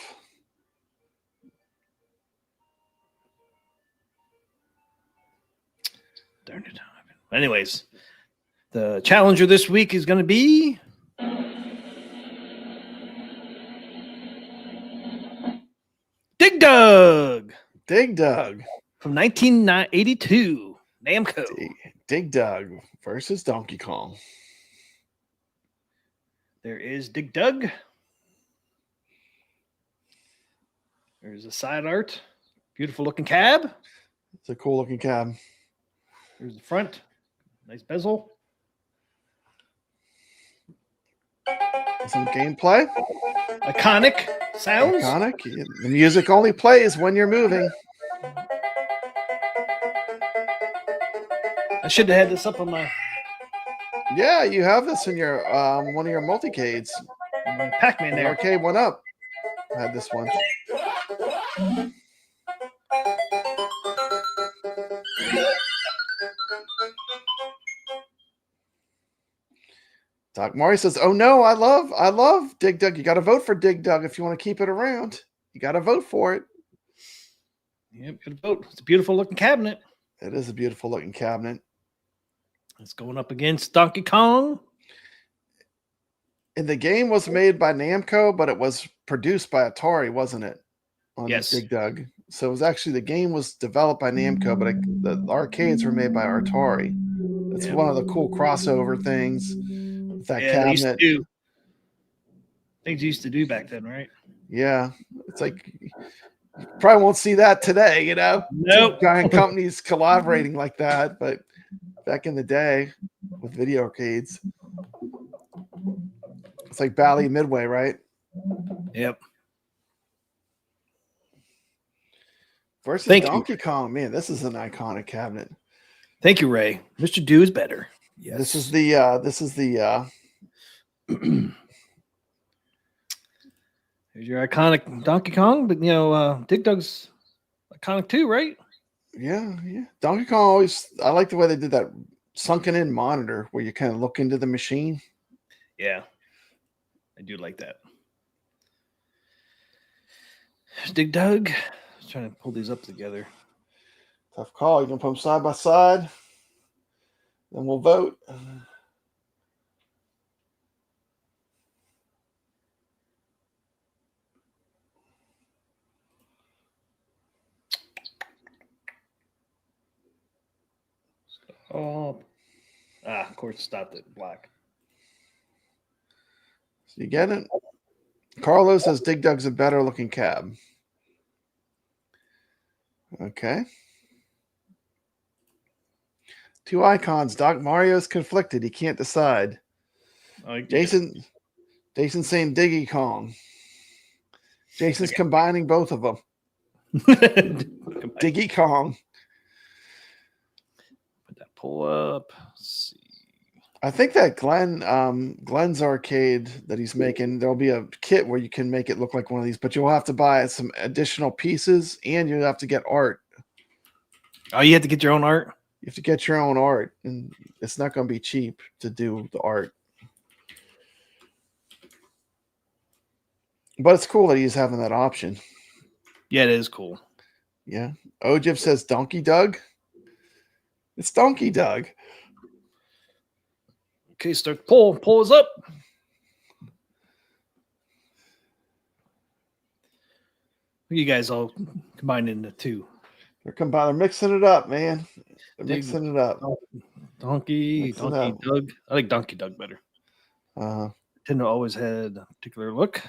Darn it. Anyways, the challenger this week is going to be Dig Dug. Dig Dug. From 1982. Namco. Dig Dug versus Donkey Kong. There is Dig Dug. There's a side art. Beautiful looking cab. It's a cool looking cab. There's the front. Nice bezel. Some gameplay. Iconic sounds. Iconic. The music only plays when you're moving. I should have had this up on my Yeah, you have this in your one of your multicades. Pac-Man The there. arcade went up. I had this one. Doc Maury says, "Oh no, I love Dig Dug. You got to vote for Dig Dug if you want to keep it around. You got to vote for it." Yep, good vote. It's a beautiful looking cabinet. It is a beautiful looking cabinet. It's going up against Donkey Kong. And the game was made by Namco, but it was produced by Atari, wasn't it? On Yes. Dig Dug. So it was actually the game was developed by Namco, but the arcades were made by Atari. It's one of the cool crossover things with that cabinet. Things you used to do back then, right? Yeah, it's like you probably won't see that today, you know. Nope. Two giant companies collaborating like that, but back in the day with video arcades, it's like Bally Midway, right? Yep. versus Thank you. Donkey Kong. Man, this is an iconic cabinet. Thank you, Ray. Mr. Do is better. Yes. This is the Here's your iconic Donkey Kong, but Dig Dug's iconic too, right? yeah. Donkey Kong always. I like the way they did that sunken in monitor where you kind of look into the machine. Yeah, I do like that. Dig Dug. Just trying to pull these up together. Tough call. You gonna put them side by side? Then we'll vote. Oh, of course, it stopped at black. So you get it? Carlos says Dig Dug's a better looking cab. Okay. Two icons. Doc Mario's conflicted. He can't decide. Jason saying Diggy Kong. Jason's combining both of them. Diggy Kong. Put that pull up. Let's see. I think that Glenn's arcade that he's making, there'll be a kit where you can make it look like one of these, but you'll have to buy some additional pieces and you'll have to get art. Oh, you have to get your own art? You have to get your own art, and it's not going to be cheap to do the art. But it's cool that he's having that option. Yeah, it is cool. Yeah. Ojib says Donkey Doug. It's Donkey Doug. Okay, start pull us up. You guys all combined into two. They're mixing it up, man. They're mixing it up. Donkey Doug. I like Donkey Doug better. Nintendo always had a particular look.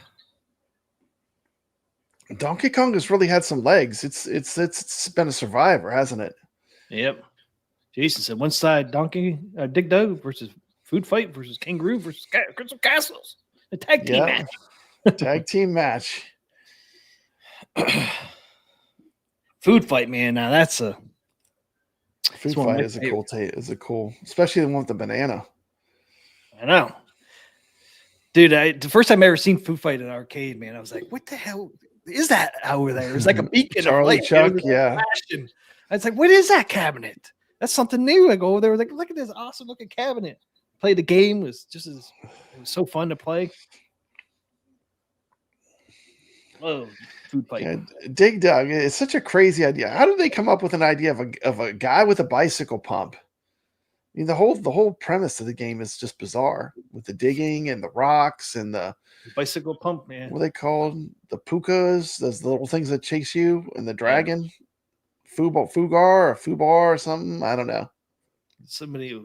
Donkey Kong has really had some legs. It's been a survivor, hasn't it? Yep. Jason said one side Dig Dug versus Food Fight versus Kangaroo versus Crystal Castles. A tag team match. Tag team match. Food Fight, man. Now that's a Food Fight is a cool, especially the one with the banana. I know. Dude, the first time I ever seen Food Fight at an arcade, man, I was like, what the hell is that over there? It's like a beacon of light. Chuck, yeah. I was like, what is that cabinet? That's something new. I go over there, I was like, look at this awesome looking cabinet. Play the game, it was so fun to play. Oh, Food Fight. Yeah, Dig Dug, it's such a crazy idea. How did they come up with an idea of a guy with a bicycle pump? I mean, the whole premise of the game is just bizarre with the digging and the rocks and the bicycle pump, man. What are they called? The pukas, those little things that chase you, and the dragon, Fugar or something. I don't know. Somebody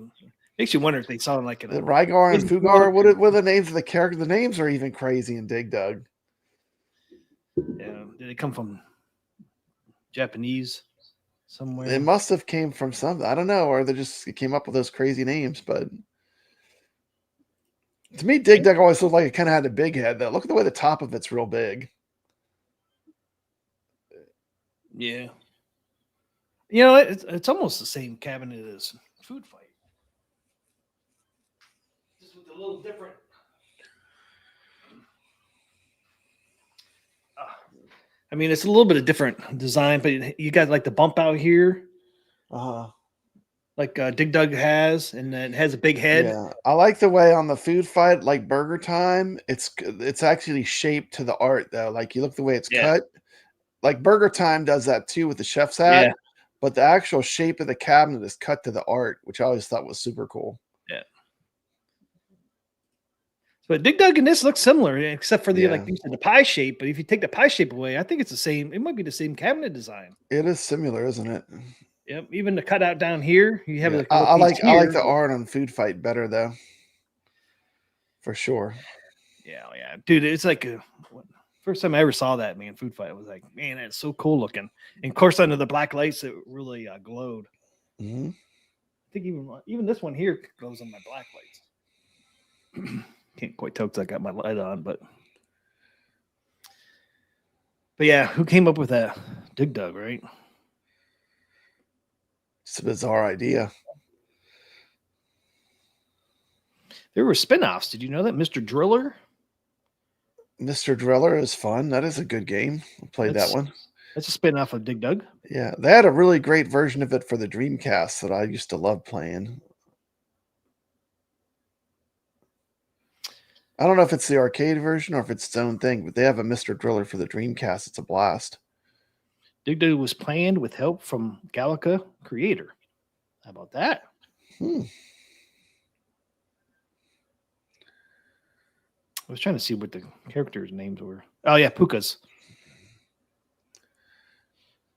makes you wonder if they sound like the Rygar and Fugar. What are the names of the characters? The names are even crazy in Dig Dug. Yeah, did they come from Japanese somewhere? It must have came from something. I don't know, or they just came up with those crazy names. But to me, Dig Dug always looked like it kind of had a big head. Though, look at the way the top of it's real big. Yeah, it's almost the same cabinet as Food Fight, just with a little different. I mean, it's a little bit of different design, but you got like the bump out here, like Dig Dug has, and then it has a big head. Yeah, I like the way on the Food Fight, like Burger Time, it's actually shaped to the art though. Like you look the way it's cut. Like Burger Time does that too with the chef's hat, but the actual shape of the cabinet is cut to the art, which I always thought was super cool. Yeah. But Dig Dug and this look similar, except for the like you said, the pie shape. But if you take the pie shape away, I think it's the same. It might be the same cabinet design. It is similar, isn't it? Yep. Even the cutout down here, you have like I like the art on Food Fight better though, for sure. Yeah, dude. It's like first time I ever saw that, man. Food Fight, I was like, man, that's so cool looking. And of course, under the black lights, it really glowed. Mm-hmm. I think even this one here glows on my black lights. Can't quite tell because I got my light on, but But yeah, who came up with that? Dig Dug, right? It's a bizarre idea. There were spin-offs. Did you know that? Mr. Driller? Mr. Driller is fun. That is a good game. I played that one. That's a spin-off of Dig Dug. Yeah, they had a really great version of it for the Dreamcast that I used to love playing. I don't know if it's the arcade version or if it's its own thing, but they have a Mr. Driller for the Dreamcast. It's a blast. Dig Dug was planned with help from Galaga creator. How about that? Hmm. I was trying to see what the characters' names were. Oh yeah, Pukas.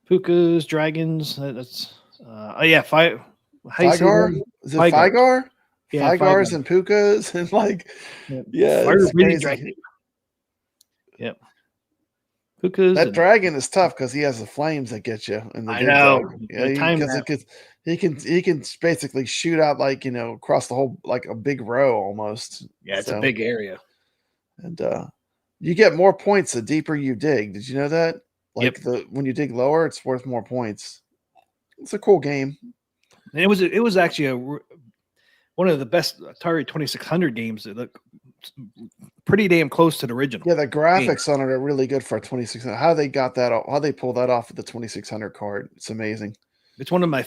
Pukas, dragons. That's oh yeah, Fygar? Is it Fygar? Fygar? Yeah, Fygars Fygar. and Pukas and like yeah, Fire it's breathing crazy. dragon. Yep. Pukas. That and- dragon is tough because he has the flames that get you. In the I Dig know. Dug. The Yeah, time because he can basically shoot out like across the whole like a big row almost. Yeah, it's So- a big area. And you get more points the deeper you dig. Did you know that? Like when you dig lower, it's worth more points. It's a cool game. And it was actually one of the best Atari 2600 games that look pretty damn close to the original. Yeah, the graphics on it are really good for a 2600. How they got that? How they pulled that off with the 2600 card? It's amazing. It's one of my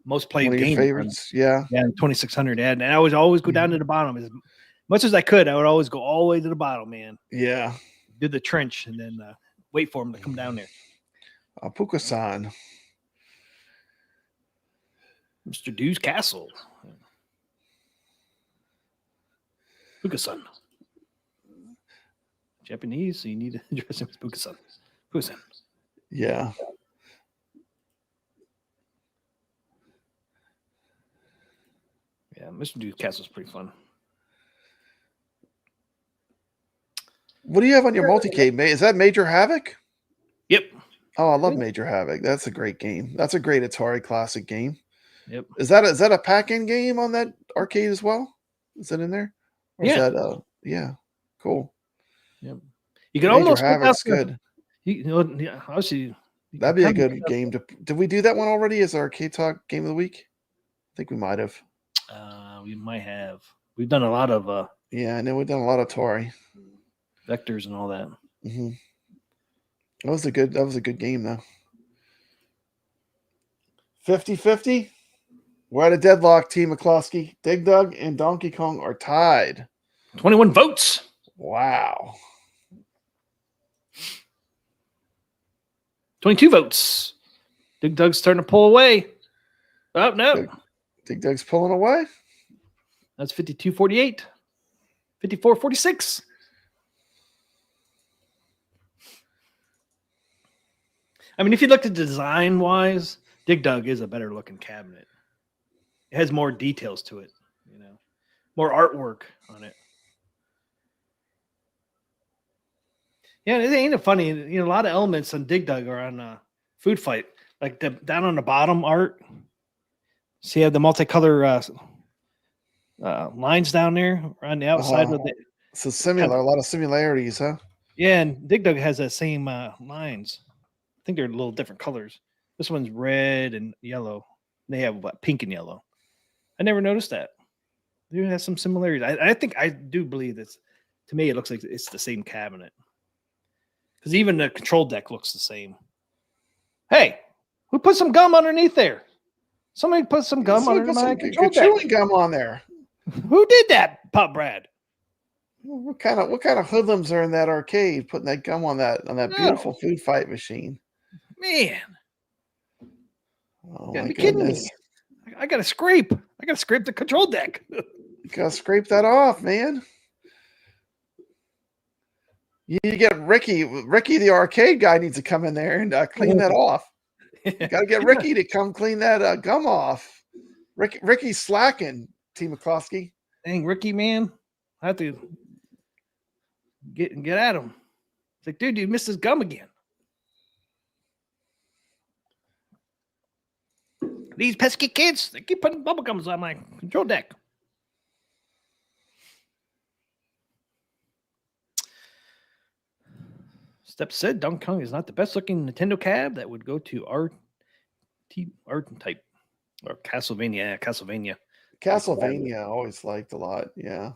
most played One of your games. favorites. Yeah. Yeah, 2600 ad, and I would always go down to the bottom as much as I could. I would always go all the way to the bottom, man. Yeah. Did the trench and then wait for him to come down there. Puka-san. Mr. Dew's Castle. Puka-san. Japanese, so you need to address him as Puka-san. Puka-san. Yeah. Yeah, Mr. Dew's Castle is pretty fun. What do you have on your multi-cade? Is that Major Havoc? Yep. Oh, I love Major Havoc. That's a great game. That's a great Atari classic game. Yep. Is that a pack-in game on that arcade as well? Is that in there? Or Yeah. Is that yeah. Cool. Yep. You can Major almost Havoc's good. Yeah, obviously. That'd be a good game to. Did we do that one already as our Arcade Talk game of the week? I think we might have. We might have. We've done a lot of Yeah, I know we've done a lot of Atari. vectors and all that. Mm-hmm. That was a good game though. 50-50. We're at a deadlock, Team McCloskey. Dig Dug and Donkey Kong are tied. 21 votes. Wow. 22 votes. Dig Dug's starting to pull away. Oh, no. Dig Dug's pulling away. That's 52-48. 54-46. I mean, if you looked at design-wise, Dig Dug is a better-looking cabinet. It has more details to it, more artwork on it. Yeah, it ain't it funny. A lot of elements on Dig Dug are on Food Fight, like down on the bottom art. See, you have the multicolor lines down there on the outside of the. So similar, a lot of similarities, huh? Yeah, and Dig Dug has that same lines. I think they're a little different colors. This one's red and yellow. They have pink and yellow. I never noticed that. They have some similarities. I do believe this. To me, it looks like it's the same cabinet. Because even the control deck looks the same. Hey, who put some gum underneath there? Somebody put some gum under my control deck. Chewing gum on there. Who did that, Pop Brad? What kind of hoodlums are in that arcade putting that gum on that beautiful Food Fight machine? Man, Oh you my be kidding goodness! me. I got to scrape. I got to scrape the control deck. You gotta scrape that off, man. You need to get Ricky. Ricky, the arcade guy, needs to come in there and clean that off. You gotta get Ricky to come clean that gum off. Ricky's slacking, T. McCloskey. Dang, Ricky, man. I have to get at him. It's like, dude, you missed his gum again. These pesky kids, they keep putting bubble gums on my control deck. Step said Donkey Kong is not the best looking Nintendo cab. That would go to art type or Castlevania. Yeah, Castlevania. Castlevania I always liked a lot. Yeah.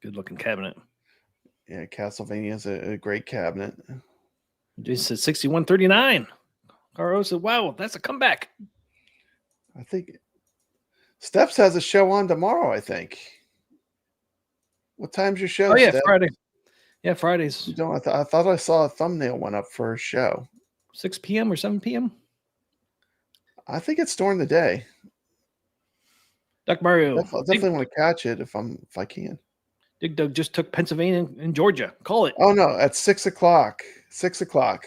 Good looking cabinet. Yeah, Castlevania is a great cabinet. Jason said 6139. Caro said, wow, that's a comeback. I think Steps has a show on tomorrow, I think. What time's your show? Oh, yeah, Steps? Friday. Yeah, Fridays. You don't, I thought I saw a thumbnail went up for a show. 6 p.m. or 7 p.m. I think it's during the day. Doc Mario. Definitely want to catch it if I can. Dig Dug just took Pennsylvania and Georgia. Call it. Oh no, at 6 o'clock. 6 o'clock.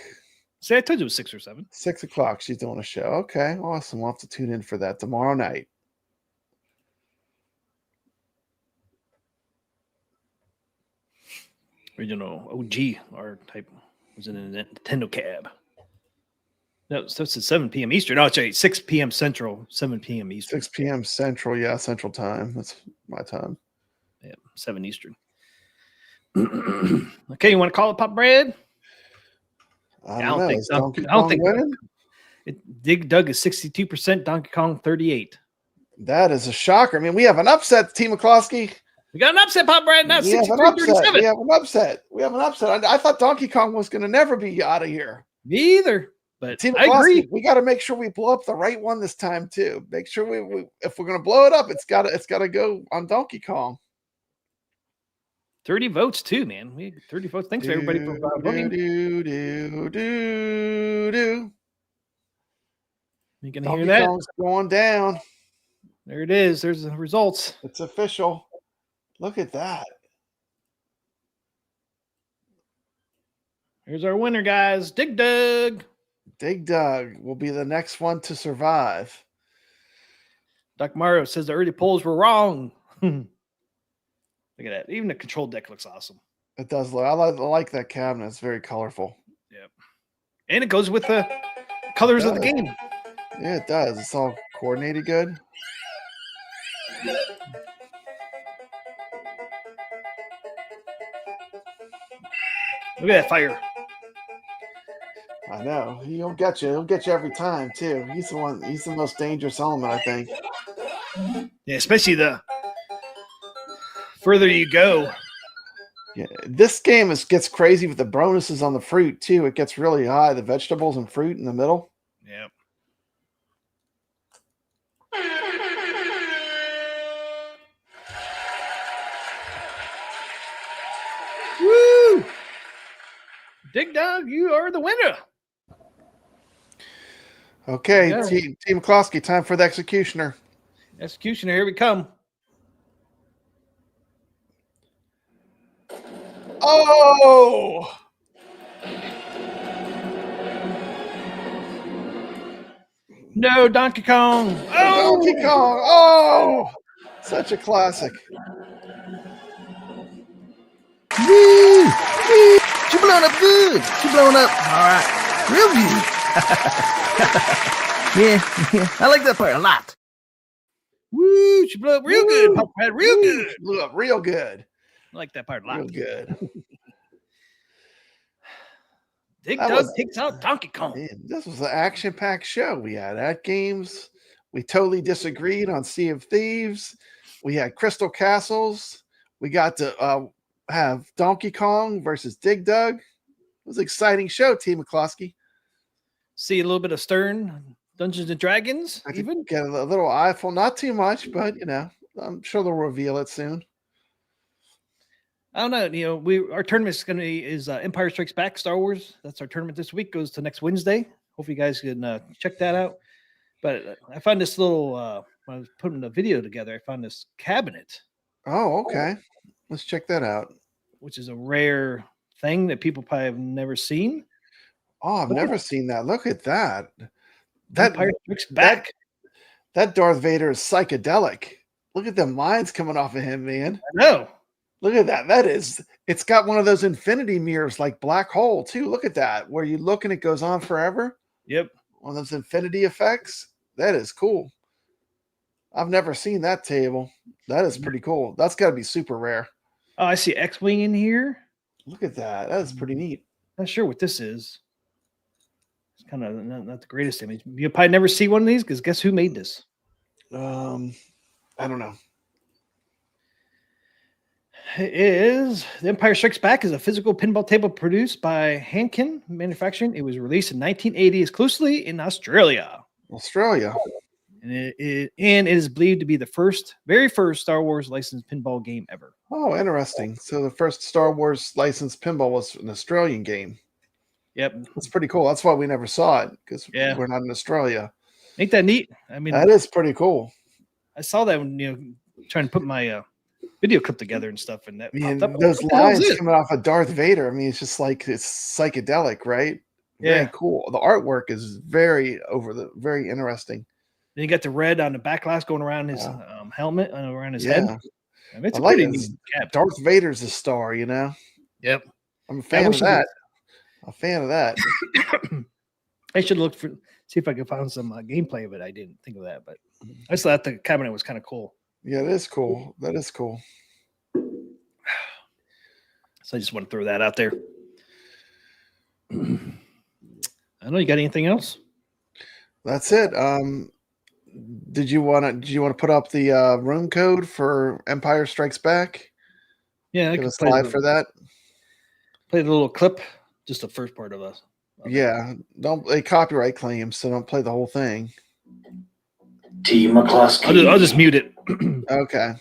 See, I told you it was 6 or 7. 6 o'clock. She's doing a show. Okay, awesome. We'll have to tune in for that tomorrow night. Original OG R type was in a Nintendo cab. No, so it's at 7 p.m. Eastern. No, it's 6 p.m. Central, 7 p.m. Eastern. 6 p.m. Central. Yeah, Central time. That's my time. Yeah, 7 Eastern. Okay, you want to call it Pop Bread? I don't know. Is Donkey I don't Kong think winning? Dig Dug is 62%, Donkey Kong 38. That is a shocker. I mean, we have an upset, Team McCloskey. We got an upset, Pop Bread. Now We have an 63-37. upset. We have an upset. I thought Donkey Kong was going to never be out of here. Me either. But Team I agree. McCloskey, we got to make sure we blow up the right one this time too. Make sure we if we're going to blow it up, it's got to go on Donkey Kong. 30 votes too, man. We 30 votes. Thanks everybody for voting. You can hear that? Kong's going down. There it is. There's the results. It's official. Look at that. Here's our winner, guys. Dig Dug. Dig Dug will be the next one to survive. Doc Mario says the early polls were wrong. Look at that. Even the control deck looks awesome. It does look. I like that cabinet. It's very colorful. Yep. And it goes with the colors of the game. Yeah, it does. It's all coordinated good. Look at that fire. I know. He'll get you. He'll get you every time too. He's the one. He's the most dangerous element, I think. Yeah, especially the further you go. Yeah, this game gets crazy with the bonuses on the fruit too. It gets really high. The vegetables and fruit in the middle. Yep. Woo! Dig Dug, you are the winner. Okay, Yeah. Team McCloskey, time for the executioner. Executioner, here we come. Oh! No, Donkey Kong. Oh! Donkey Kong! Oh! Such a classic. Woo! Woo! She blowing up good. She blowing up. All right. Real good. yeah, I like that part a lot. Woo! She blew up real good. Pop Red, real good. Blew up real good. I like that part a lot. Real good. Dig That Dug was- takes out Donkey Kong. Man, this was an action-packed show. We had Atgames. We totally disagreed on Sea of Thieves. We had Crystal Castles. We got to have Donkey Kong versus Dig Dug. It was an exciting show, Team McCloskey. See a little bit of Stern, Dungeons and Dragons, I even. could get a little eyeful, not too much, but I'm sure they'll reveal it soon. I don't know. Our tournament is Empire Strikes Back, Star Wars. That's our tournament this week. Goes to next Wednesday. Hope you guys can check that out. But I found this little when I was putting the video together. I found this cabinet, Oh, okay. Let's check that out. which is a rare thing that people probably have never seen. Oh, I've never seen that. Look at that. That Empire Strikes Back. that Darth Vader is psychedelic. Look at the minds coming off of him, man. I know. Look at that. It's got one of those infinity mirrors like Black Hole, too. Look at that, where you look and it goes on forever. Yep. One of those infinity effects. That is cool. I've never seen that table. That is pretty cool. That's got to be super rare. Oh, I see X-Wing in here. Look at that. That is pretty neat. Not sure what this is. It's kind of not the greatest image. You'll probably never see one of these because guess who made this? I don't know. It is The Empire Strikes Back is a physical pinball table produced by Hankin Manufacturing. It was released in 1980 exclusively in Australia. Australia. And it is believed to be the very first Star Wars licensed pinball game ever. Oh, interesting. So the first Star Wars licensed pinball was an Australian game. Yep. That's pretty cool. That's why we never saw it, because Yeah. we're not in Australia. Ain't that neat? I mean, That is pretty cool. I saw that when trying to put my video clip together and stuff, and that I mean, popped up. those What the hell is lines it? coming off of Darth Vader. I mean, it's just like it's psychedelic, right? Very Yeah. cool. The artwork is very interesting. Then you got the red on the back glass going around his helmet and around his head. Yeah. I mean, it's I a like pretty it. neat cap. Darth Vader's a star, you know? Yep. I'm a fan of wish it was- that. A fan of that. I should look see if I could find some gameplay of it. I didn't think of that, but I just thought the cabinet was kind of cool. Yeah, it is cool. That is cool. So I just want to throw that out there. I don't know. You got anything else? That's it. Did you want to put up the room code for Empire Strikes Back? Yeah, I Give can a slide for that. play the little clip, just the first part of us. Yeah, don't play copyright claims, so don't play the whole thing. T. McCluskey. I'll just mute it. Okay.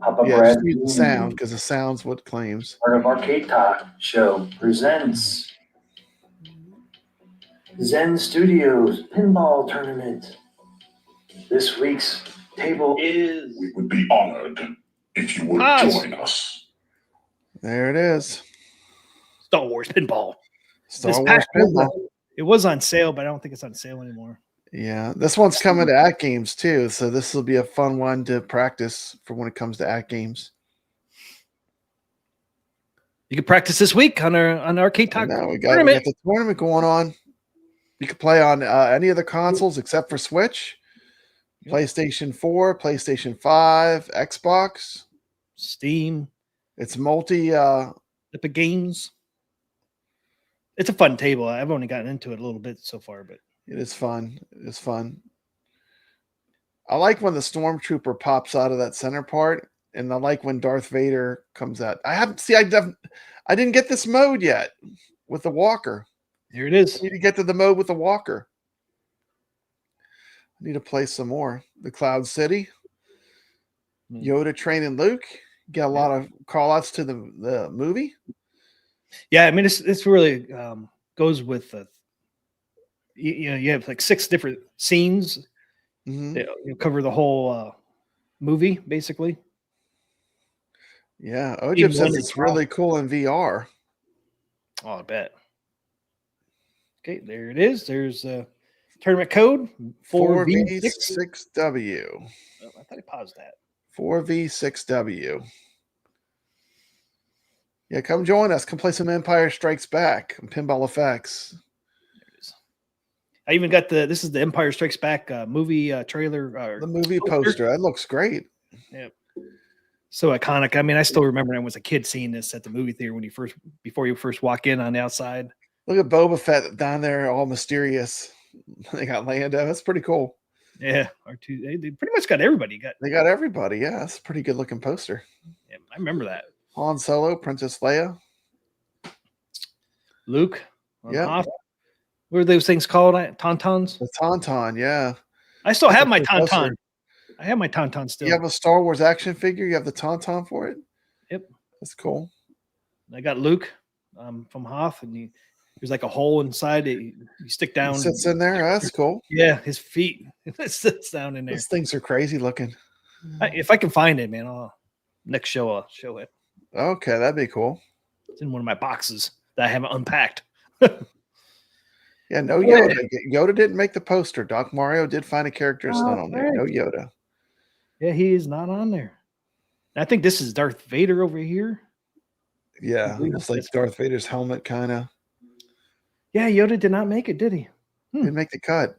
Papa Yeah, Brad just mute the sound because the sound's what claims. part of Arcade Talk show presents Zen Studios Pinball Tournament. This week's table is We would be honored if you would Pause. join us. There it is. Star Wars pinball. Star This Wars pack pinball. It was on sale, but I don't think it's on sale anymore. Yeah, this one's coming to Atgames too, so this will be a fun one to practice for when it comes to Atgames. You can practice this week on Arcade Talk Now we got tournament. the tournament going on. You can play on any of the consoles except for Switch, PlayStation 4, PlayStation 5, Xbox. Steam, It's multi. Epic Games. It's a fun table. I've only gotten into it a little bit so far, but It is fun. It's fun. I like when the stormtrooper pops out of that center part, and I like when Darth Vader comes out. I didn't get this mode yet with the walker. here it is. I need to get to the mode with the walker. I need to play some more. The Cloud City, Yoda training Luke. Get a lot of call outs to the movie. Yeah, I mean, it's really goes with you have like 6 different scenes. Mhm. that, cover the whole movie basically. Yeah, Even Ojib says one it's is really cool in VR. Oh, I bet. Okay, there it is. There's a tournament code 4V6. 4V6W. Oh, I thought I paused that. 4V6W. Yeah, come join us. Come play some Empire Strikes Back and Pinball Effects. There it is. I even got this is the Empire Strikes Back movie trailer. The movie poster. That looks great. So iconic. I mean, I still remember when I was a kid seeing this at the movie theater before you first walk in on the outside. Look at Boba Fett down there, all mysterious. They got Lando. That's pretty cool. Yeah, R2. They pretty much got everybody. They got everybody. Yeah, that's a pretty good looking poster. Yeah, I remember that. Han Solo, Princess Leia. Luke. Yeah. Hoth. What are those things called? Tauntauns. The Tauntaun, yeah. I still have my That's the poster. Tauntaun. I have my Tauntaun still. You have a Star Wars action figure. You have the Tauntaun for it. Yep. That's cool. I got Luke from Hoth, and there's like a hole inside it. You stick down. It sits in there. That's cool. Yeah, his feet. It sits down in there. These things are crazy looking. If I can find it, man, next show I'll show it. Okay, that'd be cool. It's in one of my boxes that I haven't unpacked. Yeah, no Yoda. Yoda didn't make the poster. Doc Mario did find a character that's not on there. right. No Yoda. Yeah, he is not on there. I think this is Darth Vader over here. Yeah, believe it's like that's- Darth Vader's helmet, kind of. Yeah, Yoda did not make it, did he? Didn't make the cut.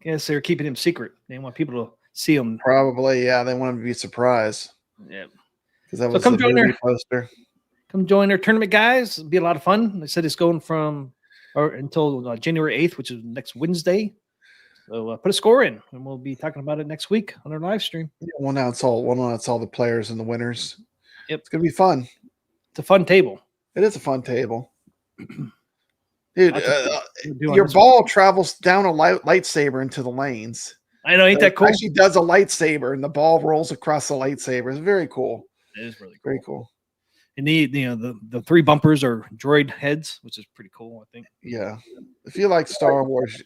Guess they're keeping him secret. They want people to see him. Probably, yeah. They want him to be surprised Yeah. because that So was come the join movie our- poster. Come join our tournament, guys. It'll be a lot of fun. They said it's going until January 8th, which is next Wednesday. So put a score in, and we'll be talking about it next week on our live stream. Yeah, we'll announce all the players and the winners. Yep. It's gonna be fun. It's a fun table. It is a fun table. Dude, doing your this ball travels down a lightsaber into the lanes. I know, ain't that cool? It actually does a lightsaber, and the ball rolls across the lightsaber. It's very cool. It is really cool. Very cool. And the 3 bumpers are droid heads, which is pretty cool, I think. Yeah. If you like Star Wars,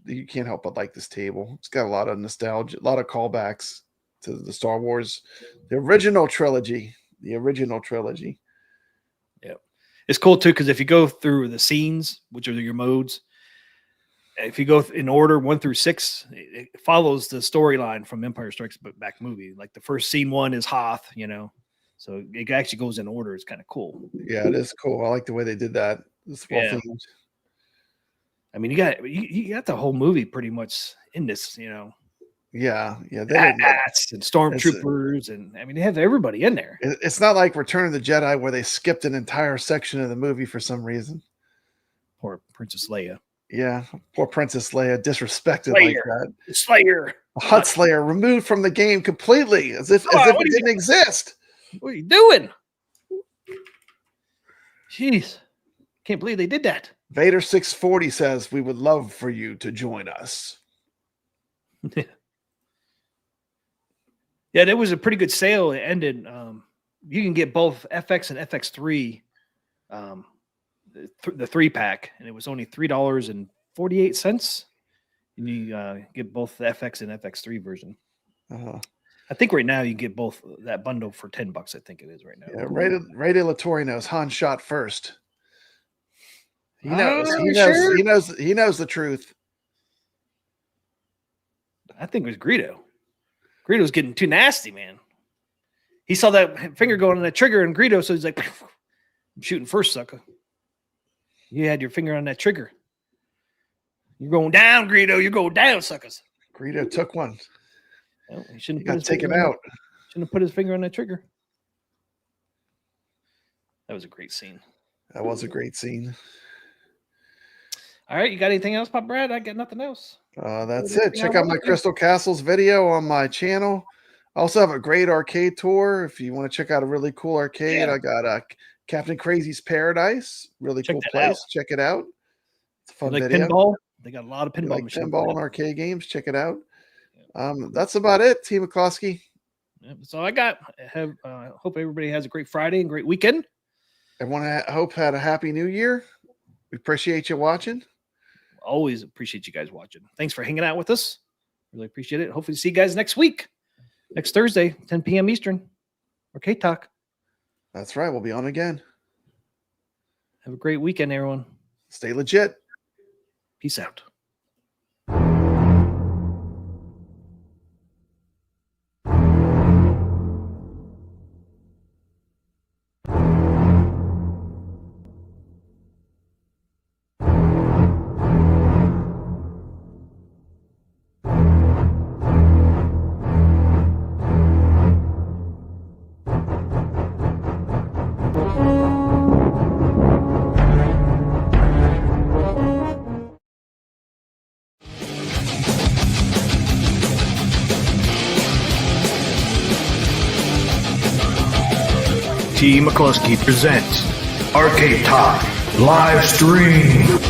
you can't help but like this table. It's got a lot of nostalgia, a lot of callbacks to the Star Wars, the original trilogy. Yeah. It's cool too, because if you go through the scenes, which are your modes, if you go in order 1 through 6, it follows the storyline from Empire Strikes Back movie. Like the first scene 1 is Hoth, so it actually goes in order. It's kind of cool. Yeah, it is cool. I like the way they did that. It's well themed. I mean, you got the whole movie pretty much in this, Yeah. Bats and stormtroopers, and I mean, they have everybody in there. It's not like Return of the Jedi where they skipped an entire section of the movie for some reason. Poor Princess Leia. Yeah, poor Princess Leia, disrespected like that. Slayer. Hut Slayer removed from the game completely, as if it didn't exist. What are you doing? Jeez. Can't believe they did that. Vader 640 says, "We would love for you to join us." Yeah, that was a pretty good sale. It ended. You can get both FX and FX3, the 3-pack, and it was only $3.48. And you get both the FX and FX3 version. I think right now you can get both that bundle for $10. I think it is right now. Yeah, Ray De La Torre knows Han shot first. He knows. He knows the truth. I think it was Greedo. Greedo's getting too nasty, man. He saw that finger going on that trigger, and Greedo, so he's like, "I'm shooting first, sucker. You had your finger on that trigger. You're going down, Greedo. You're going down, suckers." Greedo took one. Well, he shouldn't got taken out. Shouldn't have put his finger on that trigger. That was a great scene. That was a great scene. All right, you got anything else, Pop Brad? I got nothing else. That's it. Check out my Crystal Castles video on my channel. I also have a great arcade tour. If you want to check out a really cool arcade, I got Captain Crazy's Paradise. Really cool place. Check it out. It's a fun video. Pinball. They got a lot of pinball like machines. Pinball and arcade games. Check it out. That's about it, T. McCloskey. That's all I got. Hope everybody has a great Friday and great weekend. Everyone, hope had a happy new year. We appreciate you watching. Always appreciate you guys watching. Thanks for hanging out with us. Really appreciate it. Hopefully see you guys next week. Next Thursday, 10 p.m. Eastern. Arcade Talk. That's right. We'll be on again. Have a great weekend, everyone. Stay legit. Peace out. T. McCluskey presents Arcade Talk live stream.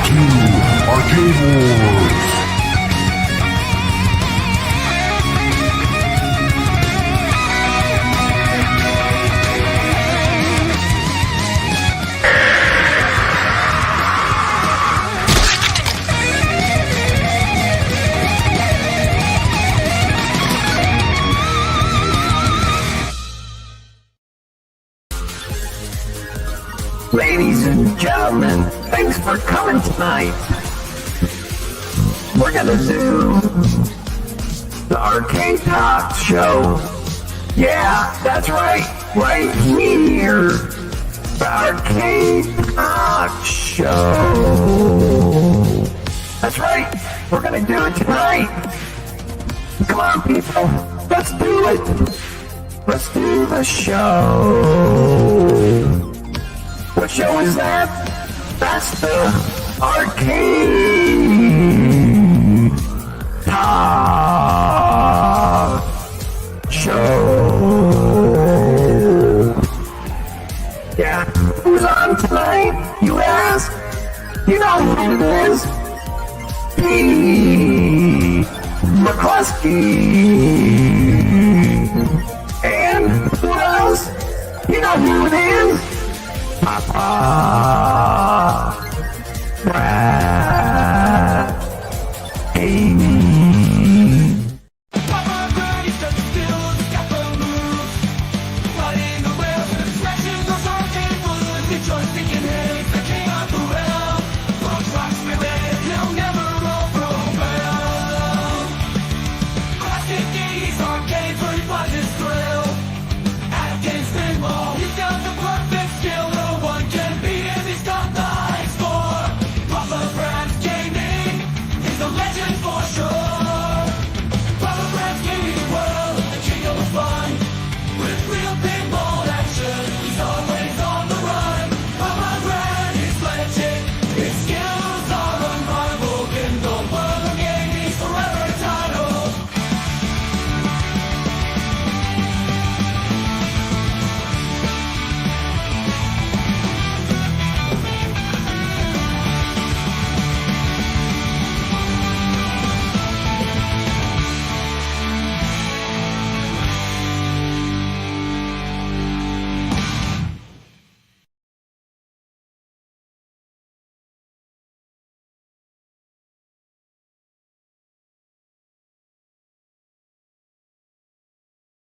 to Arcade Wars. Ladies and gentlemen, thanks for coming tonight. We're gonna do the Arcade Talk show. Yeah, that's right here. The Arcade Talk show. That's right, we're gonna do it tonight. Come on, people, let's do it. Let's do the show. What show is that? That's the Arcade Talk show. Yeah, who's on tonight, you ask? You know who it is. Pete McCluskey. And who else? You know who it is? Papa